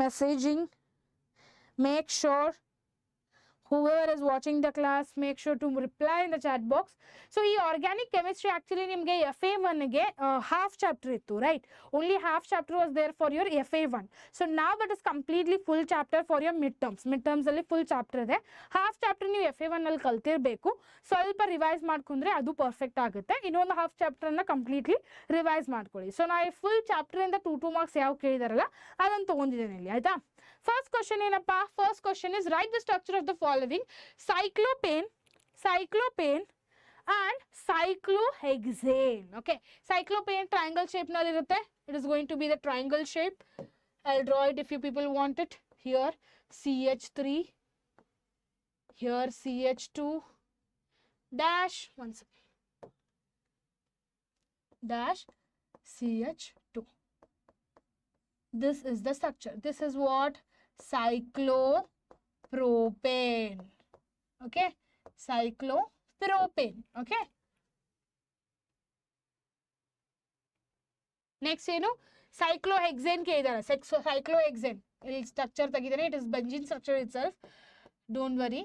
messaging. Make sure whoever is watching the class, make sure to reply in the chat box. So ಈ organic chemistry actually ನಿಮಗೆ FA1 ಗೆ half chapter ಇತ್ತು, right? Only half chapter was there for your FA1. So now it is completely full chapter for your midterms. Midterms ಅಲ್ಲಿ full chapter ಇದೆ. Half chapter ನೀವು FA1 ಅಲ್ಲಿ ಕಲ್ತಿರಬೇಕು. ಸ್ವಲ್ಪ revise ಮಾಡ್ಕೊಂಡ್ರೆ ಅದು ಪರ್ಫೆಕ್ಟ್ ಆಗುತ್ತೆ. ಇನ್ನೊಂದು half chapter ಅನ್ನ completely ರಿವೈಸ್ ಮಾಡ್ಕೊಳ್ಳಿ. So ನಾ full chapter ಇಂದ 2 marks ಯಾವ ಕೇಳಿದಾರಲ್ಲ ಅದನ್ನ ತಗೊಂಡಿದ್ದೇನೆ ಇಲ್ಲಿ, ಆಯ್ತಾ? First question ಏನಪ್ಪಾ? First question is write the structure of the following: cyclopane and cyclohexane. Okay, cyclopane triangle shape nalli irutte. It is going to be the triangle shape. I'll draw it if you people want it. Here CH3, here CH2 dash, one second, dash CH2. This is the structure. This is what? Cyclopropane. Okay, cyclopropane. Okay, next cyclohexane ಕೇಳಿದಾರೆ. cyclohexane ಇಲ್ಲಿ structure ತೆಗಿದಾರೆ. It is benzene structure itself, don't worry.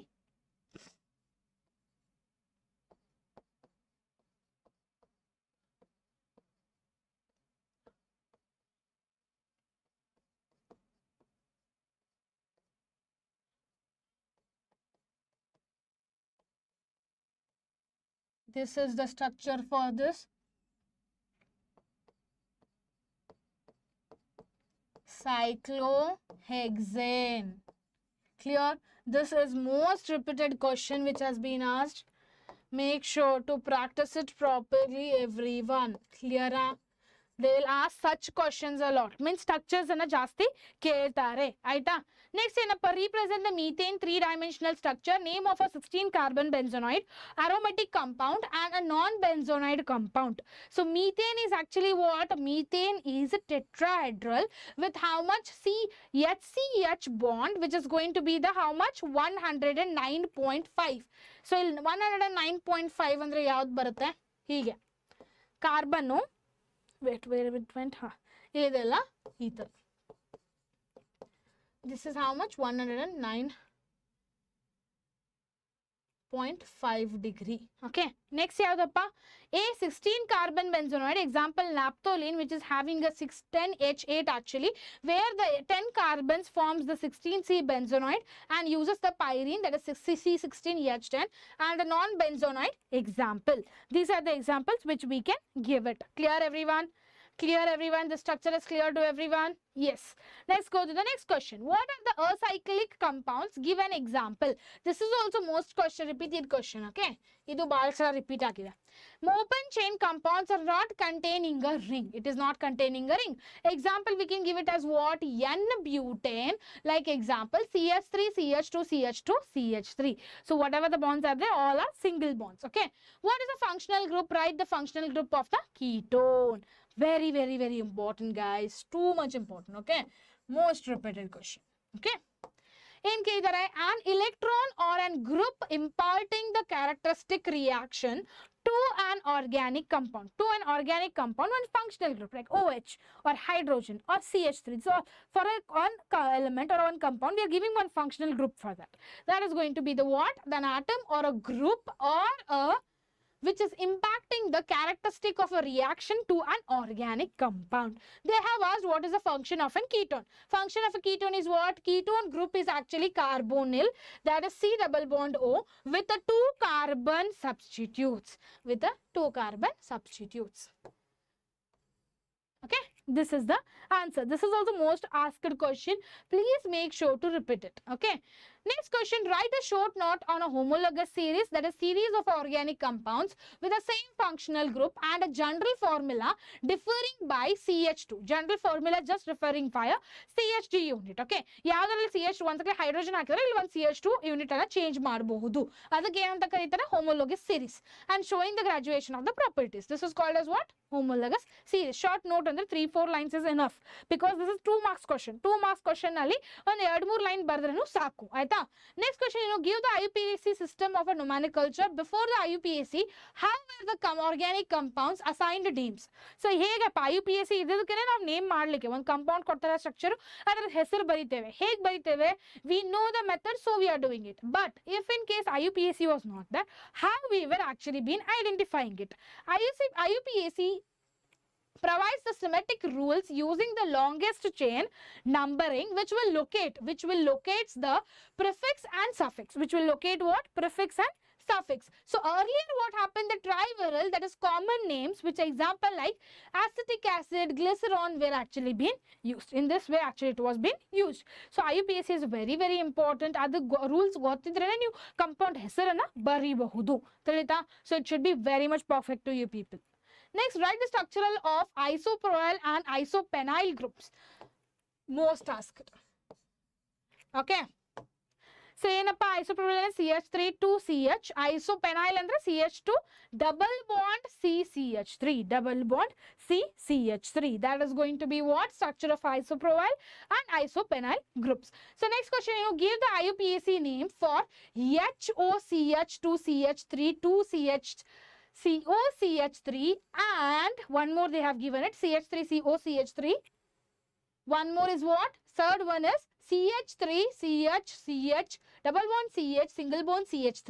This is the structure for this. Cyclohexane. Clear? This is most repeated question which has been asked. Make sure to practice it properly, everyone. Clear? They will ask such questions a lot. Means structures anna jasti keltare. Aita? Next ಏನಪ್ಪ? Represent the methane 3-dimensional structure. Name of a 16-carbon benzonoid, aromatic compound and a non-benzonoid compound. So methane is actually what? Methane is a tetrahedral with how much? CH bond, which is going to be the how much? 109.5. So 109.5 ಅಂದ್ರೆ ಯಾವ್ದು ಬರುತ್ತೆ? ಹೀಗೆ carbon, wait, where it went? Idella ether. This is how much? 109.5 degree. Okay, next yaudappa? A 16 carbon benzonoid, example naphthalene, which is having a 610H8 actually, where the 10 carbons forms the 16C benzonoid and uses the pyrene, that is C16H10, and the non-benzonoid example. These are the examples which we can give it. Clear everyone? Clear everyone? The structure is clear to everyone? Yes. Let's go to the next question. What are the acyclic compounds? Give an example. This is also most question, repeated question. Okay. Idu balsa repeat agide. Open chain compounds are not containing a ring. It is not containing a ring. Example, we can give it as what? N-butane. Like example, CH3, CH2, CH2, CH3. So whatever the bonds are there, all are single bonds. Okay. What is the functional group? Write the functional group of the ketone. Very, very, very important, guys. Too much important. Okay. Most repeated question. Okay. In case there are an electron or an group imparting the characteristic reaction to an organic compound. To an organic compound, one functional group like OH or hydrogen or CH3. So for one element or one compound, we are giving one functional group for that. That is going to be the what? An atom or a group or a which is impacting the characteristic of a reaction to an organic compound. They have asked what is the function of a ketone. Function of a ketone is what? Ketone group is actually carbonyl, that is C double bond O with the 2 carbon substitutes. With the 2 carbon substitutes. Okay, this is the answer. This is also most asked question. Please make sure to repeat it. Okay. Next question, write a short note on a homologous series, that is series of organic compounds with the same functional group and a general formula differing by CH2. General formula just referring by a CH2 unit. Okay. Yavadalli CH2 once hydrogen hakidare illi one CH2 unit alla change ಮಾಡಬಹುದು. ಅದಕ್ಕೆ ಏನಂತ ಕರೀತಾರೆ? Homologous series. And showing the graduation of the properties. This is called as what? Homologous series. Short note under 3-4 lines is enough because this is 2 marks question. 2 marks question ಅಲ್ಲಿ ಒಂದು 2-3 line ಬರೆದ್ರೂ ಸಾಕು. ಆಯ್ತಾ? Next question, give the IUPAC system of a nomenclature. Before the IUPAC, how were the organic compounds assigned names? So ಹೇಗಪ್ಪ IUPAC ಇದಕ್ಕೆ ನಾವು name ಮಾಡಲಿಕ್ಕೆ ಒಂದು compound ಕೊಡ್ತಾರೆ ಸ್ಟ್ರಕ್ಚರ್, ಅದರ ಹೆಸರು ಬರೀತೇವೆ. ಹೇಗೆ ಬರೀತೇವೆ? We know the method, so we are doing it. But if in case IUPAC was not there, how we were actually been identifying it? IUPAC provides the symmetric rules using the longest chain numbering, which will locate the prefix and suffix. Which will locate what? Prefix and suffix. So earlier what happened, the trivial, that is common names, which example like acetic acid, glycerin were actually being used. In this way actually it was being used. So IUPAC is very, very important. Other rules ಗೊತ್ತಿದ್ರೆ ನೀವು compound ಹೆಸರನ್ನ ಬರೀಬಹುದು. ತಿಳಿತಾ? So it should be very much perfect to you people. Next, write the structural of isopropyl and isopenyl groups. Most asked. Okay. So, ಏನಪ್ಪಾ isopropyl and CH3 to CH, isopenyl andre CH2 double bond CCH3, double bond CCH3. That is going to be what? Structure of isopropyl and isopenyl groups. So, next question, give the IUPAC name for HOCH2CH3 2CH COCH3 and one more they have given it CH3COCH3. One more is what? Third one is CH3CH double bond CH single bond CH3.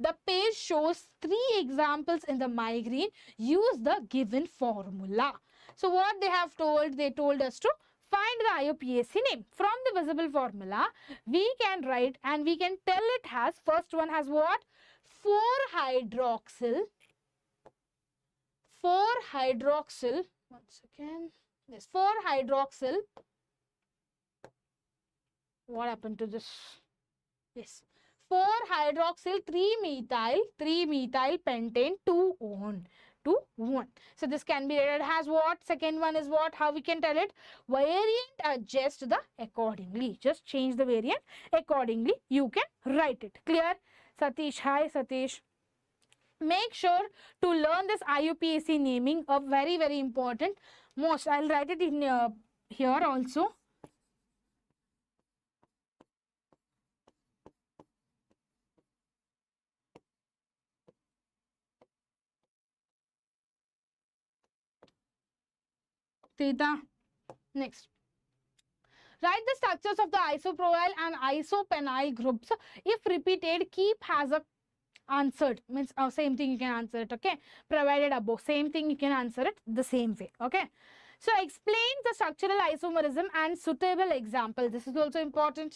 The page shows 3 examples in the migraine. Use the given formula. So what they have told? They told us to find the IUPAC name. From the visible formula, we can write and we can tell it has, first one has what? 4-hydroxyl. 4-hydroxyl. Once again, this 4-hydroxyl. What happened to this? Yes, 4-hydroxyl 3-methyl pentane 2-1. 2-1. So this can be read as what? Second one is what? How we can tell it? Variant adjust the accordingly. Just change the variant accordingly. You can write it. Clear? Satish, hi Satish. Make sure to learn this IUPAC naming, a very, very important. Most, I'll write it in here also. theta. Next. Write the structures of the isopropyl and isopenyl groups. If repeated, keep as a answered. Means same thing you can answer it, okay? Provided above, same thing you can answer it the same way, okay? So explain the structural isomerism and suitable example. This is also important.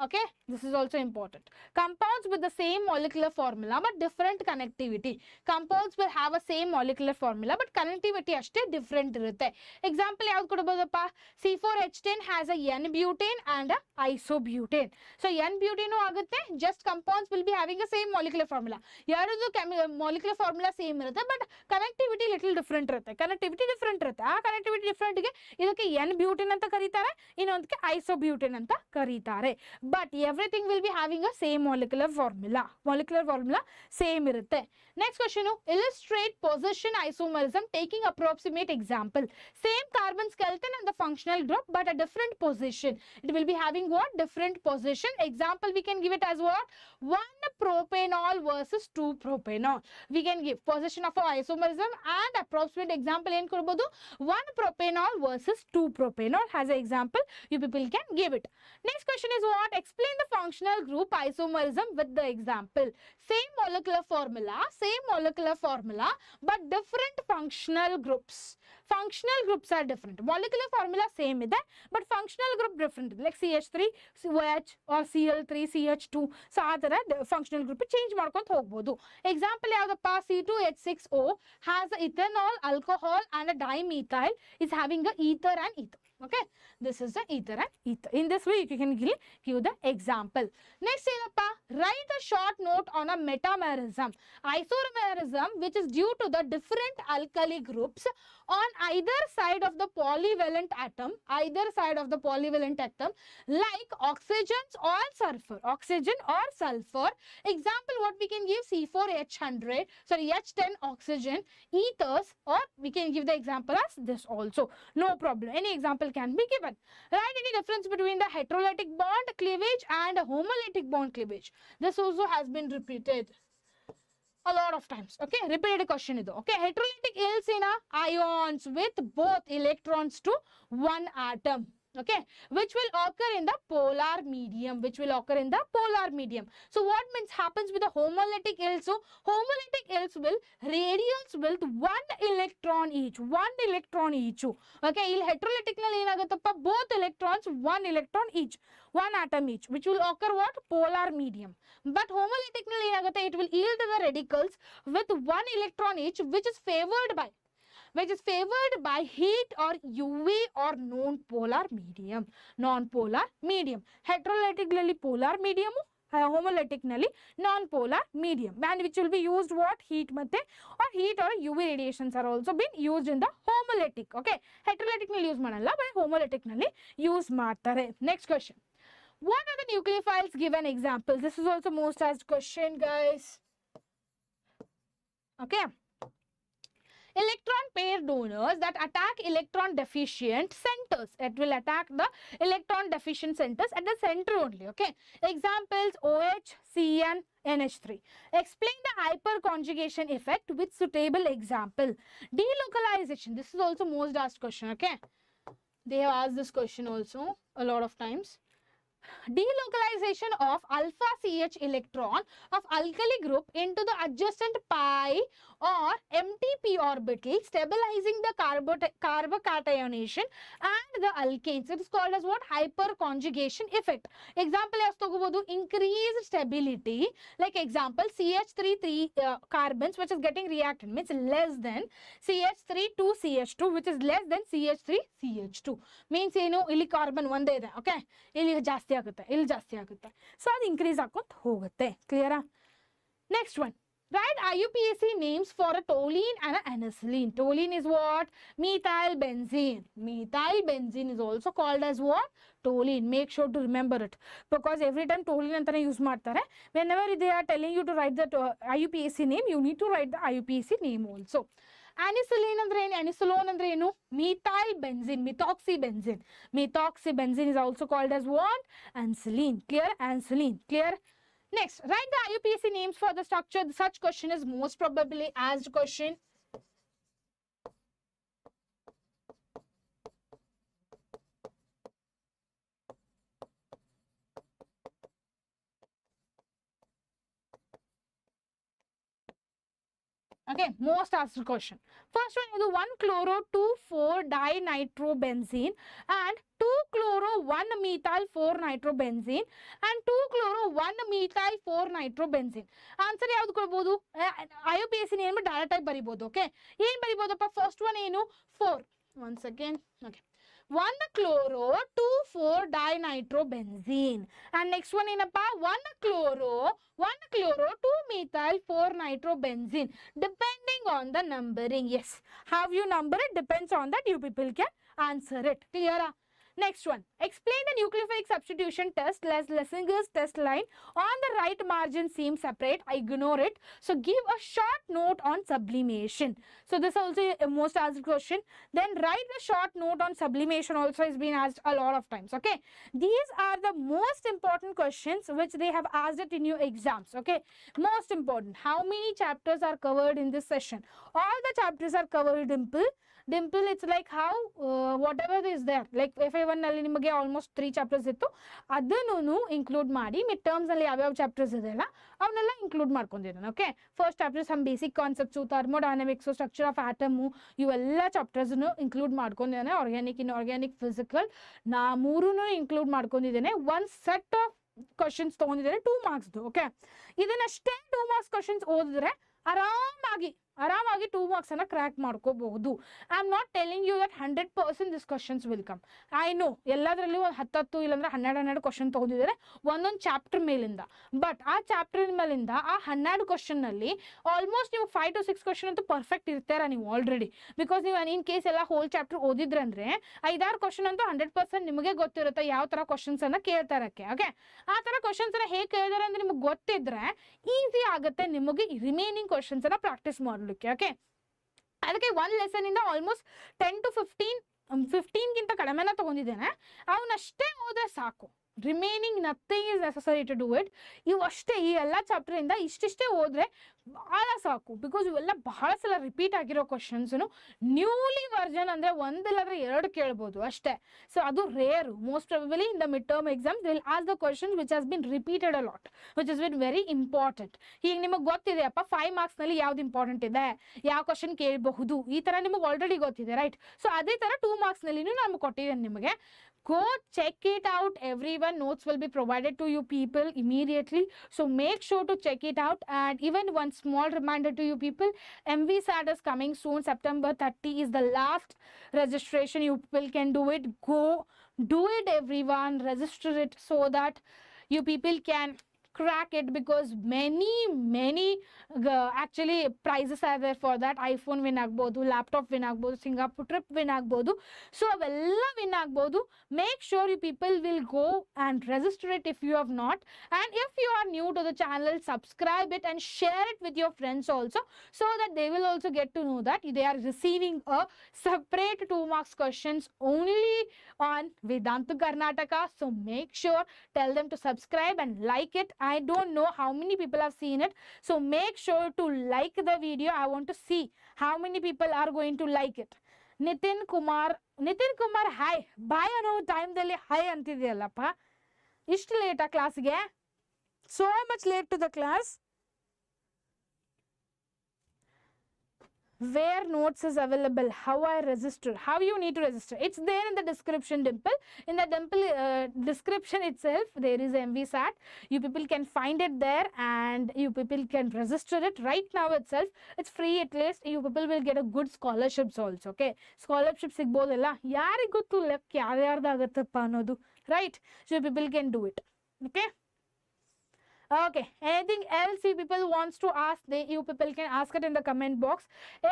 Okay, this is also important. Compounds with the same molecular formula but different connectivity. Compounds will have a same molecular formula but connectivity ashte different irutte. Example yavudu kodabodappa? C4H10 has a N-butane and a isobutane. So N-butane agutte, just compounds will be having a same molecular formula. Yarudu molecular formula same irutte but connectivity little different irutte. Connectivity different irutte. Aa connectivity different ge idakke N-butane anta karitare, innondike isobutane anta karitare. But everything will be having a same molecular formula. Molecular formula same irutte. Next question, illustrate position isomerism taking approximate example. Same carbon skeleton and the functional group but a different position. It will be having what? Different position. Example we can give it as what? 1 propanol versus 2 propanol. We can give position of our isomerism and approximate example in kodabodu 1 propanol versus 2 propanol as an example. You people can give it. Next question is what? Explain the functional group isomerism with the example. Same molecular formula, but different functional groups. Functional groups are different. Molecular formula same ide, but functional group different. Like CH3, COH or Cl3, CH2. So adara functional group change ಮಾಡ್ಕೊಂತ ಹೋಗಬಹುದು. Example ಯಾವದಪ್ಪ? C2H6O has ethanol, alcohol and a dimethyl is having a ether and ether. Okay, this is the ether and ether. In this way, you can give the example. Next, write a short note on a metamerism. Isomerism, which is due to the different alkali groups on either side of the polyvalent atom, like oxygens or sulfur. Oxygen or sulfur. Example, what we can give? C4H100, sorry, H10 oxygen, ethers, or we can give the example as this also. No problem. Any example can be given. Write any difference between the heterolytic bond cleavage and homolytic bond cleavage. This also has been repeated a lot of times. Okay, repeated question idu. Okay, heterolytic is in ions with both electrons to one atom. Okay, which will occur in the polar medium. So what means happens with the homolytic else? So homolytic else will radials with one electron each. Okay, il heterolytic nalli enaguttappa? Both electrons one electron each, one atom each, which will occur what? Polar medium. But homolytic nalli enagutte? It will yield the radicals with one electron each, which is favored by heat or UV or non-polar medium. Heterolytic nalli polar medium, homolytic nalli non-polar medium, and which will be used what? Heat or UV radiations are also been used in the homolytic. Okay, heterolytic nalli use manalla, but homolytic nalli use ಮಾಡ್ತಾರೆ. Next question. What are the nucleophiles? Give an example. This is also most asked question, guys. Okay. Electron pair donors that attack electron deficient centers. It will attack the electron deficient centers at the center only. Okay. Examples OH, CN, NH3. Explain the hyperconjugation effect with suitable example. Delocalization. This is also most asked question. Okay. They have asked this question also a lot of times. Delocalization of alpha CH electron of alkali group into the adjacent pi or MTP orbital, stabilizing the carbocationation and the alkanes. It is called as what? Hyperconjugation effect. Example as togobodu increased stability. Like example CH3 carbons which is getting reacted means less than CH3 2 CH2 which is less than CH3 CH2 means ಇಲ್ಲಿ carbon ಒಂದೇ ಇದೆ. Okay, ಇಲ್ಲಿ ಜಾಸ್ತಿ ಆಗುತ್ತೆ, ಇಲ್ಲಿ ಜಾಸ್ತಿ ಆಗುತ್ತೆ. So ಅದು increase ಆಗೋತ್ ಹೋಗುತ್ತೆ. Clear? Next one. Write IUPAC names for a toluene and an aniline. Toluene is what? Methyl benzene. Methyl benzene is also called as what? Toluene. Make sure to remember it because every time toluene antane use ಮಾಡ್ತಾರೆ. Whenever they are telling you to write the IUPAC name, you need to write the IUPAC name also. Aniline andre ಏನು? Anisolone andre ಏನು? Methyl benzene, methoxybenzene. Methoxybenzene is also called as what? Aniline. Clear? Aniline. Clear? Next, write the IUPAC names for the structure. Such question is most probably asked question. Okay, most asked question. First one is 1-chloro 2,4-dinitrobenzene and 2-chloro 1-methyl 4-nitrobenzene and 2-chloro 1-methyl 4-nitrobenzene. Answer ಯಾವುದು ಕೊಡಬಹುದು? IUPAC ಏನು direct ಆಗಿ ಬರಿಬಹುದು. Okay, ಏನು ಬರಿಬಹುದಪ್ಪ? First one ಏನು? 4. Once again, okay. 1-chloro 2,4-dinitrobenzene and next one ಏನಪ್ಪ? 1-chloro 2-methyl 4-nitrobenzene. Depending on the numbering, yes, how you number it depends on that. You people can answer it. Clear? Next one, explain the nucleophilic substitution test. Lessinger's test line on the right margin seems separate. Ignore it. So give a short note on sublimation. So this also a most asked question. Then write a short note on sublimation also has been asked a lot of times. Okay, these are the most important questions which they have asked it in your exams. Okay, most important. How many chapters are covered in this session? All the chapters are covered. Dimple, it's like how whatever is there, like FA1 ನಲ್ಲಿ ನಿಮಗೆ almost 3 chapters ಇತ್ತು, ಅದನ್ನು include ಮಾಡಿ mid terms ಅಲ್ಲಿ ಯಾವ್ಯಾವ chapters ಇದೆಯಲ್ಲ ಅವನ್ನೆಲ್ಲ include ಮಾಡ್ಕೊಂಡಿದ್ದಾನೆ. Okay, first chapter some basic concepts, thermodynamics, structure of atom, ಇವೆಲ್ಲ ಚಾಪ್ಟರ್ಸ್ನು ಇನ್ಕ್ಲೂಡ್ ಮಾಡ್ಕೊಂಡಿದ್ದಾನೆ. ಆರ್ಗ್ಯಾನಿಕ್, ಇನ್ಆರ್ಗ್ಯಾನಿಕ್, ಫಿಸಿಕಲ್, ನಾ ಮೂರನ್ನು ಇನ್ಕ್ಲೂಡ್ ಮಾಡ್ಕೊಂಡಿದ್ದೇನೆ. ಒನ್ ಸೆಟ್ ಆಫ್ ಕ್ವಶನ್ಸ್ ತೊಗೊಂಡಿದ್ದೇನೆ 2 ಮಾರ್ಕ್ಸ್ದು. ಓಕೆ, ಇದನ್ನಷ್ಟೇ 2 ಮಾರ್ಕ್ಸ್ ಕ್ವಶನ್ಸ್ ಓದಿದ್ರೆ ಆರಾಮಾಗಿ 2 ಮಾರ್ಕ್ಸ್ ಅನ್ನ ಕ್ರ್ಯಾಕ್ ಮಾಡ್ಕೋಬಹುದು. I am not telling you that 100% this questions will come. I know ಎಲ್ಲದರಲ್ಲೂ 10 ಇಲ್ಲಾಂದ್ರೆ 12 ಕ್ವಶನ್ ತಗೊಂಡಿದ್ದಾರೆ ಒಂದೊಂದು ಚಾಪ್ಟರ್ ಮೇಲಿಂದ. ಬಟ್ ಆ ಚಾಪ್ಟರ್ ಮೇಲಿಂದ ಆ 12 ಕ್ವಶನ್ ನಲ್ಲಿ ಆಲ್ಮೋಸ್ಟ್ ನೀವು 5 to 6 ಕ್ವಶನ್ ಅಂತೂ ಪರ್ಫೆಕ್ಟ್ ಇರ್ತಾರ ನೀವು ಆಲ್ರೆಡಿ. ಬಿಕಾಸ್ ನೀವು ಇನ್ ಕೇಸ್ ಎಲ್ಲ ಹೋಲ್ ಚಾಪ್ಟರ್ ಓದಿದ್ರೆ ಅಂದ್ರೆ 5-6 ಕ್ವಶನ್ ಅಂತೂ 100% ನಿಮಗೆ ಗೊತ್ತಿರುತ್ತೆ ಯಾವ ತರ ಕ್ವಶನ್ಸ್ ಅನ್ನ ಕೇಳ್ತಾರಕ್ಕೆ. ಓಕೆ, ಆ ತರ ಕ್ವಶನ್ಸ್ ಅನ್ನ ಹೇಗೆ ಕೇಳಿದಾರೆ ಅಂದ್ರೆ ನಿಮ್ಗೆ ಗೊತ್ತಿದ್ರೆ ಈಸಿ ಆಗುತ್ತೆ ನಿಮಗೆ ರಿಮೈನಿಂಗ್ ಕ್ವಶನ್ಸ್ ಅನ್ನ ಪ್ರಾಕ್ಟೀಸ್ ಮಾಡಲಿಕ್ಕೆ. ಓಕೆ, ಅದಕ್ಕೆ ಒಂದು ಲೆಸನ್ ಇಂದ ಆಲ್ಮೋಸ್ಟ್ 10 to 15 ಕಡಿಮೆನ ತಗೊಂಡಿದ್ದೇನೆ. ಅವನಷ್ಟೇ ಹೋದ್ರೆ ಸಾಕು. Remaining nothing is necessary to do it. ಇವು ಅಷ್ಟೇ, ಈ ಎಲ್ಲ ಚಾಪ್ಟರ್ ಇಂದ ಇಷ್ಟಿಷ್ಟೇ ಹೋದ್ರೆ ಬಹಳ ಸಾಕು. ಬಿಕಾಸ್ ಇವೆಲ್ಲ ಬಹಳ ಸಲ ರಿಪೀಟ್ ಆಗಿರೋ ಕ್ವಶನ್ಸ್, ನ್ಯೂಲಿ ವರ್ಜನ್ ಅಂದ್ರೆ ಒಂದಿಲ್ಲಾದ್ರೆ 2 ಕೇಳ್ಬೋದು ಅಷ್ಟೇ. ಸೊ ಅದು rare. Most probably in the mid term exams will ask the questions which has been repeated a lot, which is been very important. ಈಗ ನಿಮಗೆ ಗೊತ್ತಿದೆ ಅಪ್ಪ 5 ಮಾರ್ಕ್ಸ್ ನಲ್ಲಿ ಯಾವ್ದು ಇಂಪಾರ್ಟೆಂಟ್ ಇದೆ, ಯಾವ ಕ್ವಶನ್ ಕೇಳಬಹುದು, ಈ ತರ ನಿಮಗೆ ಆಲ್ರೆಡಿ ಗೊತ್ತಿದೆ, ರೈಟ್? ಸೊ ಅದೇ ತರ 2 ಮಾರ್ಕ್ಸ್ ನಲ್ಲಿ ನಾನು ಕೊಟ್ಟಿದ್ದೇನೆ ನಿಮಗೆ. Go check it out, everyone. Notes will be provided to you people immediately, so make sure to check it out. And even one small reminder to you people, MVSAT is coming soon. September 30 is the last registration. You people can do it. Go do it, everyone. Register it so that you people can crack it, because many actually prizes are there for that. iPhone win agbodu, laptop win agbodu, Singapore trip win agbodu. So avella win agbodu. Make sure you people will go and register it if you have not. And if you are new to the channel, subscribe it and share it with your friends also, so that they will also get to know that they are receiving a separate 2 marks questions only on Vedanta Karnataka. So make sure, tell them to subscribe and like it. I don't know how many people have seen it, so make sure to like the video. I want to see how many people are going to like it. Nitin Kumar, hi, bye ಅನ್ನೋ ಟೈಮ್ದಲ್ಲಿ high ಅಂತಿದೆಯಲ್ಲಪ್ಪ. ಇಷ್ಟು ಲೇಟಾ ಕ್ಲಾಸ್ಗೆ? So much late to the class. Where notes is available, how I register, how you need to register, it's there in the description, Dimple. In the description itself there is MVSAT. You people can find it there and you people can register it right now itself. It's free. At least you people will get a good scholarships also. Okay, scholarship ಸಿಗ್ಬೋದಲ್ಲ, ಯಾರಿಗೆ ಗೊತ್ತು ಲೆಕ್ಕ ಯಾರ್ಯಾರ್ದಾಗತ್ತಪ್ಪ ಅನ್ನೋದು, right? So you people can do it. Okay, okay, anything else you people wants to ask, you people can ask it in the comment box.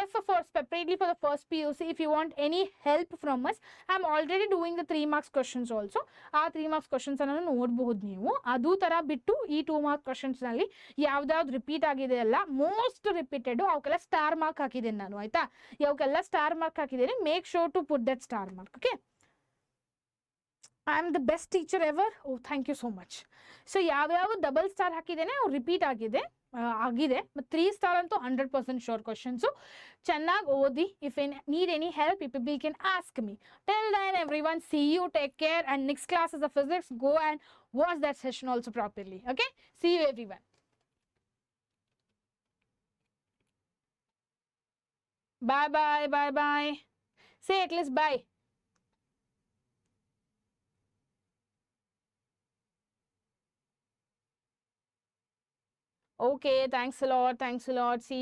If for separately for the first PUC, if you want any help from us, I'm already doing the 3 marks questions also. ಆ 3 marks questions ಅನ್ನು ನೋಡಬಹುದು ನೀವು. ಅದು ತರ ಬಿಟ್ಟು ಈ 2 marks questions ನಲ್ಲಿ ಯಾವ್ದಾವ್ದು repeat ಆಗಿದೆ ಅಲ್ಲ, ಮೋಸ್ಟ್ ರಿಪೀಟೆಡ್ ಅವಕ್ಕೆಲ್ಲ ಸ್ಟಾರ್ ಮಾರ್ಕ್ ಹಾಕಿದ್ದೇನೆ ನಾನು, ಆಯ್ತಾ? ಯಾವಕ್ಕೆಲ್ಲ ಸ್ಟಾರ್ ಮಾರ್ಕ್ ಹಾಕಿದ್ದೇನೆ, make sure to put that star mark. Okay, I am the best teacher ever. Oh, thank you so much. So ಯಾವ್ಯಾವ ಡಬಲ್ ಸ್ಟಾರ್ ಹಾಕಿದ್ದೇನೆ ಅವು ರಿಪೀಟ್ ಆಗಿದೆ, ಮತ್ತು 3 ಸ್ಟಾರ್ ಅಂತೂ 100% ಶೋರ್ ಕ್ವಶನ್ಸು. ಚೆನ್ನಾಗಿ ಓದಿ. If need any help, people can ask me. Till then, everyone, see you, take care, and next class is the physics. Go and watch that session also properly. Okay, see you everyone. Bye bye, bye bye. Say at least bye. Okay, thanks a lot. Thanks a lot. See